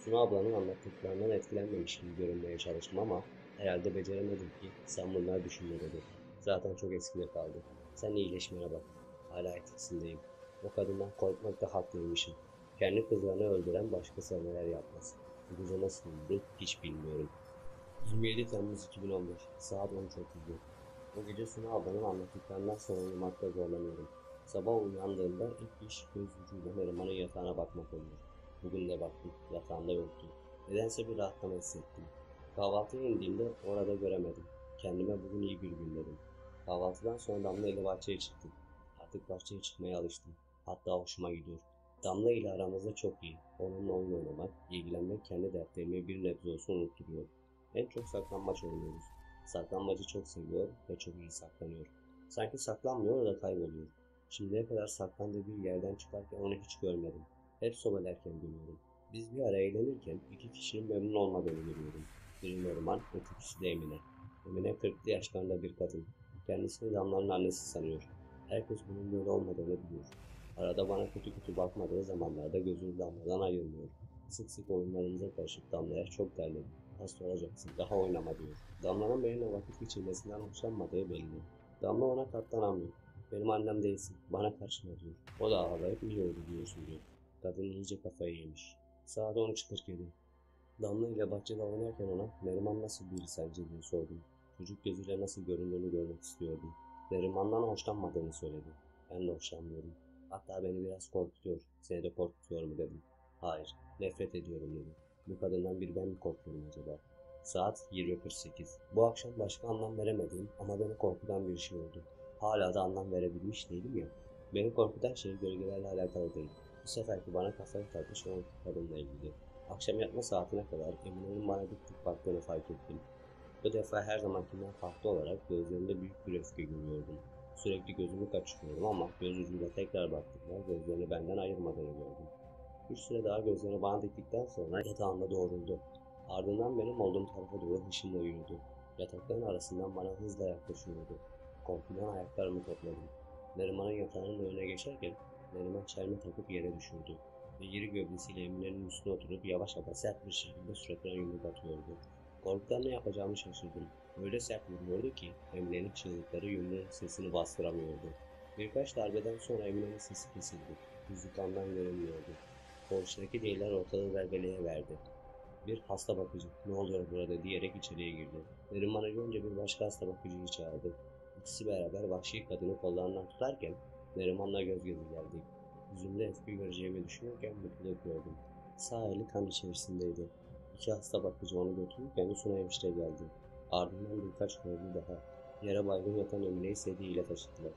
Speaker 1: Suna ablanın anlattıklarından etkilenmemiş gibi görünmeye çalıştım ama herhalde beceremedim ki sen bunları düşünme dedi. Zaten çok eskide kaldı. Sen iyileşmene bak. Hala etkisindeyim. O kadından korkmakta haklıymışım. Kendi kızlarını öldüren başkası neler yapmaz. Bu gece nasıl oldu hiç bilmiyorum. 27 Temmuz 2015 saat 13.30'du. O gece Suna ablanın anlattıklarından sonra uyumakta zorlanıyorum. Sabah uyandığımda ilk iş göz ucuyla Neriman'ın yatağına bakmak oldu. Bugün de baktım. Yatağında yoktu. Nedense bir rahatlama hissettim. Kahvaltıya indiğimde orada göremedim. Kendime bugün iyi bir gün dedim. Kahvaltıdan sonra Damla ile bahçeye çıktık. Artık bahçeye çıkmaya alıştım. Hatta hoşuma gidiyor. Damla ile aramızda çok iyi. Onunla oyun oynamak, ilgilenmek kendi dertlerimi bir nebze olsun unutturuyor. En çok saklambaç oynuyoruz. Saklanmacı çok seviyor ve çok iyi saklanıyor. Sanki saklanmıyor da kayboluyor. Şimdiye kadar saklandığı bir yerden çıkarken onu hiç görmedim. Hep sobelerken görüyorum. Biz bir ara eğlenirken iki kişinin memnun olmadığını görüyorum. Biri Neriman, ötekisi de Emine. Emine 40'lı yaşlarında bir kadın. Kendisini Damla'nın annesi sanıyor. Herkes bunun böyle olmadığını biliyor. Arada bana kötü kötü bakmadığı zamanlarda gözünü Damla'dan ayırmıyor. Sık sık oyunlarımıza karışıp Damla'ya çok derledim. Hasta olacaksın, daha oynama diyor. Damla'nın benimle vakit geçirmesinden hoşlanmadığı belli. Damla ona katlanamıyor. Benim annem değilsin, bana karışma diyor. O da ağlayıp niye öyle diyorsun diyor. Kadın iyice kafayı yemiş. Saat 13.47. Damla ile bahçede oynarken ona Neriman nasıl biri sence diye sordum. Çocuk gözüyle nasıl göründüğünü görmek istiyordum. Neriman'dan hoşlanmadığını söyledi. Ben de hoşlanmıyorum. Hatta beni biraz korkutuyor. Seni de korkutuyor mu dedim. Hayır, nefret ediyorum dedi. Bu kadından bir ben mi korkuyorum acaba? Saat 20.48. Bu akşam başka anlam veremediğim ama beni korkutan bir şey oldu. Hala da anlam verebilmiş değilim ya. Beni korkutan şey gölgelerle alakalı değil. Bu seferki bana kafayı takmış o kadınla ilgili. Akşam yatma saatine kadar Emine'nin bana dik dik baktığını fark ettim. Bu defa her zamankinden farklı olarak gözlerinde büyük bir öfke görüyordum. Sürekli gözümü kaçırıyordum ama göz ucuyla tekrar baktığımda gözlerini benden ayırmadığını gördüm. Bir süre daha gözlerini bana diktikten sonra yatağında doğruldu. Ardından benim olduğum tarafa doğru hışımla yürüdü. Yatakların arasından bana hızla yaklaşıyordu. Korkudan ayaklarımı topladım. Neriman'ın yatağının önüne geçerken Neriman çelme takıp yere düşürdü. Ve iri gövdesiyle Emine'nin üstüne oturup yavaş ama sert bir şekilde suratına yumruk atıyordu. Korkudan ne yapacağımı şaşırdım. Öyle sert vuruyordu ki Emine'nin çığlıkları yumruğun sesini bastıramıyordu. Birkaç darbeden sonra Emine'nin sesi kesildi. Yüzü kandan görünmüyordu. Koğuştaki değiller ortalığı velveleye verdi. Bir hasta bakıcı ne oluyor burada diyerek içeriye girdi. Neriman'ı görünce bir başka hasta bakıcıyı çağırdı. İkisi beraber vahşi kadını kollarından tutarken Neriman'la göz göze geldik. Yüzümde öfke göreceğimi düşünürken mutluluk gördüm. Sağ eli kan içerisindeydi. İki hasta bakıcı onu götürürken Suna hemşire geldi. Ardından birkaç köylü daha. Yere baygın yatan Emine'yi sedyeyle taşıdılar.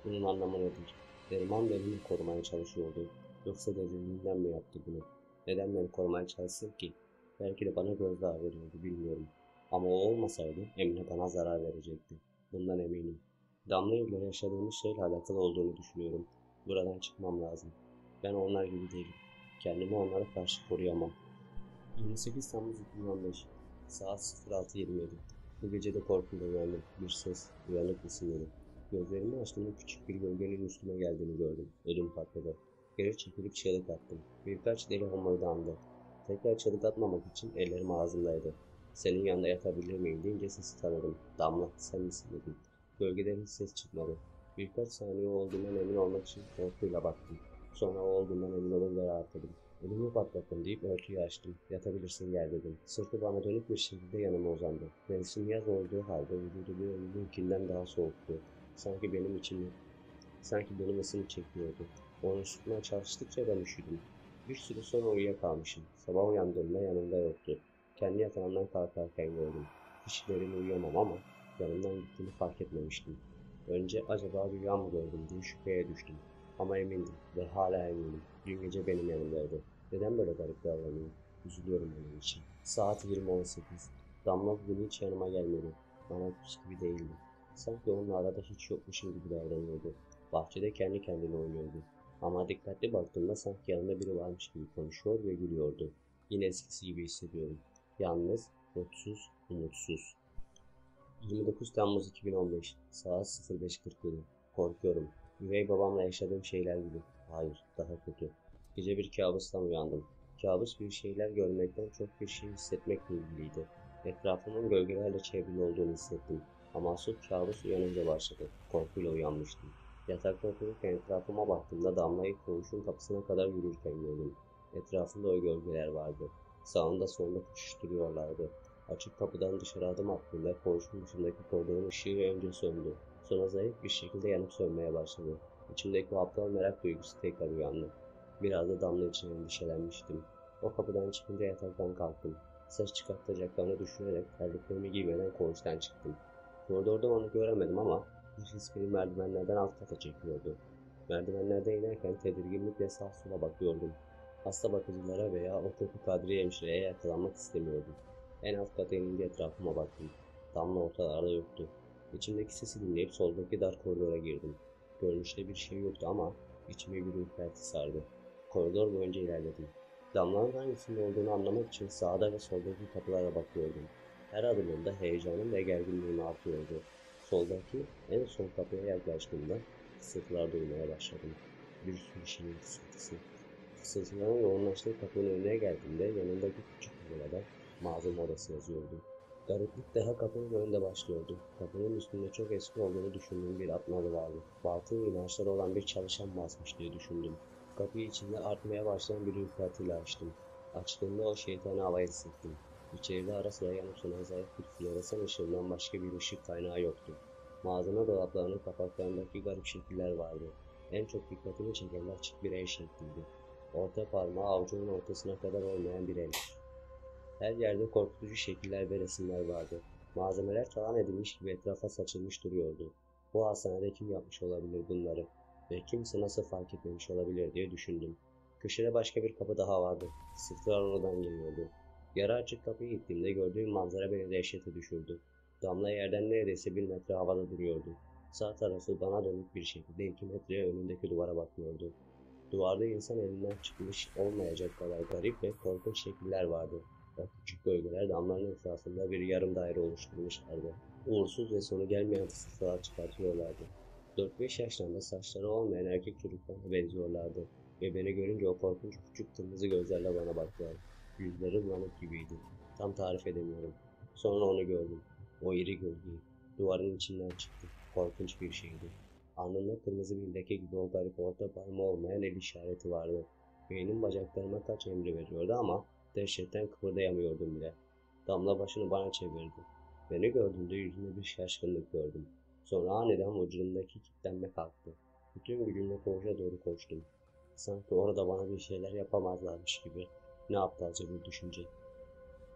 Speaker 1: Bunun anlamı nedir? Neriman beni korumaya çalışıyordu. Yoksa deliliğinden mi yaptı bunu? Neden beni korumaya çalışsın ki? Belki de bana gözdağı veriyordu bilmiyorum. Ama o olmasaydı Emine bana zarar verecekti. Bundan eminim. Damla ile yaşadığımız şeyle alakalı olduğunu düşünüyorum. Buradan çıkmam lazım. Ben onlar gibi değilim. Kendimi onlara karşı koruyamam. 28 Temmuz 2015 saat 06.27. Bu gece de korkuyla uyandım. Bir ses, uyanık mısın dedi. Gözlerimi açtığımda küçük bir gölgenin üstüme geldiğini gördüm. Ödüm patladı. Geri çekilip çığlık attım. Birkaç deli homurdandı. Tekrar çığlık atmamak için ellerim ağzımdaydı. Senin yanında yatabilir miyim deyince sesi tanıdım. Damla, sen misin dedim. Gölgeden hiç ses çıkmadı. Birkaç saniye olduğundan emin olmak için korkuyla baktım. Sonra o olduğundan emin olunca rahatladım. Ödümü patlattım deyip örtüyü açtım. Yatabilirsin gel dedim. Sırtı bana dönük bir şekilde yanıma uzandı. Mevsim yaz olduğu halde vücudu bir ömrünkinden daha soğuktu. Sanki benim içimi, sanki benim ısımı çekiyordu. Onu ısıtmaya çalıştıkça ben üşüdüm. Bir süre sonra uyuyakalmışım. Sabah uyandığımda yanımda yoktu. Kendi yatağımdan kalkarken gördüm. Hiç derin uyuyamam ama yanımdan gittiğini fark etmemiştim. Önce acaba rüya mı gördüm diye şüpheye düştüm. Ama emindim ve hala eminim. Dün gece benim yanımdaydı. Neden böyle garip davranıyor? Üzülüyorum onun için. Saat 20.18. Damla bugün hiç yanıma gelmedi. Bana hiç gibi değildi. Sanki onunla arada hiç yokmuşum gibi davranıyordu. Bahçede kendi kendine oynuyordu. Ama dikkatli baktığımda sanki yanında biri varmış gibi konuşuyor ve gülüyordu. Yine eskisi gibi hissediyorum. Yalnız, mutsuz, umutsuz. 29 Temmuz 2015 saat 05.47. Korkuyorum. Üvey babamla yaşadığım şeyler gibi. Hayır, daha kötü. Gece bir kabustan uyandım. kabus bir şeyler görmekten çok bir şey hissetmekle ilgiliydi. Etrafımın gölgelerle çevrili olduğunu hissettim. Ama asıl kabus uyanınca başladı. Korkuyla uyanmıştım. Yatakta otururken etrafıma baktığımda Damla'yı koğuşun kapısına kadar yürürken gördüm. Etrafında o gölgeler vardı. Sağında solunda koşuşturuyorlardı. Açık kapıdan dışarı adım attığımda koğuşun dışındaki koridorun ışığı önce söndü. Sonra zayıf bir şekilde yanıp sönmeye başladı. İçimdeki o aptal merak duygusu tekrar uyandı. Biraz da Damla için endişelenmiştim. O kapıdan çıkınca yataktan kalktım. Ses çıkartacaklarını düşünerek terliklerimi giymeden koğuştan çıktım. Koridorda onu göremedim ama bir his beni merdivenlerden alt kata çekiyordu. Merdivenlerden inerken tedirginlikle sağa sola bakıyordum. Hasta bakıcılara veya o kötü Kadriye hemşireye yakalanmak istemiyordum. En alt kata inince etrafıma baktım. Damla ortalarda yoktu. İçimdeki sesi dinleyip soldaki dar koridora girdim. Görünüşte bir şey yoktu ama içime bir ürperti sardı. Koridor boyunca ilerledim. Damlanın hangisinde olduğunu anlamak için sağda ve soldaki kapılara bakıyordum. Her adımımda heyecanım ve gerginliğim artıyordu. Soldaki en son kapıya yaklaştığımda fısıltılar duymaya başladım. Bir sürü şeyin fısıltısı. Fısıltıların yoğunlaştığı kapının önüne geldiğimde yanındaki küçük tabelada malzeme odası yazıyordu. Gariplik daha kapının önünde başlıyordu. Kapının üstünde çok eski olduğunu düşündüğüm bir atmalı vardı. Batıl inançları olan bir çalışan basmış diye düşündüm. Kapıyı içinde artmaya başlayan bir ürpertiyle açtım. Açtığımda o şeytani havayı hissettim. İçeride ara sıra yanıp sönen zayıf bir floresan ışığından başka bir ışık kaynağı yoktu. Malzeme dolaplarının kapaklarındaki garip şekiller vardı. En çok dikkatimi çeken açık bir el şekliydi. Orta parmağı avucunun ortasına kadar olmayan bir el. Her yerde korkutucu şekiller ve resimler vardı. Malzemeler talan edilmiş gibi etrafa saçılmış duruyordu. Bu hastanede kim yapmış olabilir bunları? Ve kimse nasıl fark etmemiş olabilir diye düşündüm. Köşede başka bir kapı daha vardı. Fısıltılar oradan geliyordu. Yarı açık kapıyı gittiğimde gördüğüm manzara beni dehşete düşürdü. Damla yerden neredeyse 1 metre havada duruyordu. Sağ tarafı bana dönük bir şekilde 2 metre önündeki duvara bakıyordu. Duvarda insan elinden çıkmış olmayacak kadar garip ve korkunç şekiller vardı. O küçük gölgeler damların etrafında bir yarım daire oluşturmuşlardı. Uğursuz ve sonu gelmeyen fısıltılar çıkartıyorlardı. 4-5 yaşlarında saçları olmayan erkek çocuklarına benziyorlardı. Ve beni görünce o korkunç küçük kırmızı gözlerle bana baktılar. Yüzleri bulanık gibiydi. Tam tarif edemiyorum. Sonra onu gördüm. O iri gölgeyi. Duvarın içinden çıktı. Korkunç bir şeydi. Alnında kırmızı bir leke gibi o garip orta parmağı olmayan el işareti vardı. Beynim bacaklarıma kaç emri veriyordu ama dehşetten kıpırdayamıyordum bile. Damla başını bana çevirdi. Beni gördüğünde yüzünde bir şaşkınlık gördüm. Sonra aniden vücudumdaki kilitlenme kalktı. Bütün gücümle koğuşa doğru koştum. Sanki orada bana bir şeyler yapamazlarmış gibi. Ne aptalca bir düşünce.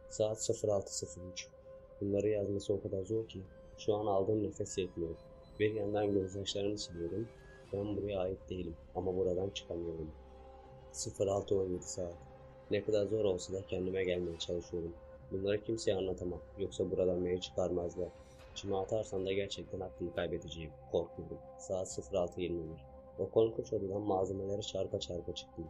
Speaker 1: Saat 06:03. Bunları yazması o kadar zor ki şu an aldığım nefes yetmiyor. Bir yandan gözyaşlarımı siliyorum. Ben buraya ait değilim ama buradan çıkamıyorum. 06:17 saat. Ne kadar zor olsa da kendime gelmeye çalışıyorum. Bunları kimseye anlatamam. Yoksa buradan beni çıkarmazlar. İçime atarsam da gerçekten aklımı kaybedeceğim. Korkuyorum. Saat 06:21. O korkunç odadan malzemeleri çarpa çarpa çıktım.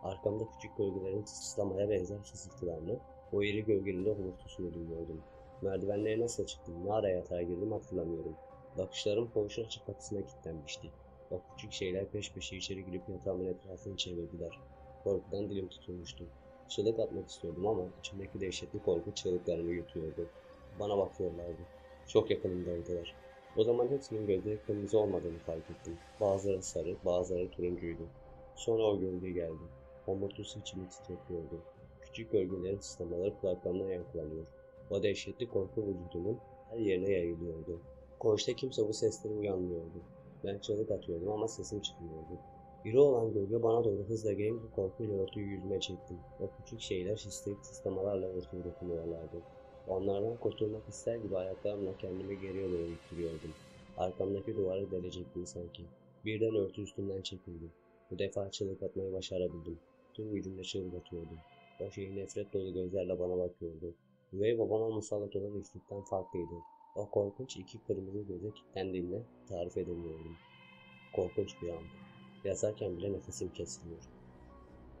Speaker 1: Arkamda küçük gölgelerin sızlamaya benzer fısıltılarını, o iri gölgenin de homurtusunu duyuyordum. Merdivenlere nasıl çıktım, ne ara yatağa girdim hatırlamıyorum. Bakışlarım koğuşun açık kapısına kilitlenmişti. O küçük şeyler peş peşe içeri girip yatağımın etrafını çevirdiler. Korkudan dilim tutulmuştu. Çığlık atmak istiyordum ama içimdeki dehşetli korku çığlıklarımı yutuyordu. Bana bakıyorlardı. Çok yakınımdaydılar. O zaman hepsinin gözleri kırmızı olmadığını fark ettim. Bazıları sarı, bazıları turuncuydu. Sonra o gölge geldi. Homurtusu içimi titretiyordu. Küçük gölgelerin sıslamaları kulaklarımdan yankılanıyor. O dehşetli korku vücudumun her yerine yayılıyordu. Koğuşta kimse bu sesleri uyanmıyordu. Ben çığlık atıyordum ama sesim çıkmıyordu. İri olan gölge bana doğru hızla gelince korkuyla örtüyü yüzüme çektim. O küçük şeyler histerik tıslamalarla örtüyü dokunuyorlardı. Onlardan kurtulmak ister gibi ayaklarımla kendimi geriye doğru ittiriyordum. Arkamdaki duvarı delecektim sanki. Birden örtü üstümden çekildi. Bu defa çığlık atmayı başarabildim. Tüm gücümle çığlık atıyordum. O şey nefret dolu gözlerle bana bakıyordu. Üvey babama musallat olan üsluptan farklıydı. O korkunç iki kırmızı göze kilitlendiğimde tarif edemiyordum. Korkunç bir andı. Yazarken bile nefesim kesiliyor.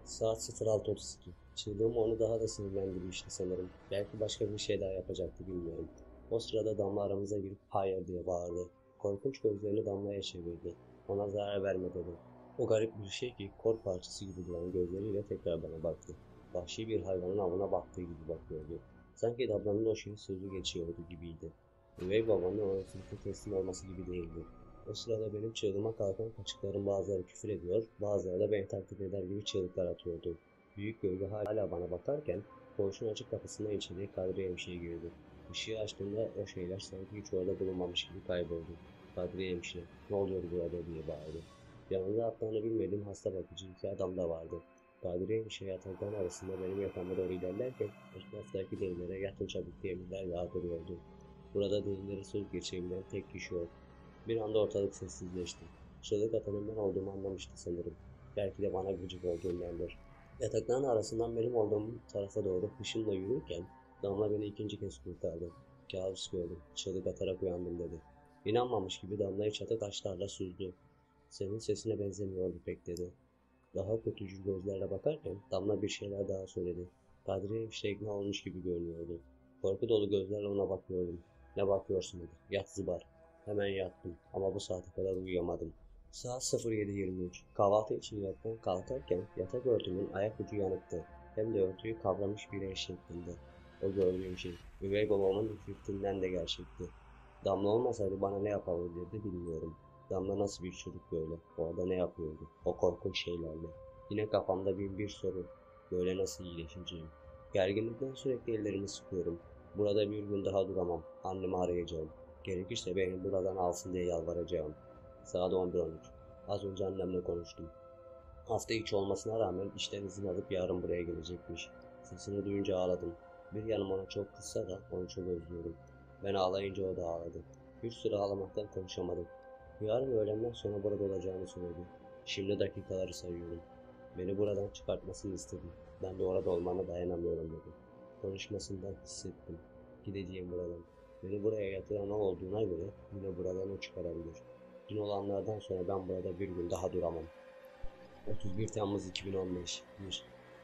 Speaker 1: Saat 06:32. Çığlığım onu daha da sinirlendirmişti sanırım. Belki başka bir şey daha yapacaktı bilmiyorum. O sırada Damla aramıza girip hayır diye bağırdı. Korkunç gözlerini Damla'ya çevirdi. Ona zarar verme dedi. O garip bir şey ki kor parçası gibi duran gözleriyle tekrar bana baktı. Vahşi bir hayvanın avına baktığı gibi bakıyordu. Sanki Damla'nın o şeyi sözü geçiyordu gibiydi. Üvey babanın o öfkete teslim olması gibi değildi. O sırada benim çığlıma kalkan kaçıkların bazıları küfür ediyor, bazıları da beni taklit eder gibi çığlıklar atıyordu. Büyük gölge hala bana bakarken koğuşun açık kapısından içeriye Kadriye hemşire girdi. Işığı açtığımda o şeyler sanki hiç orada bulunmamış gibi kayboldu. Kadriye hemşire, ne oluyor burada diye bağırdı. Yanında atlarını bilmediğim hasta bakıcı iki adam da vardı. Kadriye hemşire yatakların arasında benim yatağıma doğru ilerlerken etraftaki delilere yatın çabuk diye emirler yağdırıyordu. Burada delilleri söz geçirebilen tek kişi yok. Bir anda ortalık sessizleşti. Çığlık atanın ben olduğumu anlamıştı sanırım. Belki de bana gıcık olduğundandır. Yatakların arasından benim olduğum tarafa doğru hışımla yürürken Damla beni ikinci kez kurtardı. Kabus gördüm. Çığlık atarak uyandım dedi. İnanmamış gibi Damla'yı çatı kaşlarla süzdü. Senin sesine benzemiyordu pek dedi. Daha kötücül gözlerle bakarken Damla bir şeyler daha söyledi. Kadriye hemşire ikna olmuş gibi görünüyordu. Korku dolu gözlerle ona bakıyordum. Ne bakıyorsun dedi. Yat zıbar. Hemen yattım ama bu saate kadar uyuyamadım. Saat 07:23. Kahvaltı için yataktan kalkarken yatak örtümün ayak ucu yanıktı. Hem de örtüyü kavramış bir el şeklinde. O gördüğüm şey, üvey babamın ifritinden de gerçekti. Damla olmasaydı bana ne yapabilirdi bilmiyorum. Damla nasıl bir çocuk böyle? Orada ne yapıyordu? O korkunç şeylerle. Yine kafamda bin bir soru. Böyle nasıl iyileşeceğim? Gerginlikten sürekli ellerimi sıkıyorum. Burada bir gün daha duramam. Annemi arayacağım. Gerekirse beni buradan alsın diye yalvaracağım. Saat 11:13. Az önce annemle konuştum. Hafta içi olmasına rağmen işten izin alıp yarın buraya gelecekmiş. Sesini duyunca ağladım. Bir yanım ona çok kızsa da onu çok özlüyorum. Ben ağlayınca o da ağladı. Bir süre ağlamaktan konuşamadım. Yarın öğlenden sonra burada olacağını söyledi. Şimdi dakikaları sayıyorum. Beni buradan çıkartmasını istedim. Ben de orada olmana dayanamıyorum dedi. Konuşmasından hissettim. Gideceğim buradan. Beni buraya yatıran o olduğuna göre yine buradan o çıkarabilir. Dün olanlardan sonra ben burada bir gün daha duramam. 31 Temmuz 2015. 1.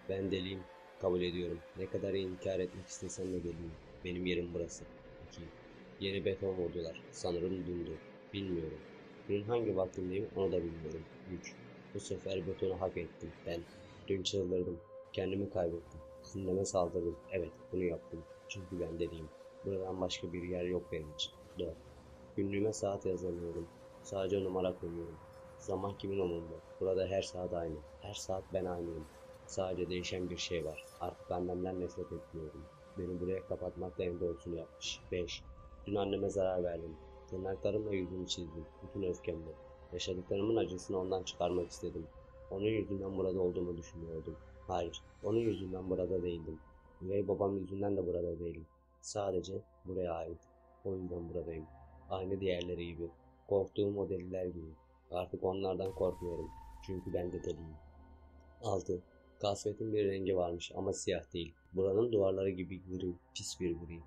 Speaker 1: Ben deliyim. Kabul ediyorum. Ne kadar inkar etmek istesem de deliyim. Benim yerim burası. 2. Yeni beton vurdular. Sanırım dündü. Bilmiyorum. Günün hangi vaktindeyim onu da bilmiyorum. 3. Bu sefer betonu hak ettim. Ben. Dün çıldırdım. Kendimi kaybettim. Anneme saldırdım. Evet, bunu yaptım. Çünkü ben deliyim. Buradan başka bir yer yok benim için. 4. Günlüğüme saat yazamıyorum. Sadece numara koyuyorum. Zaman kimin umurunda? Burada her saat aynı. Her saat ben aynıyım. Sadece değişen bir şey var. Artık annemden nefret etmiyorum. Beni buraya kapatmakla en doğrusunu yapmış. 5. Dün anneme zarar verdim. Tırnaklarımla yüzünü çizdim. Bütün öfkemle. Yaşadıklarımın acısını ondan çıkarmak istedim. Onun yüzünden burada olduğumu düşünüyordum. Hayır, onun yüzünden burada değildim. Üvey babam yüzünden de burada değilim. Sadece buraya ait. O yüzden buradayım. Aynı diğerleri gibi. Korktuğum o deliler gibi. Artık onlardan korkmuyorum. Çünkü ben de deliyim. 6. Kasvetin bir rengi varmış ama siyah değil. Buranın duvarları gibi gri, pis bir gri.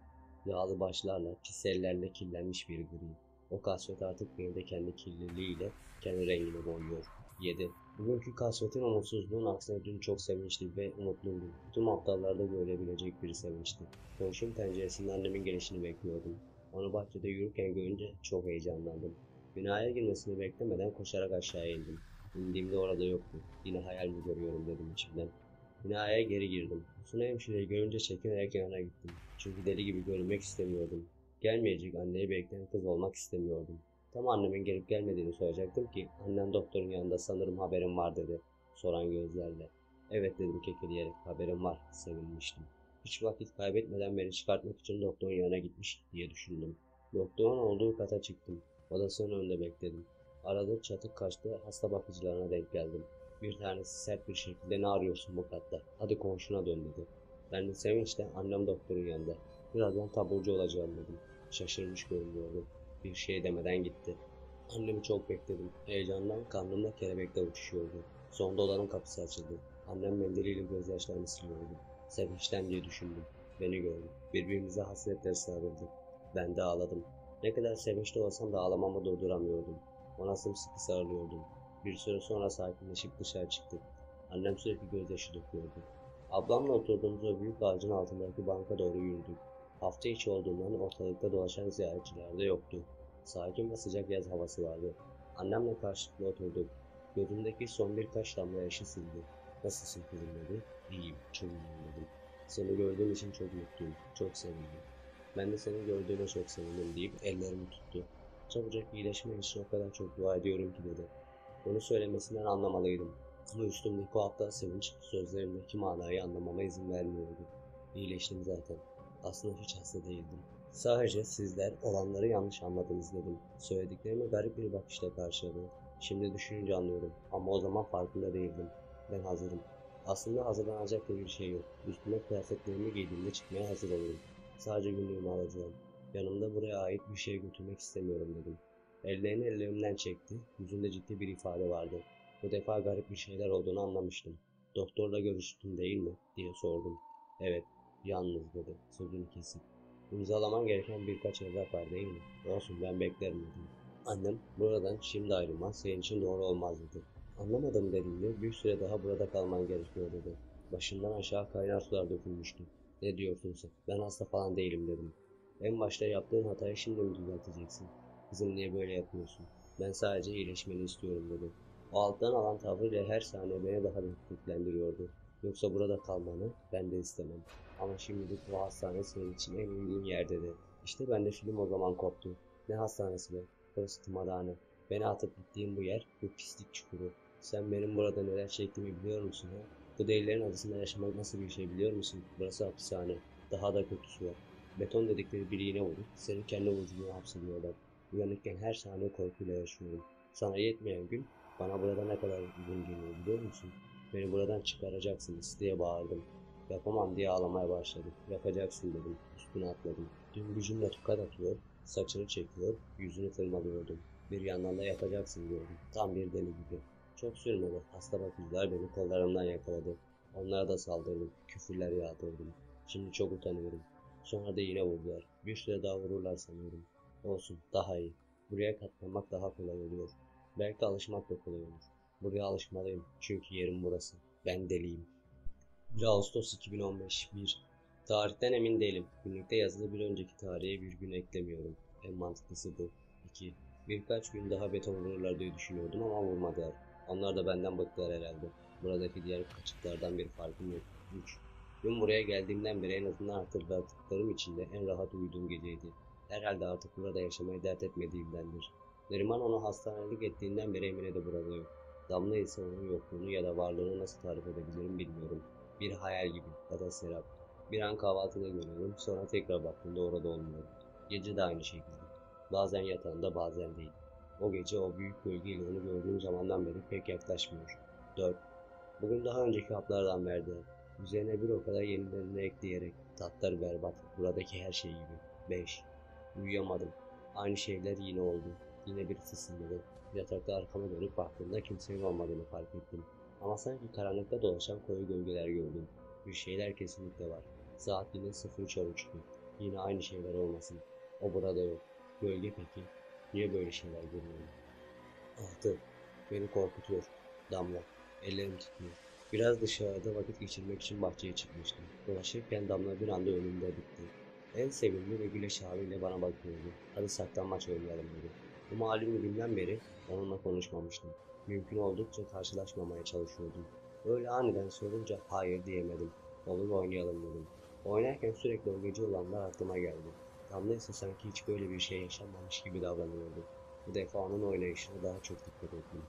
Speaker 1: Yağlı başlarla, pis ellerle kirlenmiş bir gri. O kasvet artık beni de kendi kirliliğiyle kendi rengine boyuyor. 7. Bugünkü kasvetin umutsuzluğun aksine dün çok sevinçli ve umutluydum. Tüm aptallarda görebilecek bir sevinçti. Komşum penceresinde annemin gelişini bekliyordum. Onu bahçede yürürken görünce çok heyecanlandım. Binaya girmesini beklemeden koşarak aşağı indim. İndiğimde orada yoktu. Yine hayal mi görüyorum dedim içimden. Binaya geri girdim. Suna hemşireyi görünce çekinerek yanına gittim. Çünkü deli gibi görünmek istemiyordum. Gelmeyecek anneyi bekleyen kız olmak istemiyordum. Tam annemin gelip gelmediğini soracaktım ki annem doktorun yanında sanırım haberim var dedi. Soran gözlerle. Evet dedim kekeleyerek haberim var. Sevinmiştim. Hiç vakit kaybetmeden beni çıkartmak için doktorun yanına gitmiş diye düşündüm. Doktorun olduğu kata çıktım. Odasının önünde bekledim. Arada çatık kaçtı hasta bakıcılarına denk geldim. Bir tanesi sert bir şekilde ne arıyorsun bu katta? Hadi komşuna dön dedi. Ben de sevinçle annem doktorun yanında. Birazdan taburcu olacağım dedim. Şaşırmış görünüyordu. Bir şey demeden gitti. Annemi çok bekledim. Heyecandan karnımda kelebekler uçuşuyordu. Sonunda odanın kapısı açıldı. Annem mendiliyle gözyaşlarını siliyordu. Sevinçten diye düşündüm. Beni gördü. Birbirimize hasretle sarıldık. Ben de ağladım. Ne kadar sevinçli olsam da ağlamamı durduramıyordum. Ona sımsıkı sarılıyordum. Bir süre sonra sakinleşip dışarı çıktık. Annem sürekli gözyaşı döküyordu. Ablamla oturduğumuz o büyük ağacın altındaki banka doğru yürüdük. Hafta içi olduğundan ortalıkta dolaşan ziyaretçiler de yoktu. Sakin ve sıcak yaz havası vardı. Annemle karşılıklı oturduk. Gözümdeki son birkaç damla yaşı sildi. Nasılsın kızım dedi. İyiyim, çok iyiyim dedim. Seni gördüğüm için çok mutluyum, çok sevindim. Ben de seni gördüğüme çok sevindim deyip ellerimi tuttu. Çabucak iyileşmen için o kadar çok dua ediyorum ki dedi. Bunu söylemesinden anlamalıydım. Ama üstümdeki o aptal sevinç sözlerimdeki manayı anlamama izin vermiyordu. İyileştim zaten. Aslında hiç hasta değildim. Sadece sizler olanları yanlış anladınız dedim. Söylediklerimi garip bir bakışla karşıladı. Şimdi düşününce anlıyorum ama o zaman farkında değildim. Ben hazırım. Aslında hazırlanacak da bir şey yok. Üstüme kıyafetlerimi giydiğimde çıkmaya hazır olurum. Sadece günlüğümü alacağım. Yanımda buraya ait bir şey götürmek istemiyorum dedim. Ellerini ellerimden çekti. Yüzünde ciddi bir ifade vardı. Bu defa garip bir şeyler olduğunu anlamıştım. Doktorla görüştün değil mi? Diye sordum. Evet, yalnız dedi. Sözünü kesip. İmzalaman gereken birkaç evrak var değil mi? Olsun ben beklerim dedim. Annem buradan şimdi ayrılman senin için doğru olmaz dedi. Anlamadım dediğimde bir süre daha burada kalman gerekiyor dedi. Başından aşağı kaynar sular dökülmüştü. Ne diyorsun sen? Ben hasta falan değilim dedim. En başta yaptığın hatayı şimdi mi düzelteceksin? Kızım niye böyle yapıyorsun? Ben sadece iyileşmeni istiyorum dedi. O alttan alan tavrıyla her saniye beni daha da tetiklendiriyordu. Yoksa burada kalmanı ben de istemem. Ama şimdilik bu hastane senin için en uygun yer dedi. İşte bende film o zaman koptu. Ne hastanesi be? Burası tımarhane. Beni atıp gittiğin bu yer, bu pislik çukuru. Sen benim burada neler çektiğimi biliyor musun ha? Bu delilerin adasında yaşamak nasıl bir şey biliyor musun? Burası hapishane. Daha da kötüsü var. Beton dedikleri bir iğne vurup seni kendi vücuduna hapsediyorlar. Uyanıkken her saniye korkuyla yaşıyorum. Sana yetmeyen gün bana burada ne kadar uzun geliyor biliyor musun? Beni buradan çıkaracaksınız diye bağırdım. Yapamam diye ağlamaya başladı. Yapacaksın dedim. Üstüne atladım. Dün gücümle tokat atıyor, saçını çekiyor, yüzünü tırmalıyordum. Bir yandan da yapacaksın diyordum. Tam bir deli gibi. Çok sürmedi. Hasta bakıcılar beni kollarımdan yakaladı. Onlara da saldırdım. Küfürler yağdırdım. Şimdi çok utanıyorum. Sonra da yine vurdular. Bir süre daha vururlar sanıyorum. Olsun, daha iyi. Buraya katlanmak daha kolay oluyor. Belki alışmak da kolay olur. Buraya alışmalıyım. Çünkü yerim burası. Ben deliyim. 1 Ağustos 2015 1. Tarihten emin değilim. Günlükte yazılı bir önceki tarihe bir gün eklemiyorum. En mantıklısı bu. 2. Birkaç gün daha beton vururlar diye düşünüyordum ama vurmadılar. Onlar da benden bıktılar herhalde. Buradaki diğer kaçıklardan bir farkım yok. 3. Dün buraya geldiğimden beri en azından hatırladıklarım içinde en rahat uyuduğum geceydi. Herhalde artık burada yaşamayı dert etmediğimdendir. Neriman onu hastanelik ettiğinden beri Emine de burada yok. Damla ise onun yokluğunu ya da varlığını nasıl tarif edebilirim bilmiyorum. Bir hayal gibi ya da serap. Bir an kahvaltıda görüyorum, sonra tekrar baktığımda orada olmuyor. Gece de aynı şekilde. Bazen yatağında bazen değil. O gece o büyük gölgeyle onu gördüğüm zamandan beri pek yaklaşmıyor. 4. Bugün daha önceki haplardan verdi. Üzerine bir o kadar yenilerini ekleyerek. Tatları berbat. Buradaki her şey gibi. 5. Uyuyamadım. Aynı şeyler yine oldu. Yine bir fısıldadı. Yatakta arkama dönüp baktığımda kimsenin olmadığını fark ettim. Ama sanki karanlıkta dolaşan koyu gölgeler gördüm. Bir şeyler kesinlikle var. Saat yine 03:13'tü. Yine aynı şeyler olmasın. O burada yok. Gölge peki? Niye böyle şeyler görüyorum? 6. Beni korkutuyor. Damla. Ellerim titriyor. Biraz dışarıda vakit geçirmek için bahçeye çıkmıştım. Dolaşırken Damla bir anda önümde bitti. En sevimli ve güleç haliyle bana bakıyordu. Hadi saklanmaç oynayalım dedi. Bu malum günden beri onunla konuşmamıştım. Mümkün oldukça karşılaşmamaya çalışıyordum. Öyle aniden sorunca hayır diyemedim. Olur oynayalım dedim. Oynarken sürekli o gece olanlar aklıma geldi. Damla ise sanki hiç böyle bir şey yaşanmamış gibi davranıyordu. Bu defa onun oynayışına daha çok dikkat ettim.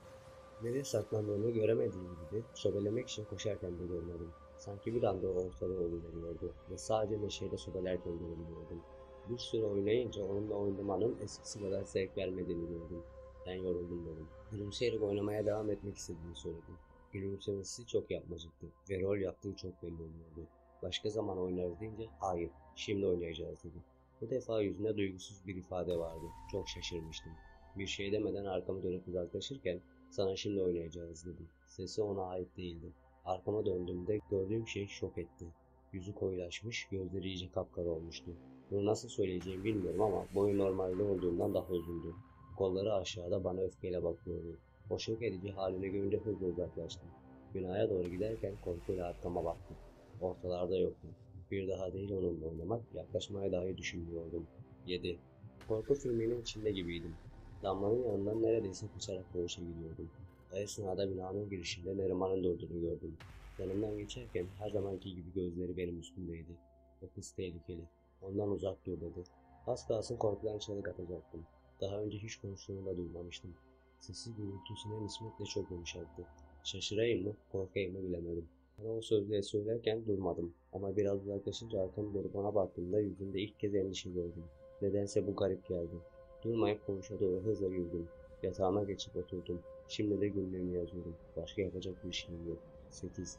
Speaker 1: Nereye saklandığını göremediğim gibi sobelemek için koşarken de görmedim. Sanki bir anda ortada oluveriyordu ve sadece neşeyle sobelerken görebiliyordum. Bir süre oynayınca onunla oynamanın eskisi kadar zevk vermediğini gördüm. Ben yoruldum dedim. Gülümseyerek oynamaya devam etmek istediğini söyledi. Gülümsemesi çok yapmacıktı ve rol yaptığı çok belli oluyordu. Başka zaman oynarız deyince hayır, şimdi oynayacağız dedi. Bu defa yüzünde duygusuz bir ifade vardı. Çok şaşırmıştım. Bir şey demeden arkamı dönüp uzaklaşırken sana şimdi oynayacağız dedim. Sesi ona ait değildi. Arkama döndüğümde gördüğüm şey şok etti. Yüzü koyulaşmış, gözleri iyice kapkara olmuştu. Bunu nasıl söyleyeceğimi bilmiyorum ama boyu normalde olduğundan daha uzundu. Kolları aşağıda bana öfkeyle bakıyordu. O şok edici halini görünce hızla uzaklaştım. Binaya doğru giderken korkuyla arkama baktım. Ortalarda yoktu. Bir daha değil onunla oynamak, yaklaşmaya dahi düşünmüyordum. 7. Korku filminin içinde gibiydim. Damlanın yanından neredeyse kaçarak koğuşa gidiyordum. O esnada binanın girişinde Neriman'ın durduğunu gördüm. Yanımdan geçerken her zamanki gibi gözleri benim üstümdeydi. O kız tehlikeli. Ondan uzak dur dedi. Az kalsın korkudan çığlık atacaktım. Daha önce hiç konuştuğunu da duymamıştım. Sesi gürültüsüne nispetle çok yumuşaktı. Şaşırayım mı, korkayım mı bilemedim. Bana o sözleri söylerken durmadım. Ama biraz uzaklaşınca arkamı dönüp ona baktığımda yüzünde ilk kez endişe gördüm. Nedense bu garip geldi. Durmayıp koğuşa doğru hızla yürüdüm. Yatağıma geçip oturdum. Şimdi de günlüğümü yazıyorum. Başka yapacak bir şeyim yok. 8.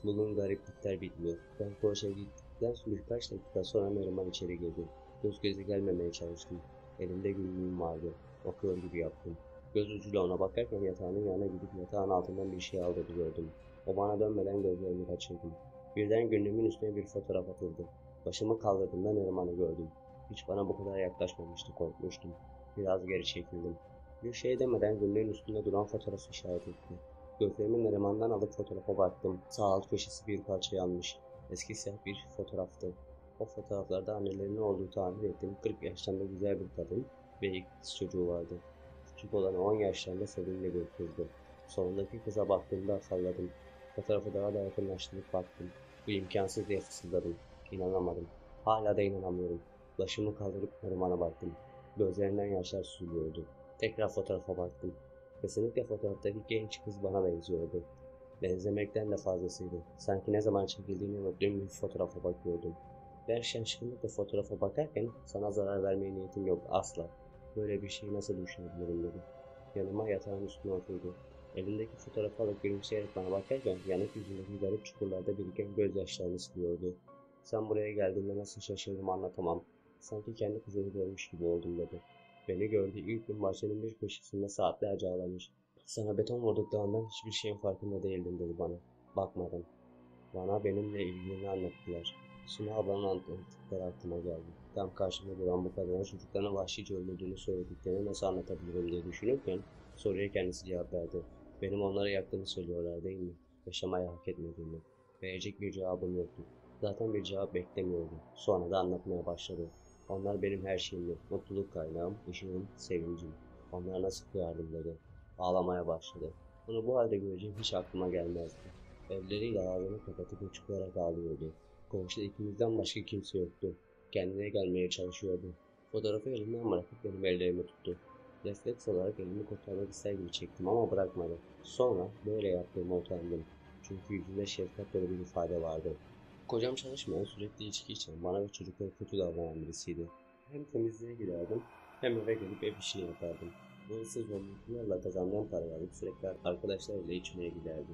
Speaker 1: Bugün gariplikler bitmiyor. Ben koğuşa gittikten sonra birkaç dakika sonra Neriman içeri girdi. Göz göze gelmemeye çalıştım. Elimde günlüğüm vardı. Okuyor gibi yaptım. Göz ucuyla ona bakarken yatağının yanına gidip yatağın altından bir şey aldığını gördüm. O bana dönmeden gözlerimi kaçırdım. Birden günlüğümün üstüne bir fotoğraf atıldı. Başımı kaldırdığımda Neriman'ı gördüm. Hiç bana bu kadar yaklaşmamıştı, korkmuştum. Biraz geri çekildim. Bir şey demeden günlüğün üstünde duran fotoğrafı işaret etti. Gözlerimi Neriman'dan alıp fotoğrafa baktım. Sağ alt köşesi bir parça yanmış. Eski siyah bir fotoğraftı. O fotoğraflarda annelerinin olduğu tahmin ettiğim 40 yaşlarında güzel bir kadın ve ilk kız çocuğu vardı. Küçük olanı 10 yaşlarında sevimli bir kızdı. Sonundaki kıza baktığımda afalladım. Fotoğrafı daha da yakınlaştırıp baktım. Bu imkansız diye fısıldadım. İnanamadım. Hala da inanamıyorum. Başımı kaldırıp Neriman'a baktım. Gözlerinden yaşlar süzülüyordu. Tekrar fotoğrafa baktım. Kesinlikle fotoğraftaki genç kız bana benziyordu. Benzemekten de fazlasıydı. Sanki ne zaman çekildiğini unuttuğum bir fotoğrafa bakıyordum. Ben şaşkınlıkla fotoğrafa bakarken sana zarar vermeye niyetim yok asla. Böyle bir şeyi nasıl düşünebilirim dedim. Yanıma yatağın üstüne oturdu. Elindeki fotoğrafı alıp gülümseyerek bana bakarken yanık yüzündeki garip çukurlarda biriken gözyaşlarını siliyordu. Sen buraya geldiğinde nasıl şaşırdım anlatamam. Sanki kendi kızını görmüş gibi oldum dedi. Beni gördüğü ilk gün bahçenin bir köşesinde saatlerce ağlamış. Sana beton vurduklarından hiçbir şeyin farkında değildim dedi bana. Bakmadım. Bana benimle ilgili anlattılar. Suna ablanın anlattıkları aklıma geldi. Tam karşımda duran bu kadına çocuklarını vahşice öldürdüğünü söylediklerini nasıl anlatabilirim diye düşünürken soruya kendisi cevap verdi. Benim onlara yaktığımı söylüyorlar değil mi? Yaşamayı hak etmediğimi. Verecek bir cevabım yoktu. Zaten bir cevap beklemiyordum. Sonra da anlatmaya başladı. Onlar benim her şeyimdi. Mutluluk kaynağım, ışığım, sevincim. Onlara nasıl kıyardım dedi. Ağlamaya başladı. Bunu bu halde göreceğim hiç aklıma gelmezdi. Elleriyle ağzını kapatıp uçuklayarak ağlıyordu. Koğuşta ikimizden başka kimse yoktu. Kendine gelmeye çalışıyordu. Fotoğrafı elimden bırakıp benim ellerimi tuttu. Refleks olarak elimi kurtarmak ister gibi çektim ama bırakmadı. Sonra böyle yaptığıma utandım. Çünkü yüzünde şefkat dolu bir ifade vardı. Kocam çalışmayan, sürekli içki içen, bana ve çocuklara kötü davranan birisiydi. Hem temizliğe giderdim, hem eve gelip ev işini yapardım. Bu ıssız zorluklarla kazandığım parayı alıp sürekli arkadaşlarıyla içmeye giderdi.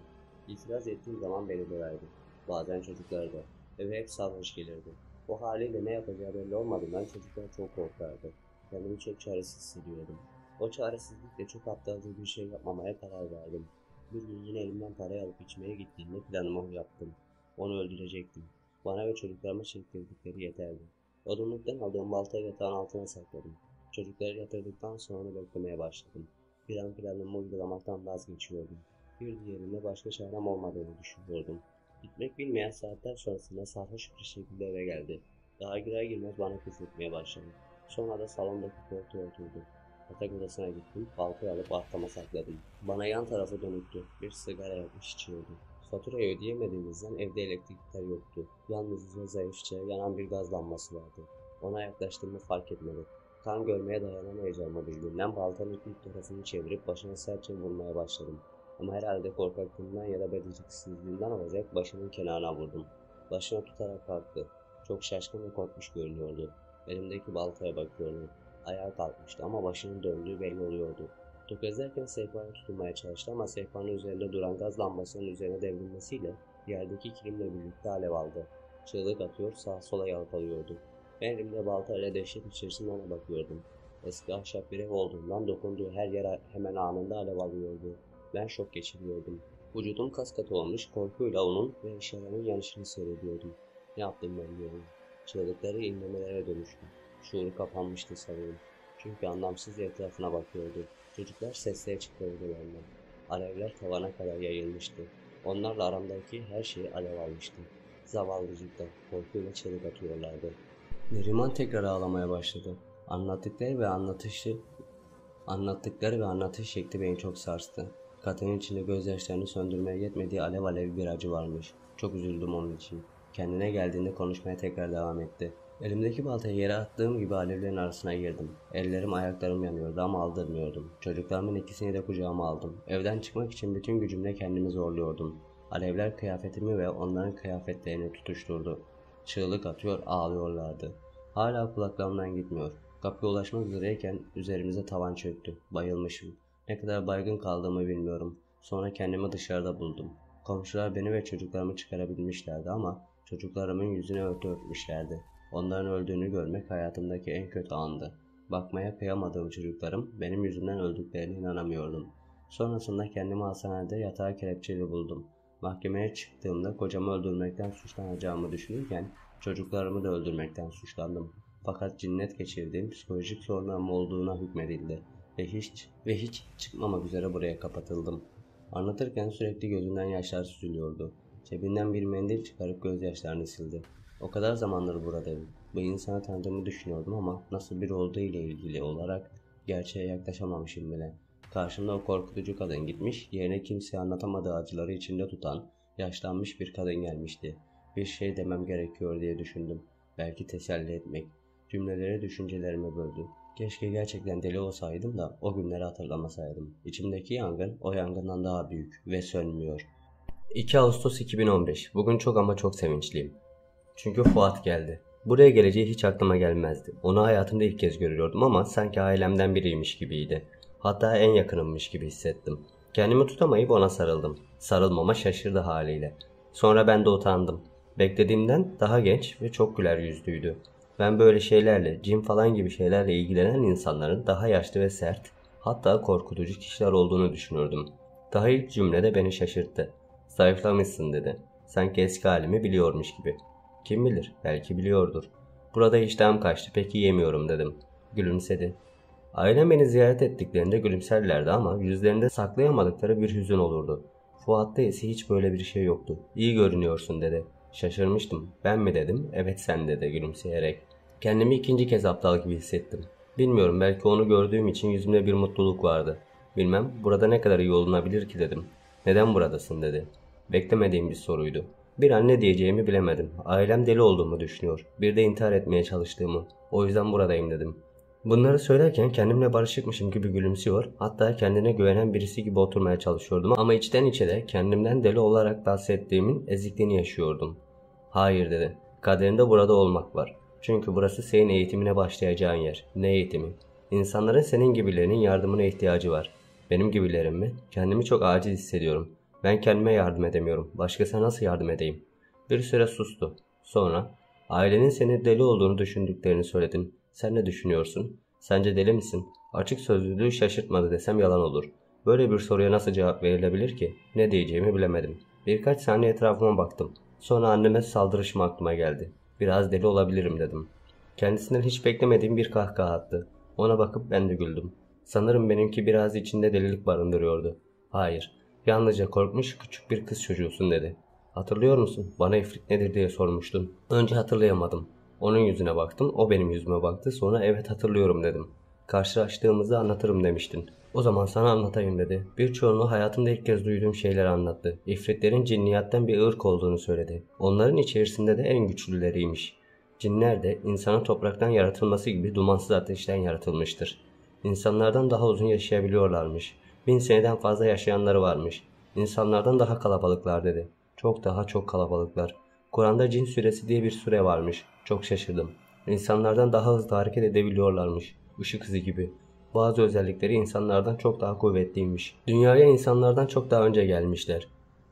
Speaker 1: İtiraz ettiğim zaman beni döverdi. Bazen çocuklar da. Eve hep sarhoş gelirdi. O haliyle ne yapacağı belli olmadığından çocuklar çok korkardı. Kendimi çok çaresiz hissediyordum. O çaresizlikle çok aptalca bir şey yapmamaya karar verdim. Bir gün yine elimden parayı alıp içmeye gittiğimde planımı yaptım. Onu öldürecektim. Bana ve çocuklarıma çektirdikleri yeterdi. Odunluktan aldığım baltayı yatağın altına sakladım. Çocukları yatırdıktan sonra beklemeye başladım. Planımı uygulamaktan vazgeçiyordum. Bir diğerinde başka çarem olmadığını düşünüyordum. Gitmek bilmeyen saatler sonrasında sarhoş bir şekilde eve geldi. Daha girer girmez bana küfretmeye başladı. Sonra da salondaki koltuğa oturdu. Yatak odasına gittim, baltayı alıp arkama sakladım. Bana yan tarafı dönüktü. Bir sigara yakmış içiyordu. Faturayı ödeyemediğimizden evde elektrikler yoktu. Yalnızca zayıfça yanan bir gaz lambası vardı. Ona yaklaştığımı fark etmedi. Kan görmeye dayanamayacağımı bildiğimden baltanın ilk tarafını çevirip başına sertçe vurmaya başladım. Ama herhalde korkaklığımdan ya da beceriksizliğimden olacak başımın kenarına vurdum. Başına tutarak kalktı. Çok şaşkın ve korkmuş görünüyordu. Elimdeki baltaya bakıyordu. Ayağa kalkmıştı ama başının döndüğü belli oluyordu. Tökezlerken sehpaya tutunmaya çalıştı ama sehpanın üzerinde duran gaz lambasının üzerine devrilmesiyle yerdeki kilimle birlikte alev aldı. Çığlık atıyor, sağa sola yalpalıyordu. Ben elimde baltayla dehşet içerisinde ona bakıyordum. Eski ahşap bir ev olduğundan dokunduğu her yer hemen anında alev alıyordu. Ben şok geçiriyordum. Vücudum kas katı olmuş, korkuyla onun ve eşyaların yanışını seyrediyordum. Ne yaptım ben diyorum. Çığlıkları inlemelere dönüştü. Şuuru kapanmıştı sanırım. Çünkü anlamsız etrafına bakıyordu. Çocuklar sesleri çıkarıyorlardı. Alevler tavana kadar yayılmıştı. Onlarla aramdaki her şey alev almıştı. Zavallıcıklar korkuyla çığlık atıyorlardı. Neriman tekrar ağlamaya başladı. Anlattıkları ve anlatış şekli beni çok sarstı. Katının içinde gözyaşlarını söndürmeye yetmediği alev alev bir acı varmış. Çok üzüldüm onun için. Kendine geldiğinde konuşmaya tekrar devam etti. Elimdeki baltayı yere attığım gibi alevlerin arasına girdim. Ellerim ayaklarım yanıyordu ama aldırmıyordum. Çocuklarımın ikisini de kucağıma aldım. Evden çıkmak için bütün gücümle kendimi zorluyordum. Alevler kıyafetimi ve onların kıyafetlerini tutuşturdu. Çığlık atıyor, ağlıyorlardı. Hala kulaklarımdan gitmiyor. Kapıya ulaşmak üzereyken üzerimize tavan çöktü. Bayılmışım. Ne kadar baygın kaldığımı bilmiyorum. Sonra kendimi dışarıda buldum. Komşular beni ve çocuklarımı çıkarabilmişlerdi ama çocuklarımın yüzüne örtü örtmüşlerdi. Onların öldüğünü görmek hayatımdaki en kötü andı. Bakmaya kıyamadığım çocuklarım benim yüzümden öldüklerine inanamıyordum. Sonrasında kendimi hastanede yatağa kelepçeli buldum. Mahkemeye çıktığımda kocamı öldürmekten suçlanacağımı düşünürken çocuklarımı da öldürmekten suçlandım. Fakat cinnet geçirdiğim psikolojik sorunlarım olduğuna hükmedildi ve hiç çıkmamak üzere buraya kapatıldım. Anlatırken sürekli gözünden yaşlar süzülüyordu. Cebinden bir mendil çıkarıp gözyaşlarını sildi. O kadar zamandır buradayım. Bu insanı tanıdığımı düşünüyordum ama nasıl biri olduğu ile ilgili olarak gerçeğe yaklaşamamışım bile. Karşımda o korkutucu kadın gitmiş, yerine kimseye anlatamadığı acıları içinde tutan, yaşlanmış bir kadın gelmişti. Bir şey demem gerekiyor diye düşündüm. Belki teselli etmek. Cümleleri düşüncelerimi böldü. Keşke gerçekten deli olsaydım da o günleri hatırlamasaydım. İçimdeki yangın o yangından daha büyük ve sönmüyor. 2 Ağustos 2015. Bugün çok ama çok sevinçliyim. Çünkü Fuat geldi. Buraya geleceği hiç aklıma gelmezdi. Onu hayatımda ilk kez görüyordum ama sanki ailemden biriymiş gibiydi. Hatta en yakınımmış gibi hissettim. Kendimi tutamayıp ona sarıldım. Sarılmama şaşırdı haliyle. Sonra ben de utandım. Beklediğimden daha genç ve çok güler yüzlüydü. Ben böyle şeylerle, cin falan gibi şeylerle ilgilenen insanların daha yaşlı ve sert, hatta korkutucu kişiler olduğunu düşünürdüm. Daha ilk cümlede beni şaşırttı. Zayıflamışsın dedi. Sanki eski halimi biliyormuş gibi. Kim bilir, belki biliyordur. Burada iştahım kaçtı, peki yemiyorum dedim. Gülümsedi. Ailem beni ziyaret ettiklerinde gülümserlerdi ama yüzlerinde saklayamadıkları bir hüzün olurdu. Fuat'ta ise hiç böyle bir şey yoktu. İyi görünüyorsun dedi. Şaşırmıştım. Ben mi dedim? Evet sen dedi gülümseyerek. Kendimi ikinci kez aptal gibi hissettim. Bilmiyorum, belki onu gördüğüm için yüzümde bir mutluluk vardı. Bilmem burada ne kadar iyi olunabilir ki dedim. Neden buradasın dedi. Beklemediğim bir soruydu. Bir an ne diyeceğimi bilemedim. Ailem deli olduğumu düşünüyor. Bir de intihar etmeye çalıştığımı. O yüzden buradayım dedim. Bunları söylerken kendimle barışıkmışım gibi gülümsüyor, hatta kendine güvenen birisi gibi oturmaya çalışıyordum ama içten içe de kendimden deli olarak bahsettiğimin ezikliğini yaşıyordum. Hayır dedi. Kaderinde burada olmak var. Çünkü burası senin eğitimine başlayacağın yer. Ne eğitimi? İnsanların senin gibilerinin yardımına ihtiyacı var. Benim gibilerim mi? Kendimi çok aciz hissediyorum. Ben kendime yardım edemiyorum. Başkasına nasıl yardım edeyim? Bir süre sustu. Sonra, ailenin seni deli olduğunu düşündüklerini söyledin. Sen ne düşünüyorsun? Sence deli misin? Açık sözlülüğü şaşırtmadı desem yalan olur. Böyle bir soruya nasıl cevap verilebilir ki? Ne diyeceğimi bilemedim. Birkaç saniye etrafıma baktım. Sonra anneme saldırışım aklıma geldi. Biraz deli olabilirim dedim. Kendisinden hiç beklemediğim bir kahkaha attı. Ona bakıp ben de güldüm. Sanırım benimki biraz içinde delilik barındırıyordu. Hayır, yalnızca korkmuş küçük bir kız çocuğusun dedi. Hatırlıyor musun? Bana ifrit nedir diye sormuştun. Önce hatırlayamadım. Onun yüzüne baktım, o benim yüzüme baktı. Sonra evet hatırlıyorum dedim. Karşılaştığımızda anlatırım demiştin. O zaman sana anlatayım dedi. Birçoğunu hayatımda ilk kez duyduğum şeyleri anlattı. İfritlerin cinniyatten bir ırk olduğunu söyledi. Onların içerisinde de en güçlüleriymiş. Cinler de insanın topraktan yaratılması gibi dumansız ateşten yaratılmıştır. İnsanlardan daha uzun yaşayabiliyorlarmış. 1000 seneden fazla yaşayanları varmış. İnsanlardan daha kalabalıklar dedi. Çok kalabalıklar. Kur'an'da cin suresi diye bir sure varmış. Çok şaşırdım. İnsanlardan daha hızlı hareket edebiliyorlarmış. Işık hızı gibi. Bazı özellikleri insanlardan çok daha kuvvetliymiş. Dünyaya insanlardan çok daha önce gelmişler.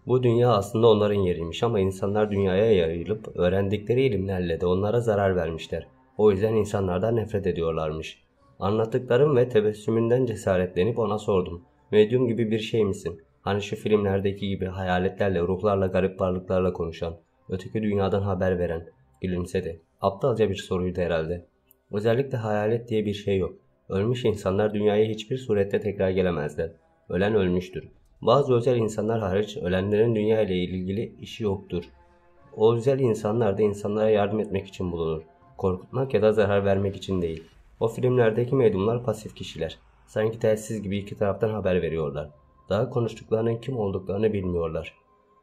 Speaker 1: Bu dünya aslında onların yeriymiş ama insanlar dünyaya yayılıp öğrendikleri ilimlerle de onlara zarar vermişler. O yüzden insanlardan nefret ediyorlarmış. Anlattıklarım ve tebessümünden cesaretlenip ona sordum. Medyum gibi bir şey misin? Hani şu filmlerdeki gibi hayaletlerle, ruhlarla, garip varlıklarla konuşan, öteki dünyadan haber veren. Gülümsedi. Aptalca bir soruydu herhalde. Özellikle hayalet diye bir şey yok. Ölmüş insanlar dünyaya hiçbir surette tekrar gelemezler. Ölen ölmüştür. Bazı özel insanlar hariç ölenlerin dünya ile ilgili işi yoktur. O özel insanlar da insanlara yardım etmek için bulunur. Korkutmak ya da zarar vermek için değil. O filmlerdeki medyumlar pasif kişiler. Sanki telsiz gibi iki taraftan haber veriyorlar. Daha konuştuklarının kim olduklarını bilmiyorlar.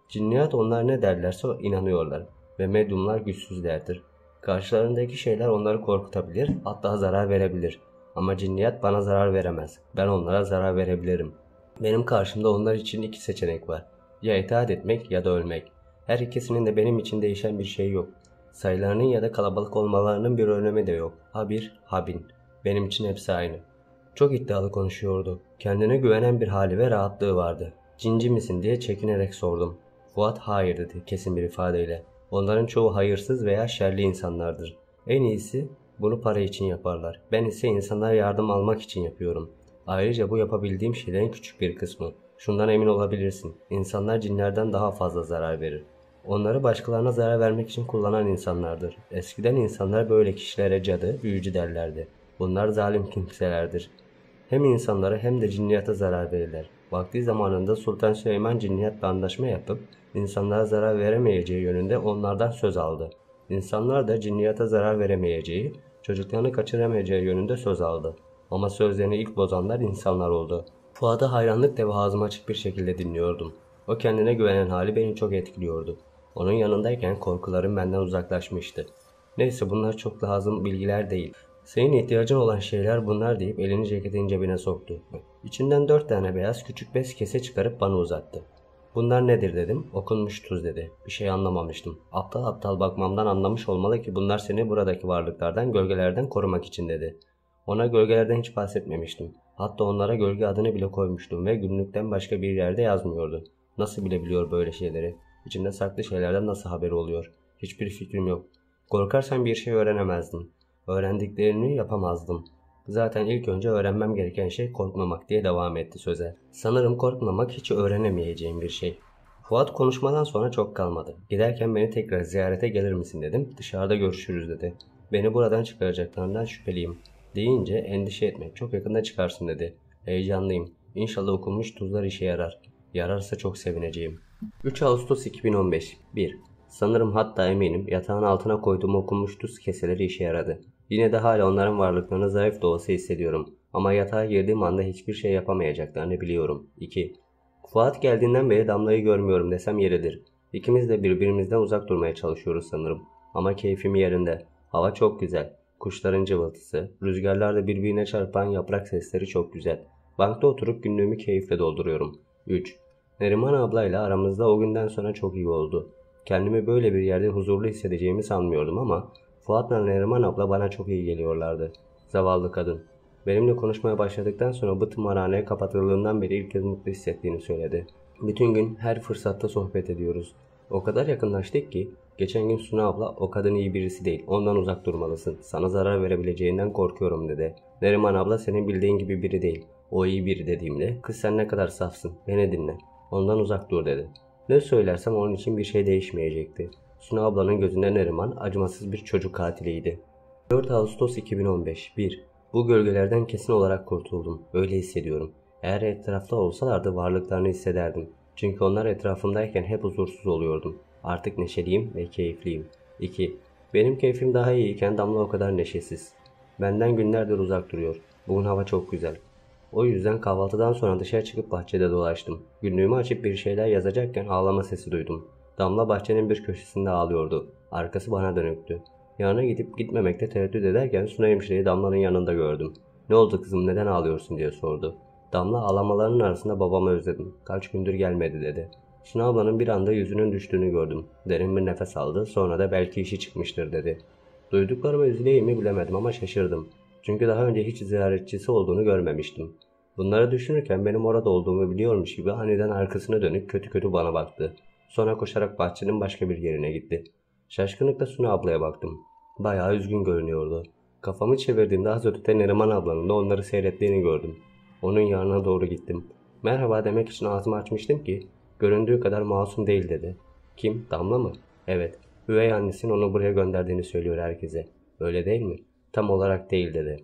Speaker 1: Cinniyat onlar ne derlerse inanıyorlar ve medyumlar güçsüzlerdir. Karşılarındaki şeyler onları korkutabilir, hatta zarar verebilir. Ama cinniyat bana zarar veremez. Ben onlara zarar verebilirim. Benim karşımda onlar için iki seçenek var. Ya itaat etmek ya da ölmek. Her ikisinin de benim için değişen bir şey yok. Sayılarının ya da kalabalık olmalarının bir önemi de yok. Ha bir, ha bin. Benim için hepsi aynı. Çok iddialı konuşuyordu. Kendine güvenen bir hali ve rahatlığı vardı. Cinci misin diye çekinerek sordum. Fuat hayır dedi kesin bir ifadeyle. Onların çoğu hayırsız veya şerli insanlardır. En iyisi bunu para için yaparlar. Ben ise insanlara yardım almak için yapıyorum. Ayrıca bu yapabildiğim şeylerin küçük bir kısmı. Şundan emin olabilirsin. İnsanlar cinlerden daha fazla zarar verir. Onları başkalarına zarar vermek için kullanan insanlardır. Eskiden insanlar böyle kişilere cadı, büyücü derlerdi. Bunlar zalim kimselerdir. Hem insanlara hem de cinniyata zarar verirler. Vakti zamanında Sultan Süleyman cinniyatla anlaşma yapıp insanlara zarar veremeyeceği yönünde onlardan söz aldı. İnsanlar da cinniyata zarar veremeyeceği, çocuklarını kaçıramayacağı yönünde söz aldı. Ama sözlerini ilk bozanlar insanlar oldu. Fuat'ı hayranlıkla ve ağzım açık bir şekilde dinliyordum. O kendine güvenen hali beni çok etkiliyordu. Onun yanındayken korkularım benden uzaklaşmıştı. Neyse bunlar çok lazım bilgiler değil. Senin ihtiyacın olan şeyler bunlar deyip elini ceketin cebine soktu. İçinden 4 tane beyaz küçük bez kese çıkarıp bana uzattı. Bunlar nedir dedim. Okunmuş tuz dedi. Bir şey anlamamıştım. Aptal aptal bakmamdan anlamış olmalı ki bunlar seni buradaki varlıklardan, gölgelerden korumak için dedi. Ona gölgelerden hiç bahsetmemiştim. Hatta onlara gölge adını bile koymuştum ve günlükten başka bir yerde yazmıyordu. Nasıl bilebiliyor böyle şeyleri? İçinde saklı şeylerden nasıl haberi oluyor? Hiçbir fikrim yok. Korkarsan bir şey öğrenemezdim. Öğrendiklerini yapamazdım. Zaten ilk önce öğrenmem gereken şey korkmamak diye devam etti söze. Sanırım korkmamak hiç öğrenemeyeceğim bir şey. Fuat konuşmadan sonra çok kalmadı. Giderken beni tekrar ziyarete gelir misin dedim. Dışarıda görüşürüz dedi. Beni buradan çıkaracaklarından şüpheliyim. Deyince endişe etme çok yakında çıkarsın dedi. Heyecanlıyım. İnşallah okunmuş tuzlar işe yarar. Yararsa çok sevineceğim. 3 Ağustos 2015 1. Sanırım hatta eminim yatağın altına koyduğum okunmuş tuz keseleri işe yaradı. Yine de hala onların varlıklarını zayıf da olsa hissediyorum. Ama yatağa girdiğim anda hiçbir şey yapamayacaklarını biliyorum. 2. Fuat geldiğinden beri Damla'yı görmüyorum desem yeridir. İkimiz de birbirimizden uzak durmaya çalışıyoruz sanırım. Ama keyfim yerinde. Hava çok güzel. Kuşların cıvıltısı, rüzgarlarda birbirine çarpan yaprak sesleri çok güzel. Bankta oturup günlüğümü keyifle dolduruyorum. 3. Neriman ablayla aramızda o günden sonra çok iyi oldu. Kendimi böyle bir yerde huzurlu hissedeceğimi sanmıyordum ama Fuat'la Neriman abla bana çok iyi geliyorlardı. Zavallı kadın. Benimle konuşmaya başladıktan sonra bu tımarhaneye kapatıldığından beri ilk kez mutlu hissettiğini söyledi. Bütün gün her fırsatta sohbet ediyoruz. O kadar yakınlaştık ki geçen gün Suna abla o kadın iyi birisi değil. Ondan uzak durmalısın. Sana zarar verebileceğinden korkuyorum dedi. Neriman abla senin bildiğin gibi biri değil. O iyi biri dediğimde kız sen ne kadar safsın. Beni dinle. Ondan uzak dur dedi. Ne söylersem onun için bir şey değişmeyecekti. Suna ablanın gözünde Neriman acımasız bir çocuk katiliydi. 4 Ağustos 2015 1. Bu gölgelerden kesin olarak kurtuldum. Öyle hissediyorum. Eğer etrafta olsalardı varlıklarını hissederdim. Çünkü onlar etrafımdayken hep huzursuz oluyordum. Artık neşeliyim ve keyifliyim. 2. Benim keyfim daha iyiyken Damla o kadar neşesiz. Benden günlerdir uzak duruyor. Bugün hava çok güzel. O yüzden kahvaltıdan sonra dışarı çıkıp bahçede dolaştım. Günlüğümü açıp bir şeyler yazacakken ağlama sesi duydum. Damla bahçenin bir köşesinde ağlıyordu. Arkası bana dönüktü. Yanına gidip gitmemekte tereddüt ederken Suna hemşireyi Damla'nın yanında gördüm. "Ne oldu kızım, neden ağlıyorsun?" diye sordu. Damla ağlamalarının arasında "Babamı özledim. Kaç gündür gelmedi." dedi. Suna ablanın bir anda yüzünün düştüğünü gördüm. Derin bir nefes aldı, sonra da "Belki işi çıkmıştır." dedi. Duyduklarıma üzüleyim mi bilemedim ama şaşırdım. Çünkü daha önce hiç ziyaretçisi olduğunu görmemiştim. Bunları düşünürken benim orada olduğumu biliyormuş gibi aniden arkasına dönüp kötü kötü bana baktı. Sonra koşarak bahçenin başka bir yerine gitti. Şaşkınlıkla Suna ablaya baktım. Bayağı üzgün görünüyordu. Kafamı çevirdiğimde az ötede Neriman ablanın da onları seyrettiğini gördüm. Onun yanına doğru gittim. Merhaba demek için ağzımı açmıştım ki göründüğü kadar masum değil dedi. Kim? Damla mı? Evet. Üvey annesinin onu buraya gönderdiğini söylüyor herkese. Öyle değil mi? Tam olarak değil dedi.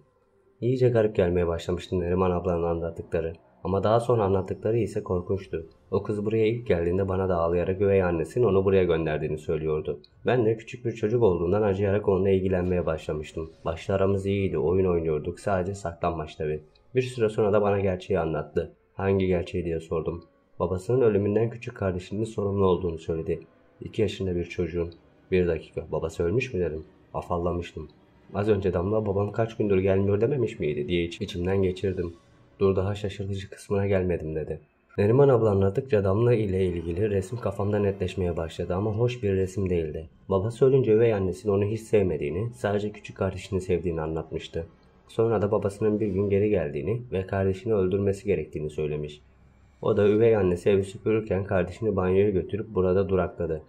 Speaker 1: İyice garip gelmeye başlamıştı Neriman ablanın anlattıkları. Ama daha sonra anlattıkları ise korkunçtu. O kız buraya ilk geldiğinde bana da ağlayarak üvey annesinin onu buraya gönderdiğini söylüyordu. Ben de küçük bir çocuk olduğundan acıyarak onunla ilgilenmeye başlamıştım. Başta aramız iyiydi, oyun oynuyorduk, sadece saklanmaç tabii. Bir süre sonra da bana gerçeği anlattı. Hangi gerçeği diye sordum. Babasının ölümünden küçük kardeşinin sorumlu olduğunu söyledi. 2 yaşında bir çocuğun. Bir dakika, babası ölmüş mü dedim. Afallamıştım. Az önce Damla babam kaç gündür gelmiyor dememiş miydi diye içimden geçirdim. Dur daha şaşırtıcı kısmına gelmedim dedi. Neriman abla anlattıkça Damla ile ilgili resim kafamda netleşmeye başladı ama hoş bir resim değildi. Babası ölünce üvey annesinin onu hiç sevmediğini, sadece küçük kardeşini sevdiğini anlatmıştı. Sonra da babasının bir gün geri geldiğini ve kardeşini öldürmesi gerektiğini söylemiş. O da üvey annesi evi süpürürken kardeşini banyoya götürüp burada durakladı.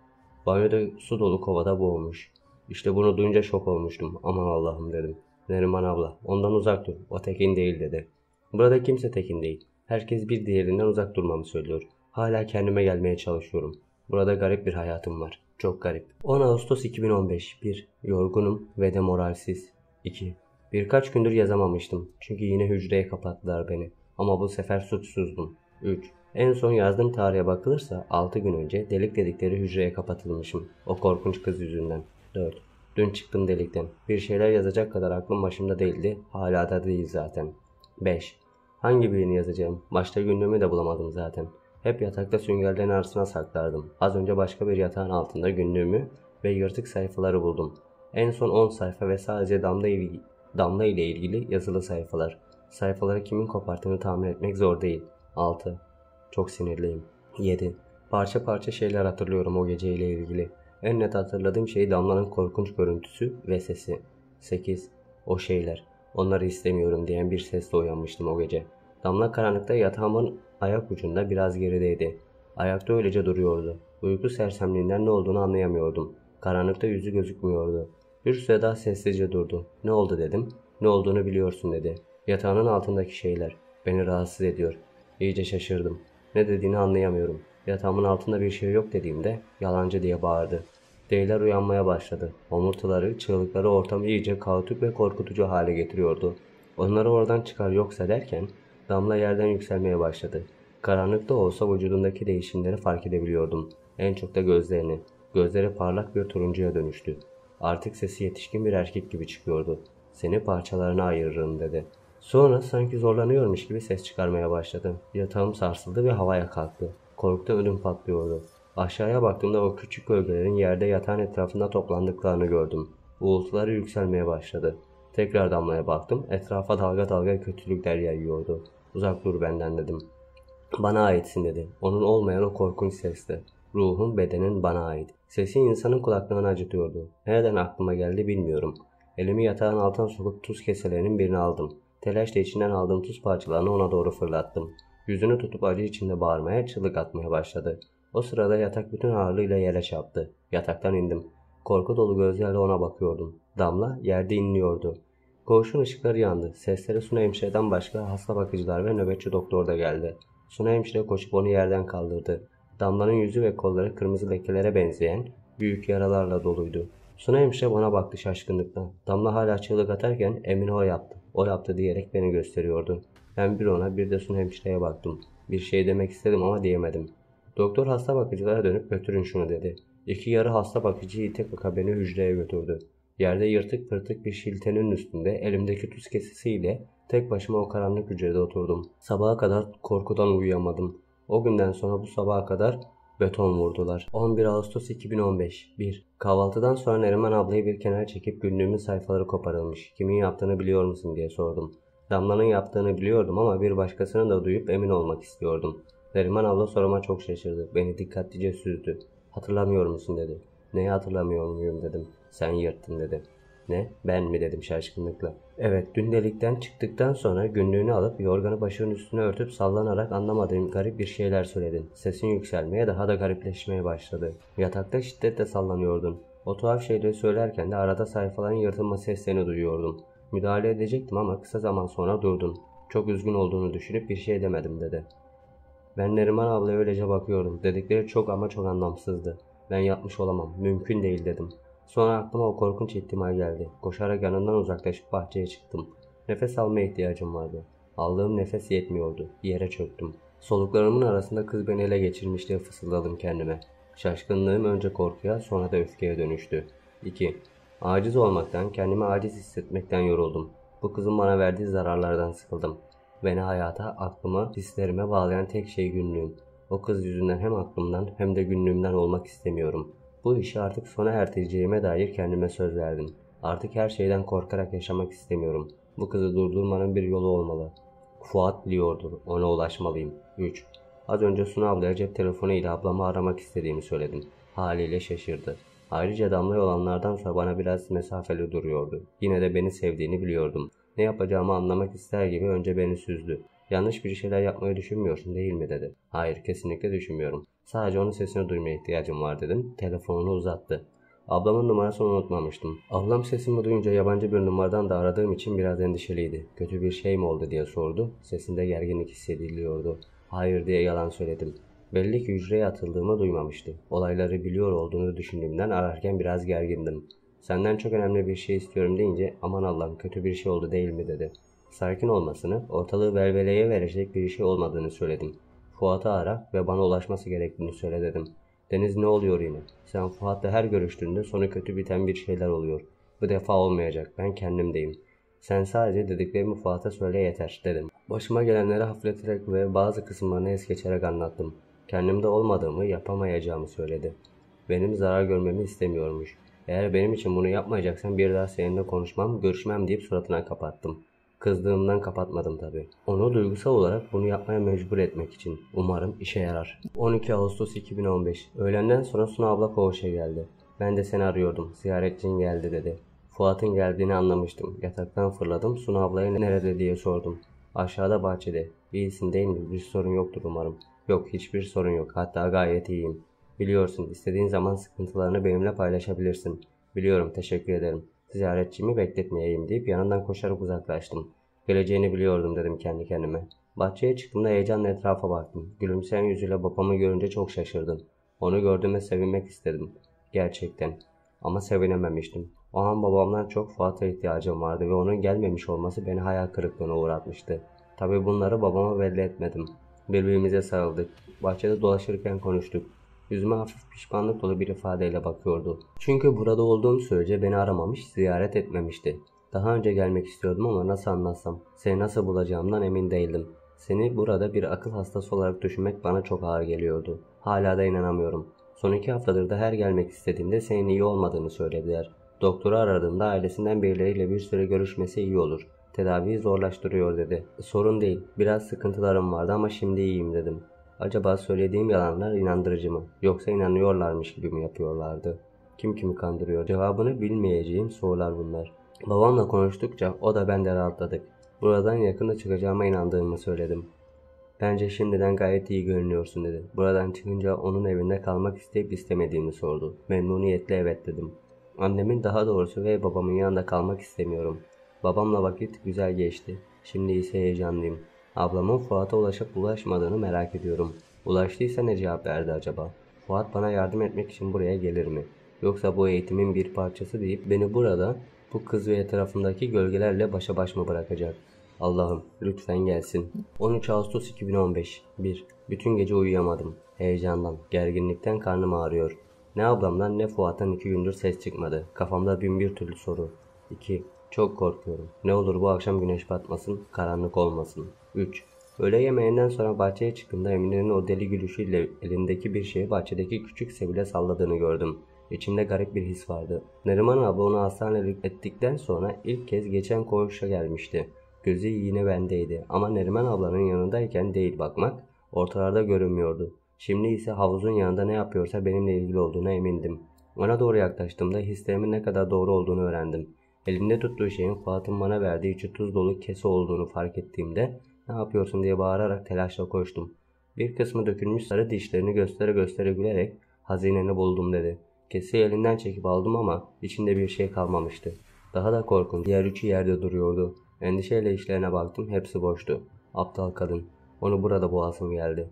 Speaker 1: Banyoda su dolu kovada boğulmuş. İşte bunu duyunca şok olmuştum. Aman Allah'ım dedim. Neriman abla, ondan uzak dur. O Tekin değil dedi. Burada kimse Tekin değil. Herkes bir diğerinden uzak durmamı söylüyor. Hala kendime gelmeye çalışıyorum. Burada garip bir hayatım var. Çok garip. 10 Ağustos 2015. 1. Yorgunum ve de moralsiz. 2. Birkaç gündür yazamamıştım. Çünkü yine hücreye kapattılar beni. Ama bu sefer suçsuzdum. 3. En son yazdığım tarihe bakılırsa 6 gün önce delik dedikleri hücreye kapatılmışım. O korkunç kız yüzünden. 4. Dün çıktım delikten. Bir şeyler yazacak kadar aklım başımda değildi. Hala da değil zaten. 5. Hangi birini yazacağım? Başta günlüğümü de bulamadım zaten. Hep yatakta süngerlerin arasına saklardım. Az önce başka bir yatağın altında günlüğümü ve yırtık sayfaları buldum. En son 10 sayfa ve sadece Damla ile ilgili yazılı sayfalar. Sayfaları kimin koparttığını tahmin etmek zor değil. 6. Çok sinirliyim. 7. Parça parça şeyler hatırlıyorum o geceyle ilgili. En net hatırladığım şey Damla'nın korkunç görüntüsü ve sesi. 8. O şeyler. Onları istemiyorum diyen bir sesle uyanmıştım o gece. Damla karanlıkta yatağımın ayak ucunda biraz gerideydi. Ayakta öylece duruyordu. Uyku sersemliğinden ne olduğunu anlayamıyordum. Karanlıkta yüzü gözükmüyordu. Bir süre daha sessizce durdu. Ne oldu dedim. Ne olduğunu biliyorsun dedi. Yatağının altındaki şeyler. Beni rahatsız ediyor. İyice şaşırdım. Ne dediğini anlayamıyorum. Yatağımın altında bir şey yok dediğimde yalancı diye bağırdı. Deyler uyanmaya başladı. Homurtuları, çığlıkları ortamı iyice kaotik ve korkutucu hale getiriyordu. Onları oradan çıkar yoksa derken Damla yerden yükselmeye başladı. Karanlıkta olsa vücudundaki değişimleri fark edebiliyordum. En çok da gözlerini. Gözleri parlak bir turuncuya dönüştü. Artık sesi yetişkin bir erkek gibi çıkıyordu. Seni parçalarına ayırırım dedi. Sonra sanki zorlanıyormuş gibi ses çıkarmaya başladı. Yatağım sarsıldı ve havaya kalktı. Korktu ödüm patlıyordu. Aşağıya baktığımda o küçük gölgelerin yerde yatağın etrafında toplandıklarını gördüm. Uğultuları yükselmeye başladı. Tekrar Damlaya baktım. Etrafa dalga dalga kötülükler yayıyordu. Uzak dur benden dedim. Bana aitsin dedi. Onun olmayan o korkunç sesle. Ruhun, bedenin bana ait. Sesi insanın kulaklarını acıtıyordu. Nereden aklıma geldi bilmiyorum. Elimi yatağın altına sokup tuz keselerinin birini aldım. Telaşla içinden aldığım tuz parçalarını ona doğru fırlattım. Yüzünü tutup acı içinde bağırmaya, çığlık atmaya başladı. O sırada yatak bütün ağırlığıyla yere çarptı. Yataktan indim. Korku dolu gözlerle ona bakıyordum. Damla yerde inliyordu. Koğuşun ışıkları yandı. Seslere Suna hemşireden başka hasta bakıcılar ve nöbetçi doktor da geldi. Suna hemşire koşup onu yerden kaldırdı. Damla'nın yüzü ve kolları kırmızı lekelere benzeyen büyük yaralarla doluydu. Suna hemşire bana baktı şaşkınlıkla. Damla hala çığlık atarken Emine o yaptı. O yaptı diyerek beni gösteriyordu. Ben bir ona bir de Suna hemşireye baktım. Bir şey demek istedim ama diyemedim. Doktor hasta bakıcılara dönüp götürün şunu dedi. 2 yarı hasta bakıcı ite kaka beni hücreye götürdü. Yerde yırtık pırtık bir şiltenin üstünde elimdeki tuz kesesiyle tek başıma o karanlık hücrede oturdum. Sabaha kadar korkudan uyuyamadım. O günden sonra bu sabaha kadar beton vurdular. 11 Ağustos 2015. 1. Kahvaltıdan sonra Neriman ablayı bir kenara çekip günlüğümün sayfaları koparılmış. Kimin yaptığını biliyor musun diye sordum. Damla'nın yaptığını biliyordum ama bir başkasının da duyup emin olmak istiyordum. Neriman abla soruma çok şaşırdı. Beni dikkatlice süzdü. Hatırlamıyor musun dedi. Neyi hatırlamıyor muyum dedim. Sen yırttın dedi. Ne? Ben mi dedim şaşkınlıkla. Evet, dün delikten çıktıktan sonra günlüğünü alıp yorganı başının üstüne örtüp sallanarak anlamadığım garip bir şeyler söyledin. Sesin yükselmeye daha da garipleşmeye başladı. Yatakta şiddetle sallanıyordun. O tuhaf şeyleri söylerken de arada sayfaların yırtılma seslerini duyuyordum. Müdahale edecektim ama kısa zaman sonra durdun. Çok üzgün olduğunu düşünüp bir şey demedim dedi. Ben Neriman ablaya öylece bakıyordum. Dedikleri çok ama çok anlamsızdı. Ben yapmış olamam. Mümkün değil dedim. Sonra aklıma o korkunç ihtimal geldi. Koşarak yanından uzaklaşıp bahçeye çıktım. Nefes almaya ihtiyacım vardı. Aldığım nefes yetmiyordu. Yere çöktüm. Soluklarımın arasında kız beni ele geçirmiş diye fısıldadım kendime. Şaşkınlığım önce korkuya sonra da öfkeye dönüştü. 2. Aciz olmaktan, kendimi aciz hissetmekten yoruldum. Bu kızın bana verdiği zararlardan sıkıldım. Beni hayata, aklıma, hislerime bağlayan tek şey günlüğüm. O kız yüzünden hem aklımdan hem de günlüğümden olmak istemiyorum. Bu işi artık sona erdireceğime dair kendime söz verdim. Artık her şeyden korkarak yaşamak istemiyorum. Bu kızı durdurmanın bir yolu olmalı. Fuat biliyordur. Ona ulaşmalıyım. 3. Az önce Suna ablaya cep telefonu ile ablamı aramak istediğimi söyledim. Haliyle şaşırdı. Ayrıca Damla'ya olanlardan sonra bana biraz mesafeli duruyordu. Yine de beni sevdiğini biliyordum. Ne yapacağımı anlamak ister gibi önce beni süzdü. Yanlış bir şeyler yapmayı düşünmüyorsun değil mi dedi. Hayır, kesinlikle düşünmüyorum. Sadece onun sesini duymaya ihtiyacım var dedim. Telefonunu uzattı. Ablamın numarasını unutmamıştım. Ablam sesimi duyunca yabancı bir numaradan da aradığım için biraz endişeliydi. Kötü bir şey mi oldu diye sordu. Sesinde gerginlik hissediliyordu. Hayır diye yalan söyledim. Belli ki hücreye atıldığımı duymamıştı. Olayları biliyor olduğunu düşündüğümden ararken biraz gergindim. Senden çok önemli bir şey istiyorum deyince aman Allah'ım kötü bir şey oldu değil mi dedi. Sakin olmasını, ortalığı velveleye verecek bir şey olmadığını söyledim. Fuat'ı ara ve bana ulaşması gerektiğini söyle dedim. Deniz ne oluyor yine? Sen Fuat'la her görüştüğünde sonu kötü biten bir şeyler oluyor. Bu defa olmayacak. Ben kendimdeyim. Sen sadece dediklerimi Fuat'a söyle yeter dedim. Başıma gelenleri hafifleterek ve bazı kısımlarını es geçerek anlattım. Kendimde olmadığımı, yapamayacağımı söyledi. Benim zarar görmemi istemiyormuş. Eğer benim için bunu yapmayacaksan bir daha seninle konuşmam, görüşmem deyip suratına kapattım. Kızdığımdan kapatmadım tabii. Onu duygusal olarak bunu yapmaya mecbur etmek için. Umarım işe yarar. 12 Ağustos 2015. Öğlenden sonra Suna abla koğuşa geldi. Ben de seni arıyordum. Ziyaretçin geldi dedi. Fuat'ın geldiğini anlamıştım. Yataktan fırladım. Suna ablaya nerede diye sordum. Aşağıda bahçede. İyisin değil mi? Bir sorun yoktur umarım. Yok, hiçbir sorun yok. Hatta gayet iyiyim. Biliyorsun, istediğin zaman sıkıntılarını benimle paylaşabilirsin. Biliyorum, teşekkür ederim. Ziyaretçimi bekletmeyeyim deyip yanından koşarak uzaklaştım. Geleceğini biliyordum dedim kendi kendime. Bahçeye çıktığımda heyecanla etrafa baktım. Gülümseyen yüzüyle babamı görünce çok şaşırdım. Onu gördüğüme sevinmek istedim. Gerçekten. Ama sevinememiştim. O an babamdan çok Fuat'a ihtiyacım vardı ve onun gelmemiş olması beni hayal kırıklığına uğratmıştı. Tabii bunları babama belli etmedim. Birbirimize sarıldık. Bahçede dolaşırken konuştuk. Yüzüme hafif pişmanlık dolu bir ifadeyle bakıyordu. Çünkü burada olduğum sürece beni aramamış, ziyaret etmemişti. Daha önce gelmek istiyordum ama nasıl anlatsam, seni nasıl bulacağımdan emin değildim. Seni burada bir akıl hastası olarak düşünmek bana çok ağır geliyordu. Hala da inanamıyorum. Son 2 haftadır da her gelmek istediğimde senin iyi olmadığını söylediler. Doktoru aradığımda ailesinden birileriyle bir süre görüşmesi iyi olur. Tedaviyi zorlaştırıyor dedi. Sorun değil, biraz sıkıntılarım vardı ama şimdi iyiyim dedim. Acaba söylediğim yalanlar inandırıcı mı? Yoksa inanıyorlarmış gibi mi yapıyorlardı? Kim kimi kandırıyor? Cevabını bilmeyeceğim sorular bunlar. Babamla konuştukça o da ben de rahatladık. Buradan yakında çıkacağıma inandığımı söyledim. Bence şimdiden gayet iyi görünüyorsun dedi. Buradan çıkınca onun evinde kalmak isteyip istemediğimi sordu. Memnuniyetle evet dedim. Annemin daha doğrusu ve babamın yanında kalmak istemiyorum. Babamla vakit güzel geçti. Şimdi ise heyecanlıyım. Ablamın Fuat'a ulaşıp ulaşmadığını merak ediyorum. Ulaştıysa ne cevap verdi acaba? Fuat bana yardım etmek için buraya gelir mi? Yoksa bu eğitimin bir parçası deyip beni burada bu kız ve etrafındaki gölgelerle başa baş mı bırakacak? Allah'ım lütfen gelsin. 13 Ağustos 2015. 1. Bütün gece uyuyamadım. Heyecandan, gerginlikten karnım ağrıyor. Ne ablamdan ne Fuat'tan 2 gündür ses çıkmadı. Kafamda bin bir türlü soru. 2. Çok korkuyorum. Ne olur bu akşam güneş batmasın, karanlık olmasın. 3. Öğle yemeğinden sonra bahçeye çıktığımda Emine'nin o deli gülüşüyle elindeki bir şeyi bahçedeki küçük Sevil'e salladığını gördüm. İçimde garip bir his vardı. Neriman abla onu hastanelik ettikten sonra ilk kez geçen koğuşa gelmişti. Gözü yine bendeydi ama Neriman ablanın yanındayken değil bakmak, ortalarda görünmüyordu. Şimdi ise havuzun yanında ne yapıyorsa benimle ilgili olduğuna emindim. Ona doğru yaklaştığımda hislerimin ne kadar doğru olduğunu öğrendim. Elimde tuttuğu şeyin Fuat'ın bana verdiği içi tuz dolu kese olduğunu fark ettiğimde ne yapıyorsun diye bağırarak telaşla koştum. Bir kısmı dökülmüş sarı dişlerini göstere göstere gülerek hazineni buldum dedi. Keseyi elinden çekip aldım ama içinde bir şey kalmamıştı. Daha da korkunç, diğer üçü yerde duruyordu. Endişeyle işlerine baktım, hepsi boştu. Aptal kadın. Onu burada boğazım geldi.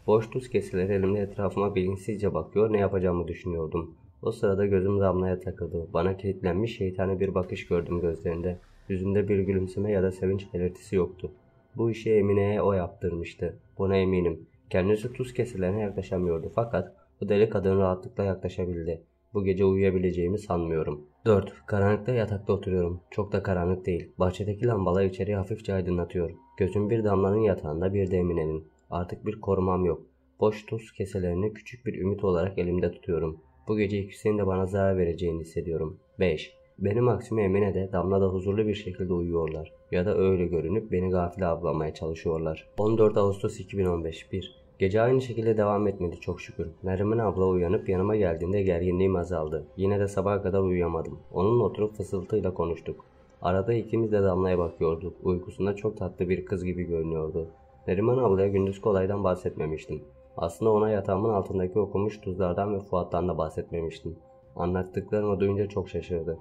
Speaker 1: Boş tuz keseleri elimde etrafıma bilinçsizce bakıyor, ne yapacağımı düşünüyordum. O sırada gözüm Damla'ya takıldı. Bana kilitlenmiş şeytani bir bakış gördüm gözlerinde. Yüzünde bir gülümseme ya da sevinç belirtisi yoktu. Bu işi Emine'ye o yaptırmıştı. Buna eminim. Kendisi tuz keselerine yaklaşamıyordu fakat bu deli kadın rahatlıkla yaklaşabildi. Bu gece uyuyabileceğimi sanmıyorum. 4. Karanlıkta yatakta oturuyorum. Çok da karanlık değil. Bahçedeki lambalar içeriği hafifçe aydınlatıyor. Gözüm bir Damla'nın yatağında, bir de Emine'nin. Artık bir korumam yok. Boş tuz keselerini küçük bir ümit olarak elimde tutuyorum. Bu gece ikisinin de bana zarar vereceğini hissediyorum. 5. Benim aksime Emine de Damla da huzurlu bir şekilde uyuyorlar. Ya da öyle görünüp beni gafil avlamaya çalışıyorlar. 14 Ağustos 2015 1. Gece aynı şekilde devam etmedi çok şükür. Neriman abla uyanıp yanıma geldiğinde gerginliğim azaldı. Yine de sabaha kadar uyuyamadım. Onunla oturup fısıltıyla konuştuk. Arada ikimiz de Damla'ya bakıyorduk. Uykusunda çok tatlı bir kız gibi görünüyordu. Neriman ablaya gündüzki olaydan bahsetmemiştim. Aslında ona yatağımın altındaki okumuş tuzlardan ve Fuat'tan da bahsetmemiştim. Anlattıklarımı duyunca çok şaşırdı.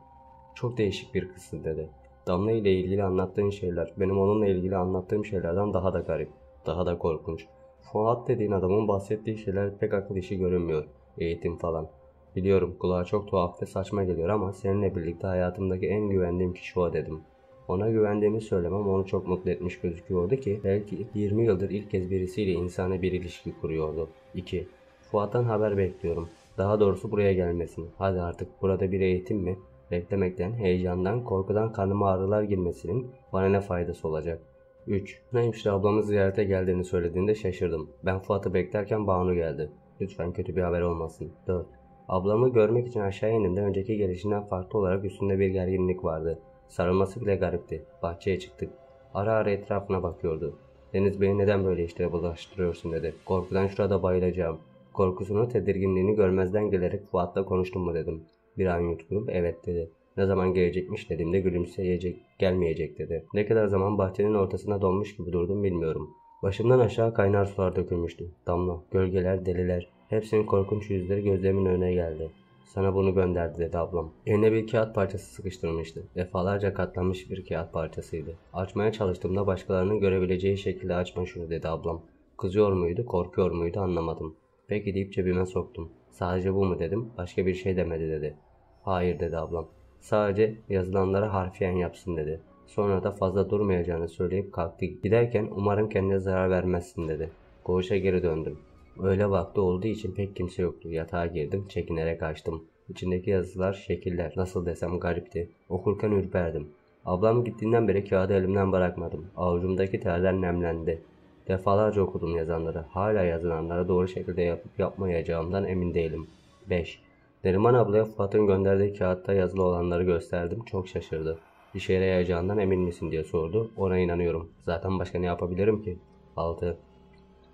Speaker 1: Çok değişik bir kızsın dedi. Damla ile ilgili anlattığın şeyler benim onunla ilgili anlattığım şeylerden daha da garip, daha da korkunç. Fuat dediğin adamın bahsettiği şeyler pek akıl işi görünmüyor. Eğitim falan. Biliyorum kulağa çok tuhaf ve saçma geliyor ama seninle birlikte hayatımdaki en güvendiğim kişi o dedim. Ona güvendiğimi söylemem onu çok mutlu etmiş gözüküyordu ki belki 20 yıldır ilk kez birisiyle insani bir ilişki kuruyordu. 2. Fuat'tan haber bekliyorum. Daha doğrusu buraya gelmesini. Hadi artık burada bir eğitim mi? Beklemekten, heyecandan, korkudan karnıma ağrılar girmesinin bana ne faydası olacak? 3. Hemşire ablamı ziyarete geldiğini söylediğinde şaşırdım. Ben Fuat'ı beklerken Banu geldi. Lütfen kötü bir haber olmasın. 4. Ablamı görmek için aşağı indiğimde önceki gelişinden farklı olarak üstünde bir gerginlik vardı. Sarılması bile garipti. Bahçeye çıktık. Ara ara etrafına bakıyordu. Deniz beni neden böyle işlere bulaştırıyorsun dedi. Korkudan şurada bayılacağım. Korkusunu, tedirginliğini görmezden gelerek Fuat'la konuştum mu dedim. Bir an yutkunup evet dedi. Ne zaman gelecekmiş dediğimde gülümseyecek, gelmeyecek dedi. Ne kadar zaman bahçenin ortasında donmuş gibi durdum bilmiyorum. Başımdan aşağı kaynar sular dökülmüştü. Damla, gölgeler, deliler. Hepsinin korkunç yüzleri gözlerimin önüne geldi. Sana bunu gönderdi dedi ablam. Eline bir kağıt parçası sıkıştırmıştı. Defalarca katlanmış bir kağıt parçasıydı. Açmaya çalıştığımda başkalarının görebileceği şekilde açma şunu dedi ablam. Kızıyor muydu, korkuyor muydu anlamadım. Peki deyip cebime soktum. Sadece bu mu dedim. Başka bir şey demedi dedi. Hayır dedi ablam. Sadece yazılanları harfiyen yapsın dedi. Sonra da fazla durmayacağını söyleyip kalktı. Giderken umarım kendine zarar vermezsin dedi. Koğuşa geri döndüm. Öğle vakti olduğu için pek kimse yoktu. Yatağa girdim, çekinerek açtım. İçindeki yazılar, şekiller, nasıl desem garipti. Okurken ürperdim. Ablam gittiğinden beri kağıdı elimden bırakmadım. Avucumdaki terler nemlendi. Defalarca okudum yazanları. Hala yazılanları doğru şekilde yapıp yapmayacağımdan emin değilim. 5. Neriman ablaya Fuat'ın gönderdiği kağıtta yazılı olanları gösterdim. Çok şaşırdı. İşe yarayacağından emin misin diye sordu. Ona inanıyorum. Zaten başka ne yapabilirim ki? 6.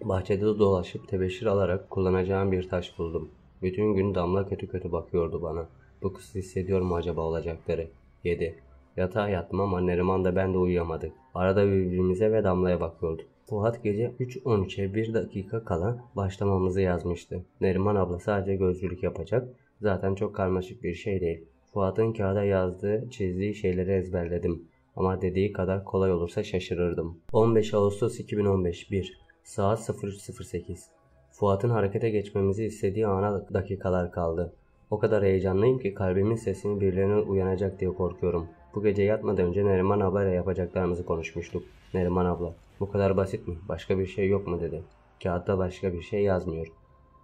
Speaker 1: Bahçede dolaşıp tebeşir alarak kullanacağım bir taş buldum. Bütün gün Damla kötü kötü bakıyordu bana. Bu kız hissediyor mu acaba olacakları? 7. Yatağa yattım ama Neriman da ben de uyuyamadık. Arada birbirimize ve Damla'ya bakıyorduk. Fuat gece 3.13'e 1 dakika kala başlamamızı yazmıştı. Neriman abla sadece gözcülük yapacak. Zaten çok karmaşık bir şey değil. Fuat'ın kağıda yazdığı, çizdiği şeyleri ezberledim. Ama dediği kadar kolay olursa şaşırırdım. 15 Ağustos 2015 1. Saat 03.08. Fuat'ın harekete geçmemizi istediği ana dakikalar kaldı. O kadar heyecanlıyım ki kalbimin sesini birilerine uyanacak diye korkuyorum. Bu gece yatmadan önce Neriman ablayla yapacaklarımızı konuşmuştuk. Neriman abla, bu kadar basit mi? Başka bir şey yok mu dedi. Kağıtta başka bir şey yazmıyor.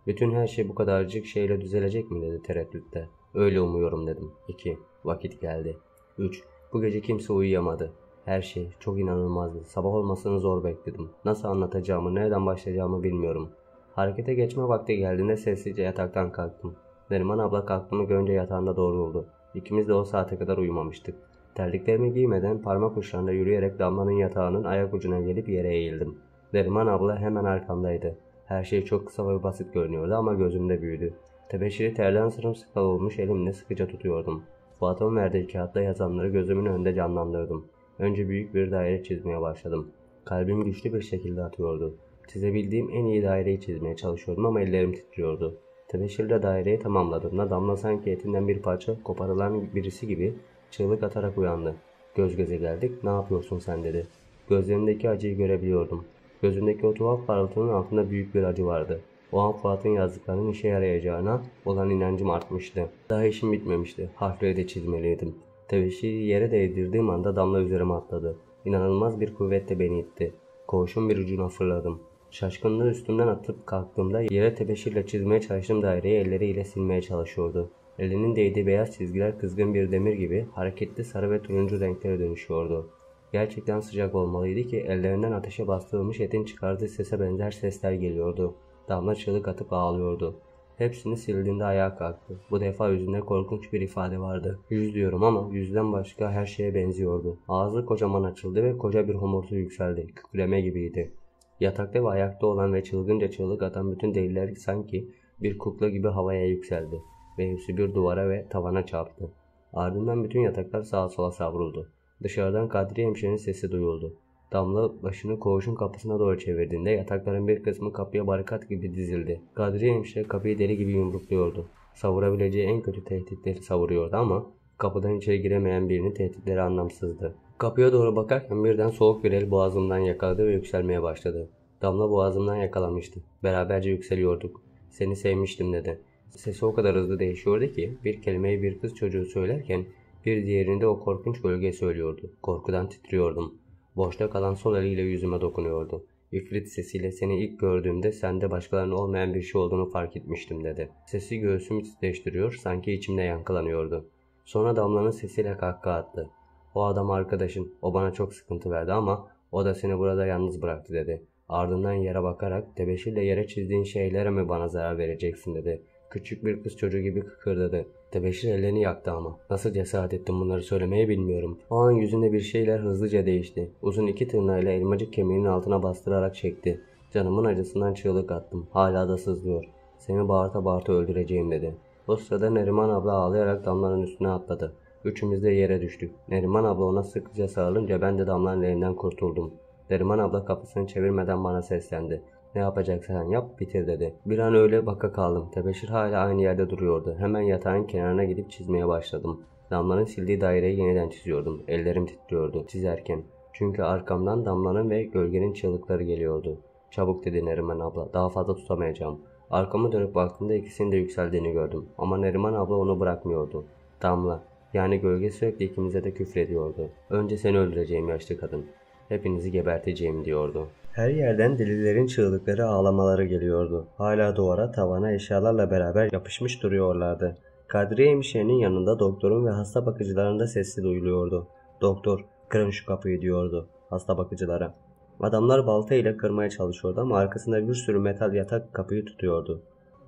Speaker 1: Bütün her şey bu kadarcık şeyle düzelecek mi dedi tereddütte. Öyle umuyorum dedim. 2. Vakit geldi. 3. Bu gece kimse uyuyamadı. Her şey çok inanılmazdı. Sabah olmasını zor bekledim. Nasıl anlatacağımı, nereden başlayacağımı bilmiyorum. Harekete geçme vakti geldiğinde sessizce yataktan kalktım. Neriman abla kalktığımı görünce yatağında doğruldu. İkimiz de o saate kadar uyumamıştık. Terliklerimi giymeden parmak uçlarında yürüyerek Damla'nın yatağının ayak ucuna gelip yere eğildim. Neriman abla hemen arkamdaydı. Her şey çok kısa ve basit görünüyordu ama gözümde büyüdü. Tebeşiri terden sırımsıklam olmuş elimle sıkıca tutuyordum. Fuat'ın verdiği kağıtta yazanları gözümün önünde canlandırdım. Önce büyük bir daire çizmeye başladım. Kalbim güçlü bir şekilde atıyordu. Çizebildiğim en iyi daireyi çizmeye çalışıyordum ama ellerim titriyordu. Tebeşirle daireyi tamamladığımda Damla sanki etinden bir parça koparılan birisi gibi çığlık atarak uyandı. Göz göze geldik. Ne yapıyorsun sen dedi. Gözlerindeki acıyı görebiliyordum. Gözündeki o tuhaf parıltının altında büyük bir acı vardı. O an Fuat'ın yazdıklarının işe yarayacağına olan inancım artmıştı. Daha işim bitmemişti. Harfleri de çizmeliydim. Tebeşiri yere değdirdiğim anda Damla üzerime atladı. İnanılmaz bir kuvvetle beni itti. Koğuşun bir ucuna fırladım. Şaşkınlığı üstümden atıp kalktığımda yere tebeşirle çizmeye çalıştığım daireyi elleriyle silmeye çalışıyordu. Elinin değdiği beyaz çizgiler kızgın bir demir gibi hareketli sarı ve turuncu renklere dönüşüyordu. Gerçekten sıcak olmalıydı ki ellerinden ateşe bastırılmış etin çıkardığı sese benzer sesler geliyordu. Damla çığlık atıp ağlıyordu. Hepsini sildiğinde ayağa kalktı. Bu defa yüzünde korkunç bir ifade vardı. Yüz diyorum ama yüzden başka her şeye benziyordu. Ağzı kocaman açıldı ve koca bir homurtu yükseldi. Kükreme gibiydi. Yatakta ve ayakta olan ve çılgınca çığlık atan bütün deliler sanki bir kukla gibi havaya yükseldi ve hepsi bir duvara ve tavana çarptı. Ardından bütün yataklar sağa sola savruldu. Dışarıdan Kadriye hemşirenin sesi duyuldu. Damla başını koğuşun kapısına doğru çevirdiğinde yatakların bir kısmı kapıya barikat gibi dizildi. Kadriye hemşire kapıyı deli gibi yumrukluyordu. Savurabileceği en kötü tehditleri savuruyordu ama kapıdan içeri giremeyen birinin tehditleri anlamsızdı. Kapıya doğru bakarken birden soğuk bir el boğazımdan yakaladı ve yükselmeye başladı. Damla boğazımdan yakalamıştı. Beraberce yükseliyorduk. Seni sevmiştim dedi. Sesi o kadar hızlı değişiyordu ki bir kelimeyi bir kız çocuğu söylerken bir diğerinde o korkunç gölge söylüyordu. Korkudan titriyordum. Boşta kalan sol eliyle yüzüme dokunuyordu. İfrit sesiyle seni ilk gördüğümde sende başkalarının olmayan bir şey olduğunu fark etmiştim dedi. Sesi göğsümü titreştiriyor, sanki içimde yankılanıyordu. Sonra Damla'nın sesiyle kahkaha attı. O adam arkadaşın, o bana çok sıkıntı verdi ama o da seni burada yalnız bıraktı dedi. Ardından yere bakarak tebeşirle yere çizdiğin şeylere mi bana zarar vereceksin dedi. Küçük bir kız çocuğu gibi kıkırdadı. Tebeşir ellerini yaktı ama. Nasıl cesaret ettim bunları söylemeye bilmiyorum. O an yüzünde bir şeyler hızlıca değişti. Uzun iki tırnağıyla elmacık kemiğinin altına bastırarak çekti. Canımın acısından çığlık attım. Hala da sızlıyor. Seni bağırta bağırta öldüreceğim dedi. O sırada Neriman abla ağlayarak Damla'nın üstüne atladı. Üçümüz de yere düştük. Neriman abla ona sıkıca sarılınca ben de Damla'nın elinden kurtuldum. Neriman abla kapısını çevirmeden bana seslendi. Ne yapacaksan yap, bitir dedi. Bir an öyle baka kaldım. Tebeşir hala aynı yerde duruyordu. Hemen yatağın kenarına gidip çizmeye başladım. Damlanın sildiği daireyi yeniden çiziyordum. Ellerim titriyordu çizerken. Çünkü arkamdan Damlanın ve gölgenin çığlıkları geliyordu. Çabuk dedi Neriman abla. Daha fazla tutamayacağım. Arkamı dönüp baktığımda ikisinin de yükseldiğini gördüm. Ama Neriman abla onu bırakmıyordu. Damla, yani gölge sürekli ikimize de küfrediyordu. Önce seni öldüreceğim yaşlı kadın. Hepinizi geberteceğim diyordu. Her yerden delilerin çığlıkları, ağlamaları geliyordu. Hala duvara, tavana eşyalarla beraber yapışmış duruyorlardı. Kadriye hemşirenin yanında doktorun ve hasta bakıcıların da sesi duyuluyordu. Doktor, kırın şu kapıyı diyordu hasta bakıcılara. Adamlar balta ile kırmaya çalışıyordu ama arkasında bir sürü metal yatak kapıyı tutuyordu.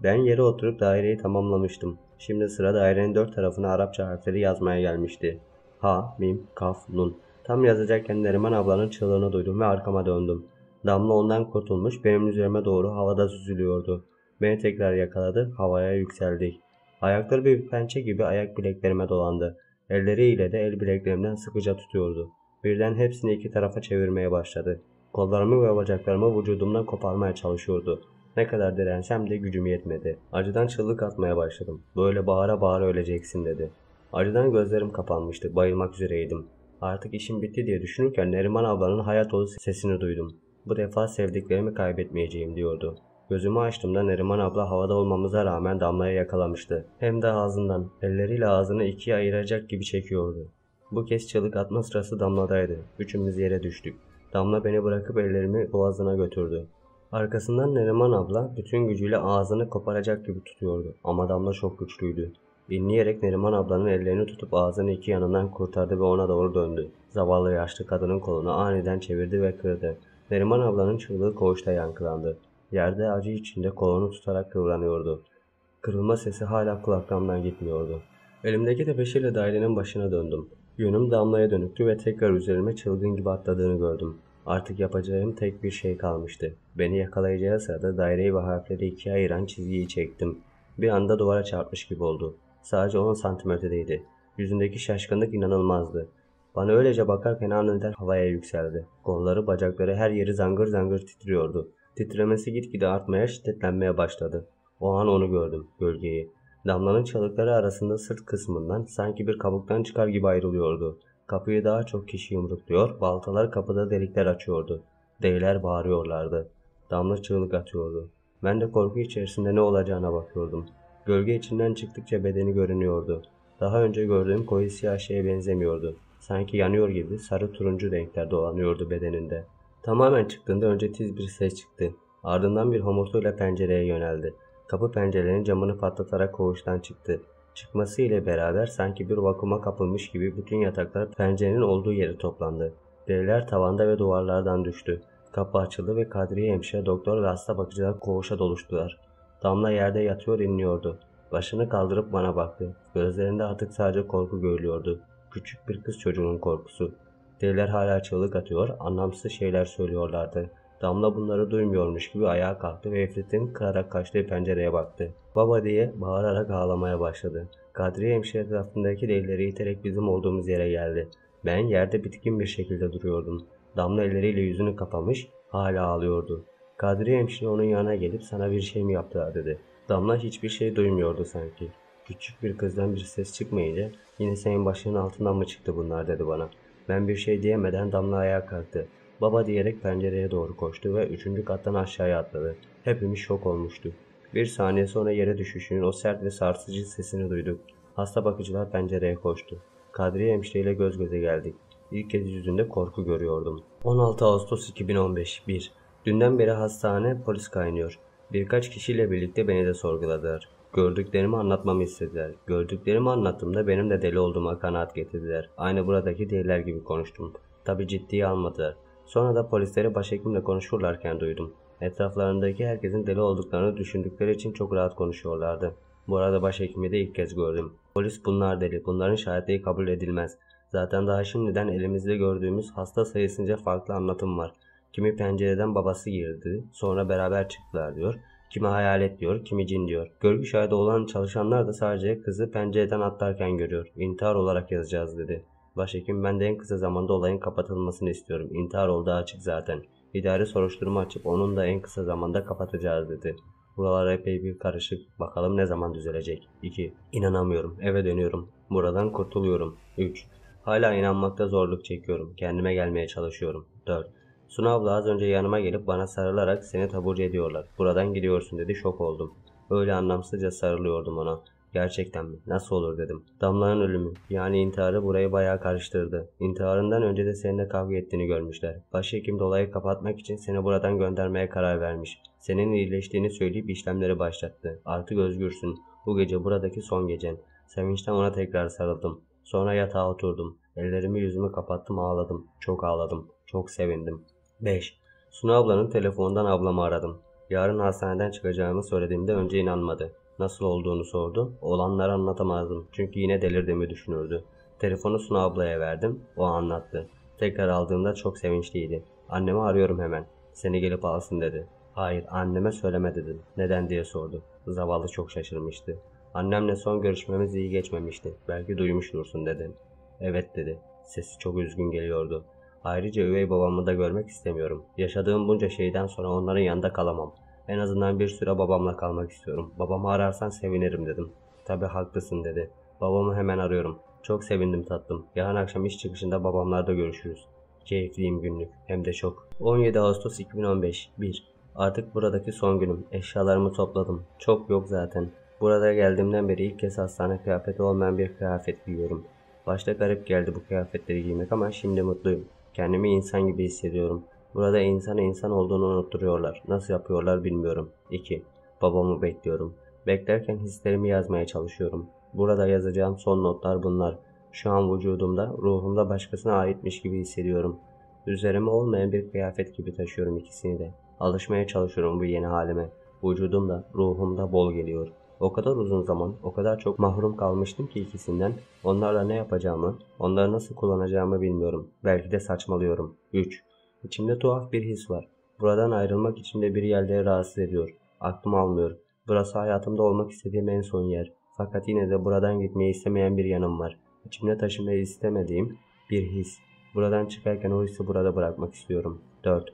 Speaker 1: Ben yere oturup daireyi tamamlamıştım. Şimdi sıra dairenin dört tarafına Arapça harfleri yazmaya gelmişti. Ha, mim, kaf, nun. Tam yazacakken Neriman ablanın çığlığını duydum ve arkama döndüm. Damla ondan kurtulmuş, benim üzerime doğru havada süzülüyordu. Beni tekrar yakaladı, havaya yükseldik. Ayakları bir pençe gibi ayak bileklerime dolandı. Elleriyle de el bileklerimden sıkıca tutuyordu. Birden hepsini iki tarafa çevirmeye başladı. Kollarımı ve bacaklarımı vücudumdan koparmaya çalışıyordu. Ne kadar dirensem de gücüm yetmedi. Acıdan çığlık atmaya başladım. Böyle bağıra bağıra öleceksin dedi. Acıdan gözlerim kapanmıştı, bayılmak üzereydim. Artık işim bitti diye düşünürken Neriman ablanın hayat dolu sesini duydum. Bu defa sevdiklerimi kaybetmeyeceğim diyordu. Gözümü açtığımda Neriman abla havada olmamıza rağmen Damla'yı yakalamıştı. Hem de ağzından, elleriyle ağzını ikiye ayıracak gibi çekiyordu. Bu kez çığlık atma sırası Damla'daydı. Üçümüz yere düştük. Damla beni bırakıp ellerimi boğazına götürdü. Arkasından Neriman abla bütün gücüyle ağzını koparacak gibi tutuyordu. Ama Damla çok güçlüydü. İnleyerek Neriman ablanın ellerini tutup ağzını iki yanından kurtardı ve ona doğru döndü. Zavallı yaşlı kadının kolunu aniden çevirdi ve kırdı. Neriman ablanın çığlığı koğuşta yankılandı. Yerde acı içinde kolunu tutarak kıvranıyordu. Kırılma sesi hala kulaklarımdan gitmiyordu. Elimdeki tebeşirle dairenin başına döndüm. Yönüm Damla'ya dönüktü ve tekrar üzerime çılgın gibi atladığını gördüm. Artık yapacağım tek bir şey kalmıştı. Beni yakalayacağı sırada daireyi ve harfleri ikiye ayıran çizgiyi çektim. Bir anda duvara çarpmış gibi oldu. Sadece 10 santim ötedeydi. Yüzündeki şaşkınlık inanılmazdı. Bana öylece bakarken aniden havaya yükseldi. Kolları, bacakları, her yeri zangır zangır titriyordu. Titremesi gitgide artmaya, şiddetlenmeye başladı. O an onu gördüm, gölgeyi. Damlanın çalıkları arasında sırt kısmından sanki bir kabuktan çıkar gibi ayrılıyordu. Kapıyı daha çok kişi yumrukluyor, baltalar kapıda delikler açıyordu. Deliler bağırıyorlardı. Damla çığlık atıyordu. Ben de korku içerisinde ne olacağına bakıyordum. Gölge içinden çıktıkça bedeni görünüyordu. Daha önce gördüğüm koyu siyah şeye benzemiyordu. Sanki yanıyor gibi sarı turuncu renkler dolanıyordu bedeninde. Tamamen çıktığında önce tiz bir ses çıktı. Ardından bir homurtuyla pencereye yöneldi. Kapı pencerenin camını patlatarak koğuştan çıktı. Çıkması ile beraber sanki bir vakuma kapılmış gibi bütün yataklar pencerenin olduğu yere toplandı. Deriler tavanda ve duvarlardan düştü. Kapı açıldı ve Kadriye hemşire, doktor ve hasta bakıcılar koğuşa doluştular. Damla yerde yatıyor inliyordu. Başını kaldırıp bana baktı. Gözlerinde artık sadece korku görülüyordu. Küçük bir kız çocuğunun korkusu. Deliler hala çığlık atıyor, anlamsız şeyler söylüyorlardı. Damla bunları duymuyormuş gibi ayağa kalktı ve Efrit'in kırarak kaçtığı pencereye baktı. Baba diye bağırarak ağlamaya başladı. Kadriye hemşire etrafındaki delileri iterek bizim olduğumuz yere geldi. Ben yerde bitkin bir şekilde duruyordum. Damla elleriyle yüzünü kapamış, hala ağlıyordu. Kadriye hemşire onun yanına gelip sana bir şey mi yaptılar dedi. Damla hiçbir şey duymuyordu sanki. Küçük bir kızdan bir ses çıkmayınca yine senin başının altından mı çıktı bunlar dedi bana. Ben bir şey diyemeden Damla ayağa kalktı. Baba diyerek pencereye doğru koştu ve 3. kattan aşağıya atladı. Hepimiz şok olmuştuk. Bir saniye sonra yere düşüşünün o sert ve sarsıcı sesini duyduk. Hasta bakıcılar pencereye koştu. Kadriye hemşireyle göz göze geldik. İlk kez yüzünde korku görüyordum. 16 Ağustos 2015 1. Dünden beri hastane polis kaynıyor. Birkaç kişiyle birlikte beni de sorguladılar. Gördüklerimi anlatmamı istediler. Gördüklerimi anlattığımda benim de deli olduğuma kanaat getirdiler. Aynı buradaki deliler gibi konuştum. Tabi ciddiye almadılar. Sonra da polisleri başhekimle konuşurlarken duydum. Etraflarındaki herkesin deli olduklarını düşündükleri için çok rahat konuşuyorlardı. Bu arada başhekimi de ilk kez gördüm. Polis bunlar deli, bunların şahitliği kabul edilmez. Zaten daha şimdiden elimizde gördüğümüz hasta sayısınca farklı anlatım var. Kimi pencereden babası girdi, sonra beraber çıktılar diyor. Kimi hayalet diyor, kimi cin diyor. Görgü şahidi olan çalışanlar da sadece kızı pencereden atlarken görüyor. İntihar olarak yazacağız dedi. Başhekim ben de en kısa zamanda olayın kapatılmasını istiyorum. İntihar olduğu açık zaten. İdari soruşturma açıp onun da en kısa zamanda kapatacağız dedi. Buralar epey bir karışık. Bakalım ne zaman düzelecek. 2. İnanamıyorum. Eve dönüyorum. Buradan kurtuluyorum. 3. Hala inanmakta zorluk çekiyorum. Kendime gelmeye çalışıyorum. 4. Suna abla az önce yanıma gelip bana sarılarak seni taburcu ediyorlar. Buradan gidiyorsun dedi, şok oldum. Öyle anlamsızca sarılıyordum ona. Gerçekten mi? Nasıl olur dedim. Damla'nın ölümü yani intiharı burayı bayağı karıştırdı. İntiharından önce de seninle kavga ettiğini görmüşler. Başhekim de olayı kapatmak için seni buradan göndermeye karar vermiş. Senin iyileştiğini söyleyip işlemleri başlattı. Artık özgürsün. Bu gece buradaki son gecen. Sevinçten ona tekrar sarıldım. Sonra yatağa oturdum. Ellerimi yüzümü kapattım, ağladım. Çok ağladım. Çok sevindim. 5. Suna ablanın telefonundan ablamı aradım. Yarın hastaneden çıkacağımı söylediğimde önce inanmadı. Nasıl olduğunu sordu. Olanları anlatamazdım. Çünkü yine delirdiğimi düşünürdü. Telefonu Suna ablaya verdim. O anlattı. Tekrar aldığımda çok sevinçliydi. Annemi arıyorum hemen. Seni gelip alsın dedi. Hayır, anneme söyleme dedim. Neden diye sordu. Zavallı çok şaşırmıştı. Annemle son görüşmemiz iyi geçmemişti. Belki duymuştursun dedim. Evet dedi. Sesi çok üzgün geliyordu. Ayrıca üvey babamı da görmek istemiyorum. Yaşadığım bunca şeyden sonra onların yanında kalamam. En azından bir süre babamla kalmak istiyorum. Babamı ararsan sevinirim dedim. Tabii haklısın dedi. Babamı hemen arıyorum. Çok sevindim tatlım. Yarın akşam iş çıkışında babamlarda görüşürüz. Keyifliyim günlük. Hem de çok. 17 Ağustos 2015 1. Artık buradaki son günüm. Eşyalarımı topladım. Çok yok zaten. Burada geldiğimden beri ilk kez hastane kıyafeti olmayan bir kıyafet giyiyorum. Başta garip geldi bu kıyafetleri giymek ama şimdi mutluyum. Kendimi insan gibi hissediyorum. Burada insan olduğunu unutturuyorlar. Nasıl yapıyorlar bilmiyorum. 2. Babamı bekliyorum. Beklerken hislerimi yazmaya çalışıyorum. Burada yazacağım son notlar bunlar. Şu an vücudumda, ruhumda başkasına aitmiş gibi hissediyorum. Üzerime olmayan bir kıyafet gibi taşıyorum ikisini de. Alışmaya çalışıyorum bu yeni halime. Vücudumda, ruhumda bol geliyor. O kadar uzun zaman, o kadar çok mahrum kalmıştım ki ikisinden. Onlarla ne yapacağımı, onları nasıl kullanacağımı bilmiyorum. Belki de saçmalıyorum. 3. İçimde tuhaf bir his var. Buradan ayrılmak içimde bir yerleri rahatsız ediyor. Aklım almıyor. Burası hayatımda olmak istediğim en son yer. Fakat yine de buradan gitmeyi istemeyen bir yanım var. İçimde taşımayı istemediğim bir his. Buradan çıkarken o hissi burada bırakmak istiyorum. 4.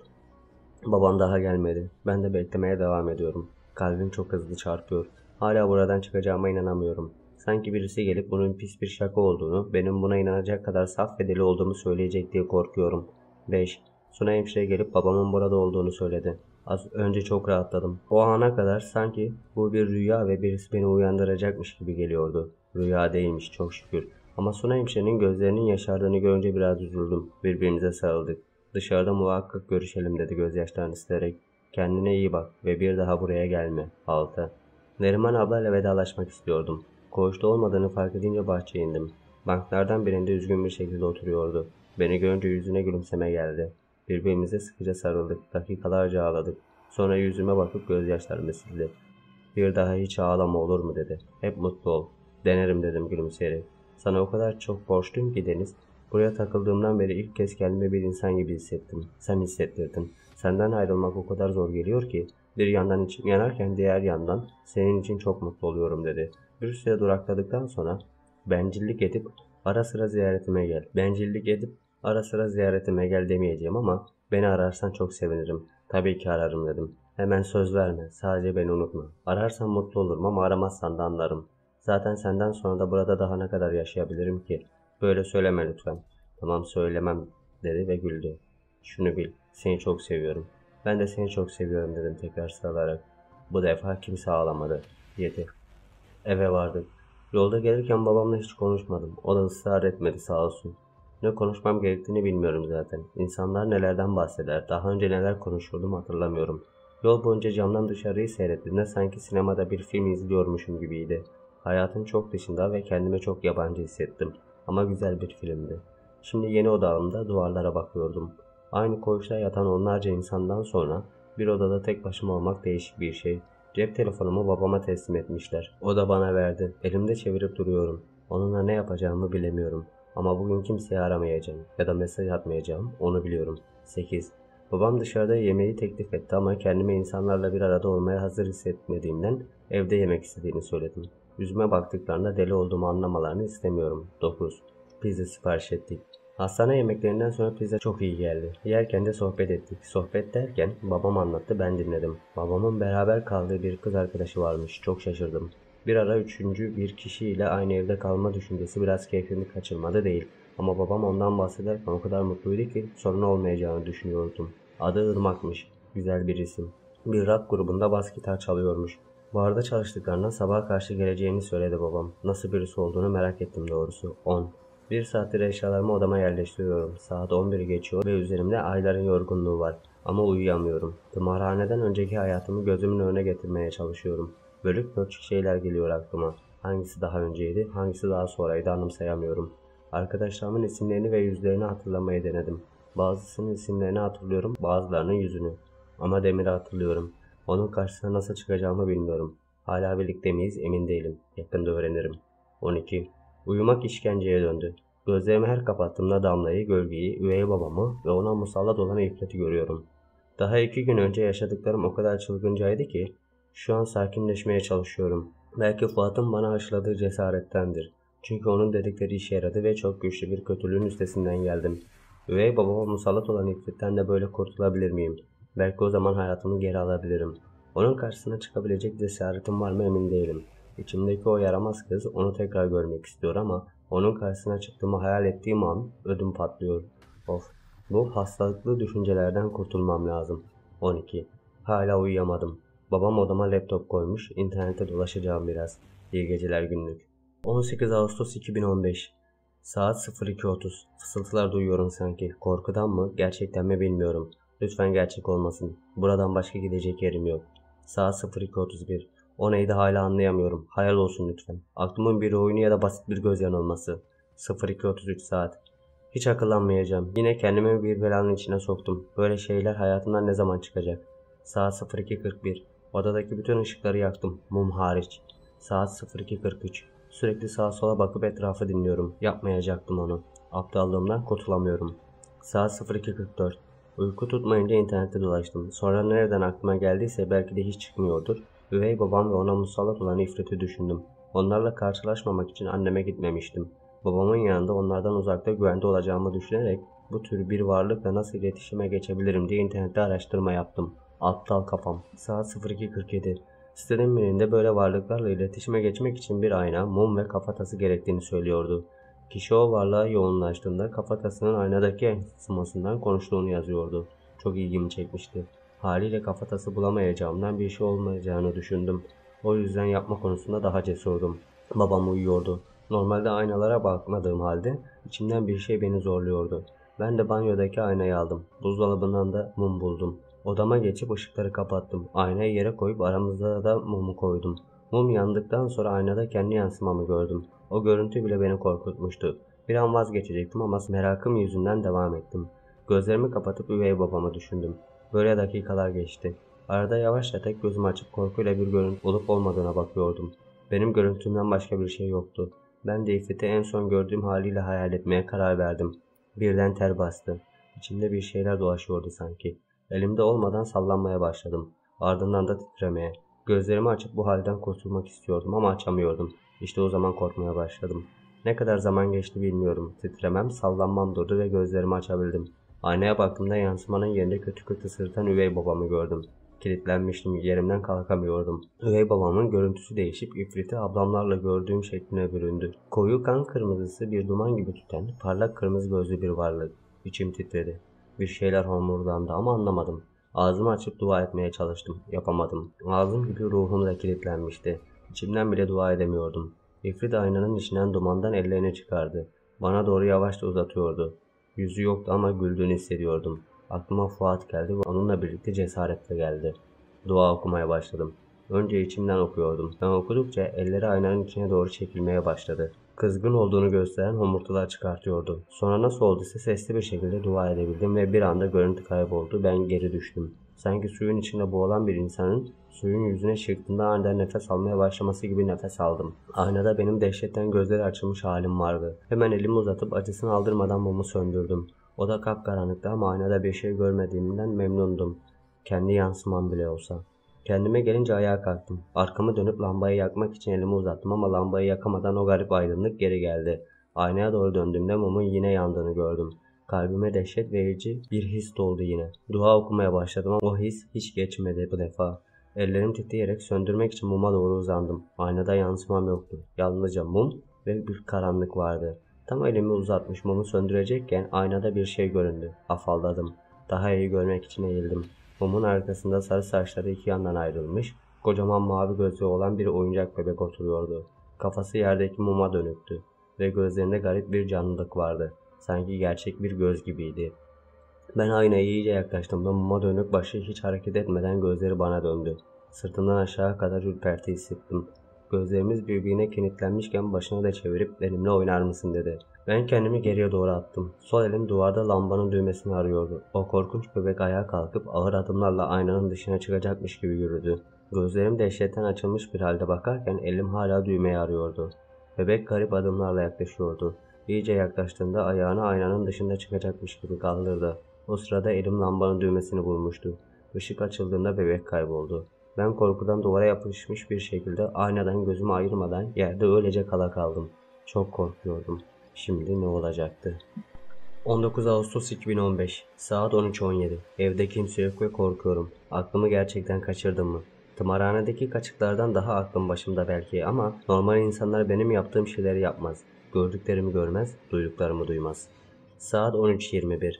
Speaker 1: Babam daha gelmedi. Ben de beklemeye devam ediyorum. Kalbim çok hızlı çarpıyor. Hala buradan çıkacağıma inanamıyorum. Sanki birisi gelip bunun pis bir şaka olduğunu, benim buna inanacak kadar saf ve deli olduğumu söyleyecek diye korkuyorum. 5. Suna hemşire gelip babamın burada olduğunu söyledi. Az önce çok rahatladım. O ana kadar sanki bu bir rüya ve birisi beni uyandıracakmış gibi geliyordu. Rüya değilmiş çok şükür. Ama Suna hemşirenin gözlerinin yaşardığını görünce biraz üzüldüm. Birbirimize sarıldık. Dışarıda muhakkak görüşelim dedi gözyaşlarını silerek. Kendine iyi bak ve bir daha buraya gelme. 6. Neriman ablayla vedalaşmak istiyordum. Koğuşta olmadığını fark edince bahçeye indim. Banklardan birinde üzgün bir şekilde oturuyordu. Beni görünce yüzüne gülümseme geldi. Birbirimize sıkıca sarıldık. Dakikalarca ağladık. Sonra yüzüme bakıp gözyaşlarımı sildi. Bir daha hiç ağlama olur mu dedi. Hep mutlu ol. Denerim dedim gülümseyerek. Sana o kadar çok borçluyum ki Deniz. Buraya takıldığımdan beri ilk kez kendimi bir insan gibi hissettim. Sen hissettirdin. Senden ayrılmak o kadar zor geliyor ki bir yandan içim yanarken diğer yandan senin için çok mutlu oluyorum dedi. Bir süre durakladıktan sonra bencillik edip ara sıra ziyaretime gel. Bencillik edip ara sıra ziyaretime gel demeyeceğim ama beni ararsan çok sevinirim. Tabii ki ararım dedim. Hemen söz verme. Sadece beni unutma. Ararsan mutlu olurum ama aramazsan da anlarım. Zaten senden sonra da burada daha ne kadar yaşayabilirim ki? Böyle söyleme lütfen. Tamam söylemem dedi ve güldü. Şunu bil. Seni çok seviyorum. Ben de seni çok seviyorum dedim tekrar sarılarak. Bu defa kimse ağlamadı. 7. Eve vardık. Yolda gelirken babamla hiç konuşmadım. O da ısrar etmedi sağ olsun. Ne konuşmam gerektiğini bilmiyorum zaten. İnsanlar nelerden bahseder, daha önce neler konuşurdum hatırlamıyorum. Yol boyunca camdan dışarıyı seyrettiğimde sanki sinemada bir film izliyormuşum gibiydi. Hayatın çok dışında ve kendime çok yabancı hissettim. Ama güzel bir filmdi. Şimdi yeni odamda duvarlara bakıyordum. Aynı koğuşta yatan onlarca insandan sonra bir odada tek başıma olmak değişik bir şey. Cep telefonumu babama teslim etmişler. O da bana verdi. Elimde çevirip duruyorum. Onunla ne yapacağımı bilemiyorum. Ama bugün kimseyi aramayacağım ya da mesaj atmayacağım, onu biliyorum. 8. Babam dışarıda yemeği teklif etti ama kendimi insanlarla bir arada olmaya hazır hissetmediğimden evde yemek istediğini söyledim. Yüzüme baktıklarında deli olduğumu anlamalarını istemiyorum. 9. Pizza sipariş ettik. Hastane yemeklerinden sonra pizza çok iyi geldi. Yerken de sohbet ettik. Sohbet derken babam anlattı, ben dinledim. Babamın beraber kaldığı bir kız arkadaşı varmış. Çok şaşırdım. Bir ara üçüncü bir kişiyle aynı evde kalma düşüncesi biraz keyfimi kaçırmadı değil. Ama babam ondan bahsederken o kadar mutluydu ki sorun olmayacağını düşünüyordum. Adı Irmak'mış. Güzel bir isim. Bir rock grubunda bas gitar çalıyormuş. Barda çalıştıklarından sabaha karşı geleceğini söyledi babam. Nasıl birisi olduğunu merak ettim doğrusu. 10. Bir saattir eşyalarımı odama yerleştiriyorum. Saat 11'i geçiyor ve üzerimde ayların yorgunluğu var. Ama uyuyamıyorum. Tımarhaneden önceki hayatımı gözümün önüne getirmeye çalışıyorum. Bölük pörçük şeyler geliyor aklıma. Hangisi daha önceydi, hangisi daha sonraydı anımsayamıyorum. Arkadaşlarımın isimlerini ve yüzlerini hatırlamayı denedim. Bazısının isimlerini hatırlıyorum, bazılarının yüzünü. Ama Demir'i hatırlıyorum. Onun karşısına nasıl çıkacağımı bilmiyorum. Hala birlikte miyiz emin değilim. Yakında öğrenirim. 12. Uyumak işkenceye döndü. Gözlerimi her kapattığımda Damla'yı, Gölge'yi, üvey babamı ve ona musallat olan İffet'i görüyorum. Daha 2 gün önce yaşadıklarım o kadar çılgıncaydı ki şu an sakinleşmeye çalışıyorum. Belki Fuat'ın bana aşıladığı cesarettendir. Çünkü onun dedikleri işe yaradı ve çok güçlü bir kötülüğün üstesinden geldim. Üvey babama musallat olan İffet'ten de böyle kurtulabilir miyim? Belki o zaman hayatımı geri alabilirim. Onun karşısına çıkabilecek cesaretim var mı emin değilim. İçimdeki o yaramaz kız onu tekrar görmek istiyor ama onun karşısına çıktığımı hayal ettiğim an ödüm patlıyor. Of, bu hastalıklı düşüncelerden kurtulmam lazım. 12. Hala uyuyamadım. Babam odama laptop koymuş, internette dolaşacağım biraz. İyi geceler günlük. 18 Ağustos 2015. Saat 02.30. Fısıltılar duyuyorum sanki. Korkudan mı, gerçekten mi bilmiyorum. Lütfen gerçek olmasın. Buradan başka gidecek yerim yok. Saat 02.31. O neydi hala anlayamıyorum. Hayal olsun lütfen. Aklımın bir oyunu ya da basit bir göz yanılması. 02.33 saat. Hiç akıllanmayacağım. Yine kendimi bir belanın içine soktum. Böyle şeyler hayatımdan ne zaman çıkacak? Saat 02.41. Odadaki bütün ışıkları yaktım. Mum hariç. Saat 02.43. Sürekli sağa sola bakıp etrafı dinliyorum. Yapmayacaktım onu. Aptallığımdan kurtulamıyorum. Saat 02.44. Uyku tutmayınca internette dolaştım. Sonra nereden aklıma geldiyse belki de hiç çıkmıyordur. Üvey babam ve ona musallat olan İffet'i düşündüm. Onlarla karşılaşmamak için anneme gitmemiştim. Babamın yanında onlardan uzakta güvende olacağımı düşünerek bu tür bir varlıkla nasıl iletişime geçebilirim diye internette araştırma yaptım. Aptal kafam. Saat 02.47. Sitenin birinde böyle varlıklarla iletişime geçmek için bir ayna, mum ve kafatası gerektiğini söylüyordu. Kişi o varlığa yoğunlaştığında kafatasının aynadaki yansımasından konuştuğunu yazıyordu. Çok ilgimi çekmişti. Haliyle kafatası bulamayacağımdan bir şey olmayacağını düşündüm. O yüzden yapma konusunda daha cesurdum. Babam uyuyordu. Normalde aynalara bakmadığım halde içimden bir şey beni zorluyordu. Ben de banyodaki aynayı aldım. Buzdolabından da mum buldum. Odama geçip ışıkları kapattım. Aynayı yere koyup aramızda da mumu koydum. Mum yandıktan sonra aynada kendi yansımamı gördüm. O görüntü bile beni korkutmuştu. Bir an vazgeçecektim ama merakım yüzünden devam ettim. Gözlerimi kapatıp üvey babamı düşündüm. Böyle dakikalar geçti. Arada yavaşça tek gözümü açıp korkuyla bir görüntü olup olmadığına bakıyordum. Benim görüntümden başka bir şey yoktu. Ben de İffet'i en son gördüğüm haliyle hayal etmeye karar verdim. Birden ter bastı. İçimde bir şeyler dolaşıyordu sanki. Elimde olmadan sallanmaya başladım. Ardından da titremeye. Gözlerimi açıp bu halden kurtulmak istiyordum ama açamıyordum. İşte o zaman korkmaya başladım. Ne kadar zaman geçti bilmiyorum. Titremem, sallanmam durdu ve gözlerimi açabildim. Aynaya baktığımda yansımanın yerinde kötü kötü sırıtan üvey babamı gördüm. Kilitlenmiştim, yerimden kalkamıyordum. Üvey babamın görüntüsü değişip ifriti ablamlarla gördüğüm şekline büründü. Koyu kan kırmızısı bir duman gibi tüten, parlak kırmızı gözlü bir varlık. İçim titredi. Bir şeyler homurdandı ama anlamadım. Ağzımı açıp dua etmeye çalıştım. Yapamadım. Ağzım gibi ruhum da kilitlenmişti. İçimden bile dua edemiyordum. İfrit aynanın içinden dumandan ellerini çıkardı. Bana doğru yavaşça uzatıyordu. Yüzü yoktu ama güldüğünü hissediyordum. Aklıma Fuat geldi ve onunla birlikte cesaretle geldi. Dua okumaya başladım. Önce içimden okuyordum. Ben okudukça elleri aynanın içine doğru çekilmeye başladı. Kızgın olduğunu gösteren homurtular çıkartıyordu. Sonra nasıl olduysa sesli bir şekilde dua edebildim ve bir anda görüntü kayboldu. Ben geri düştüm. Sanki suyun içinde boğulan bir insanın suyun yüzüne çıktığında aniden nefes almaya başlaması gibi nefes aldım. Aynada benim dehşetten gözleri açılmış halim vardı. Hemen elimi uzatıp acısını aldırmadan mumu söndürdüm. Oda kapkaranlıktı ama aynada bir şey görmediğimden memnundum. Kendi yansımam bile olsa. Kendime gelince ayağa kalktım. Arkamı dönüp lambayı yakmak için elimi uzattım ama lambayı yakamadan o garip aydınlık geri geldi. Aynaya doğru döndüğümde mumun yine yandığını gördüm. Kalbime dehşet verici bir his doldu yine. Dua okumaya başladım ama o his hiç geçmedi bu defa. Ellerim titreyerek söndürmek için muma doğru uzandım. Aynada yansımam yoktu. Yalnızca mum ve bir karanlık vardı. Tam elimi uzatmış mumu söndürecekken aynada bir şey göründü. Afalladım. Daha iyi görmek için eğildim. Mumun arkasında sarı saçları iki yandan ayrılmış, kocaman mavi gözlü olan bir oyuncak bebek oturuyordu. Kafası yerdeki muma dönüktü ve gözlerinde garip bir canlılık vardı. Sanki gerçek bir göz gibiydi. Ben aynaya iyice yaklaştığımda muma dönük başı hiç hareket etmeden gözleri bana döndü. Sırtından aşağı kadar ürperti hissettim. Gözlerimiz birbirine kenetlenmişken başını da çevirip benimle oynar mısın dedi. Ben kendimi geriye doğru attım. Sol elim duvarda lambanın düğmesini arıyordu. O korkunç bebek ayağa kalkıp ağır adımlarla aynanın dışına çıkacakmış gibi yürüdü. Gözlerim dehşetten açılmış bir halde bakarken elim hala düğmeyi arıyordu. Bebek garip adımlarla yaklaşıyordu. İyice yaklaştığında ayağını aynanın dışında çıkacakmış gibi kaldırdı. O sırada elim lambanın düğmesini bulmuştu. Işık açıldığında bebek kayboldu. Ben korkudan duvara yapışmış bir şekilde aynadan gözümü ayırmadan yerde öylece kala kaldım. Çok korkuyordum. Şimdi ne olacaktı? 19 Ağustos 2015 Saat 13:17 Evde kimse yok ve korkuyorum. Aklımı gerçekten kaçırdım mı? Tımarhanedeki kaçıklardan daha aklım başımda belki ama normal insanlar benim yaptığım şeyleri yapmaz. Gördüklerimi görmez, duyduklarımı duymaz. Saat 13:21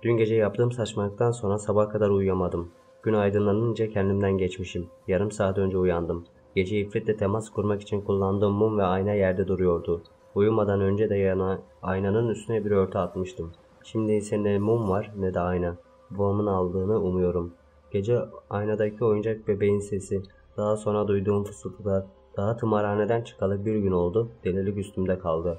Speaker 1: Dün gece yaptığım saçmalıktan sonra sabah kadar uyuyamadım. Gün aydınlanınca kendimden geçmişim. Yarım saat önce uyandım. Gece ifritle temas kurmak için kullandığım mum ve ayna yerde duruyordu. Uyumadan önce de aynanın üstüne bir örtü atmıştım. Şimdi ise ne mum var ne de ayna. Babamın aldığını umuyorum. Gece aynadaki oyuncak bebeğin sesi, daha sonra duyduğum fısıltılar, daha tımarhaneden çıkalı bir gün oldu, delilik üstümde kaldı.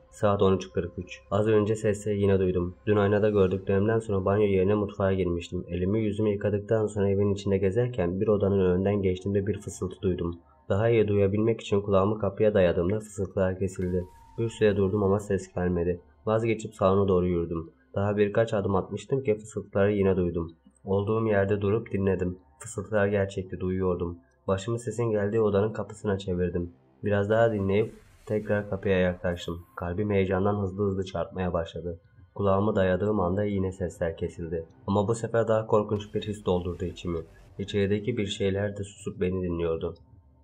Speaker 1: Saat 13:43. Az önce sesleri yine duydum. Dün aynada gördüklerimden sonra banyo yerine mutfağa girmiştim. Elimi yüzümü yıkadıktan sonra evin içinde gezerken bir odanın önünden geçtiğimde bir fısıltı duydum. Daha iyi duyabilmek için kulağımı kapıya dayadığımda fısıltılar kesildi. Bir süre durdum ama ses gelmedi. Vazgeçip salona doğru yürüdüm. Daha birkaç adım atmıştım ki fısıltıları yine duydum. Olduğum yerde durup dinledim. Fısıltılar gerçekti, duyuyordum. Başımı sesin geldiği odanın kapısına çevirdim. Biraz daha dinleyip tekrar kapıya yaklaştım. Kalbim heyecandan hızlı hızlı çarpmaya başladı. Kulağımı dayadığım anda yine sesler kesildi. Ama bu sefer daha korkunç bir his doldurdu içimi. İçerideki bir şeyler de susup beni dinliyordu.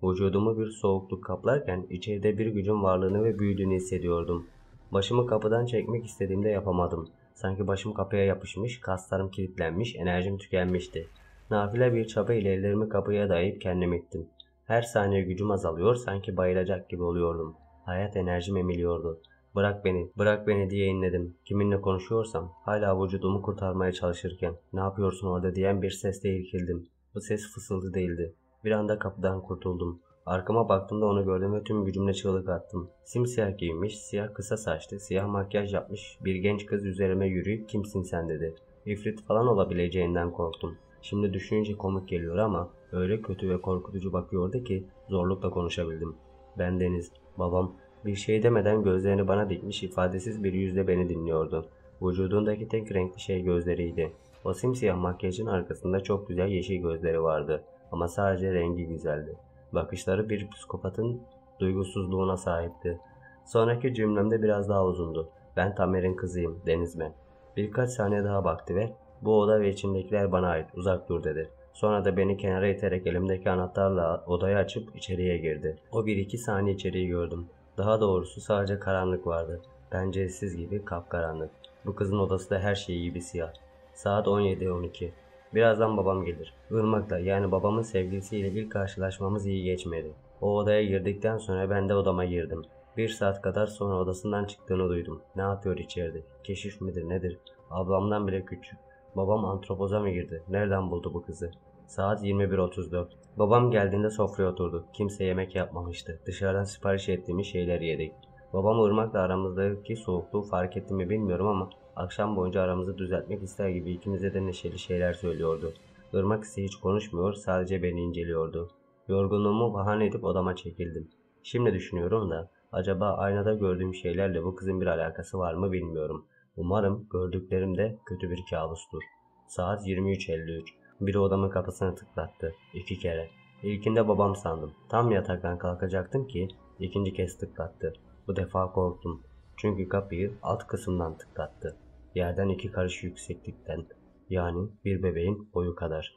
Speaker 1: Vücudumu bir soğukluk kaplarken içeride bir gücün varlığını ve büyüdüğünü hissediyordum. Başımı kapıdan çekmek istediğimde yapamadım. Sanki başım kapıya yapışmış, kaslarım kilitlenmiş, enerjim tükenmişti. Nafile bir çaba ile ellerimi kapıya dayayıp kendimi ittim. Her saniye gücüm azalıyor, sanki bayılacak gibi oluyordum. Hayat enerjim emiliyordu. Bırak beni, bırak beni diye inledim. Kiminle konuşuyorsam hala vücudumu kurtarmaya çalışırken ne yapıyorsun orada diyen bir sesle irkildim. Bu ses fısıltı değildi. Bir anda kapıdan kurtuldum. Arkama baktığımda onu gördüm ve tüm gücümle çığlık attım. Simsiyah giyinmiş, siyah kısa saçlı, siyah makyaj yapmış bir genç kız üzerime yürüyüp "Kimsin sen?" dedi. İfrit falan olabileceğinden korktum. Şimdi düşününce komik geliyor ama öyle kötü ve korkutucu bakıyordu ki zorlukla konuşabildim. "Ben Deniz, babam." Bir şey demeden gözlerini bana dikmiş, ifadesiz bir yüzle beni dinliyordu. Vücudundaki tek renkli şey gözleriydi. O simsiyah makyajın arkasında çok güzel yeşil gözleri vardı ama sadece rengi güzeldi. Bakışları bir psikopatın duygusuzluğuna sahipti. Sonraki cümlemde biraz daha uzundu. "Ben Tamer'in kızıyım, Deniz ben." Birkaç saniye daha baktı ve "Bu oda ve içindekiler bana ait, uzak dur." dedi. Sonra da beni kenara iterek elimdeki anahtarla odayı açıp içeriye girdi. O 1-2 saniye içeriği gördüm. Daha doğrusu sadece karanlık vardı. Penceresiz gibi kapkaranlık. Bu kızın odası da her şeyi gibi siyah. Saat 17:12. Birazdan babam gelir. Irmak'la, yani babamın sevgilisiyle ilk karşılaşmamız iyi geçmedi. O odaya girdikten sonra ben de odama girdim. 1 saat kadar sonra odasından çıktığını duydum. Ne yapıyor içeride? Keşif midir nedir? Ablamdan bile küçük. Babam antropoza mı girdi? Nereden buldu bu kızı? Saat 21:34. Babam geldiğinde sofraya oturdu. Kimse yemek yapmamıştı. Dışarıdan sipariş ettiğimiz şeyleri yedik. Babam Irmak'la aramızdaki soğukluğu fark etti mi bilmiyorum ama akşam boyunca aramızı düzeltmek ister gibi ikimize de neşeli şeyler söylüyordu. Irmak ise hiç konuşmuyor, sadece beni inceliyordu. Yorgunluğumu bahane edip odama çekildim. Şimdi düşünüyorum da acaba aynada gördüğüm şeylerle bu kızın bir alakası var mı bilmiyorum. Umarım gördüklerim de kötü bir kabustur. Saat 23:53. Biri odamın kapısını tıklattı. 2 kere. İlkinde babam sandım. Tam yataktan kalkacaktım ki ikinci kez tıklattı. Bu defa korktum. Çünkü kapıyı alt kısımdan tıklattı. Yerden 2 karış yükseklikten. Yani bir bebeğin boyu kadar.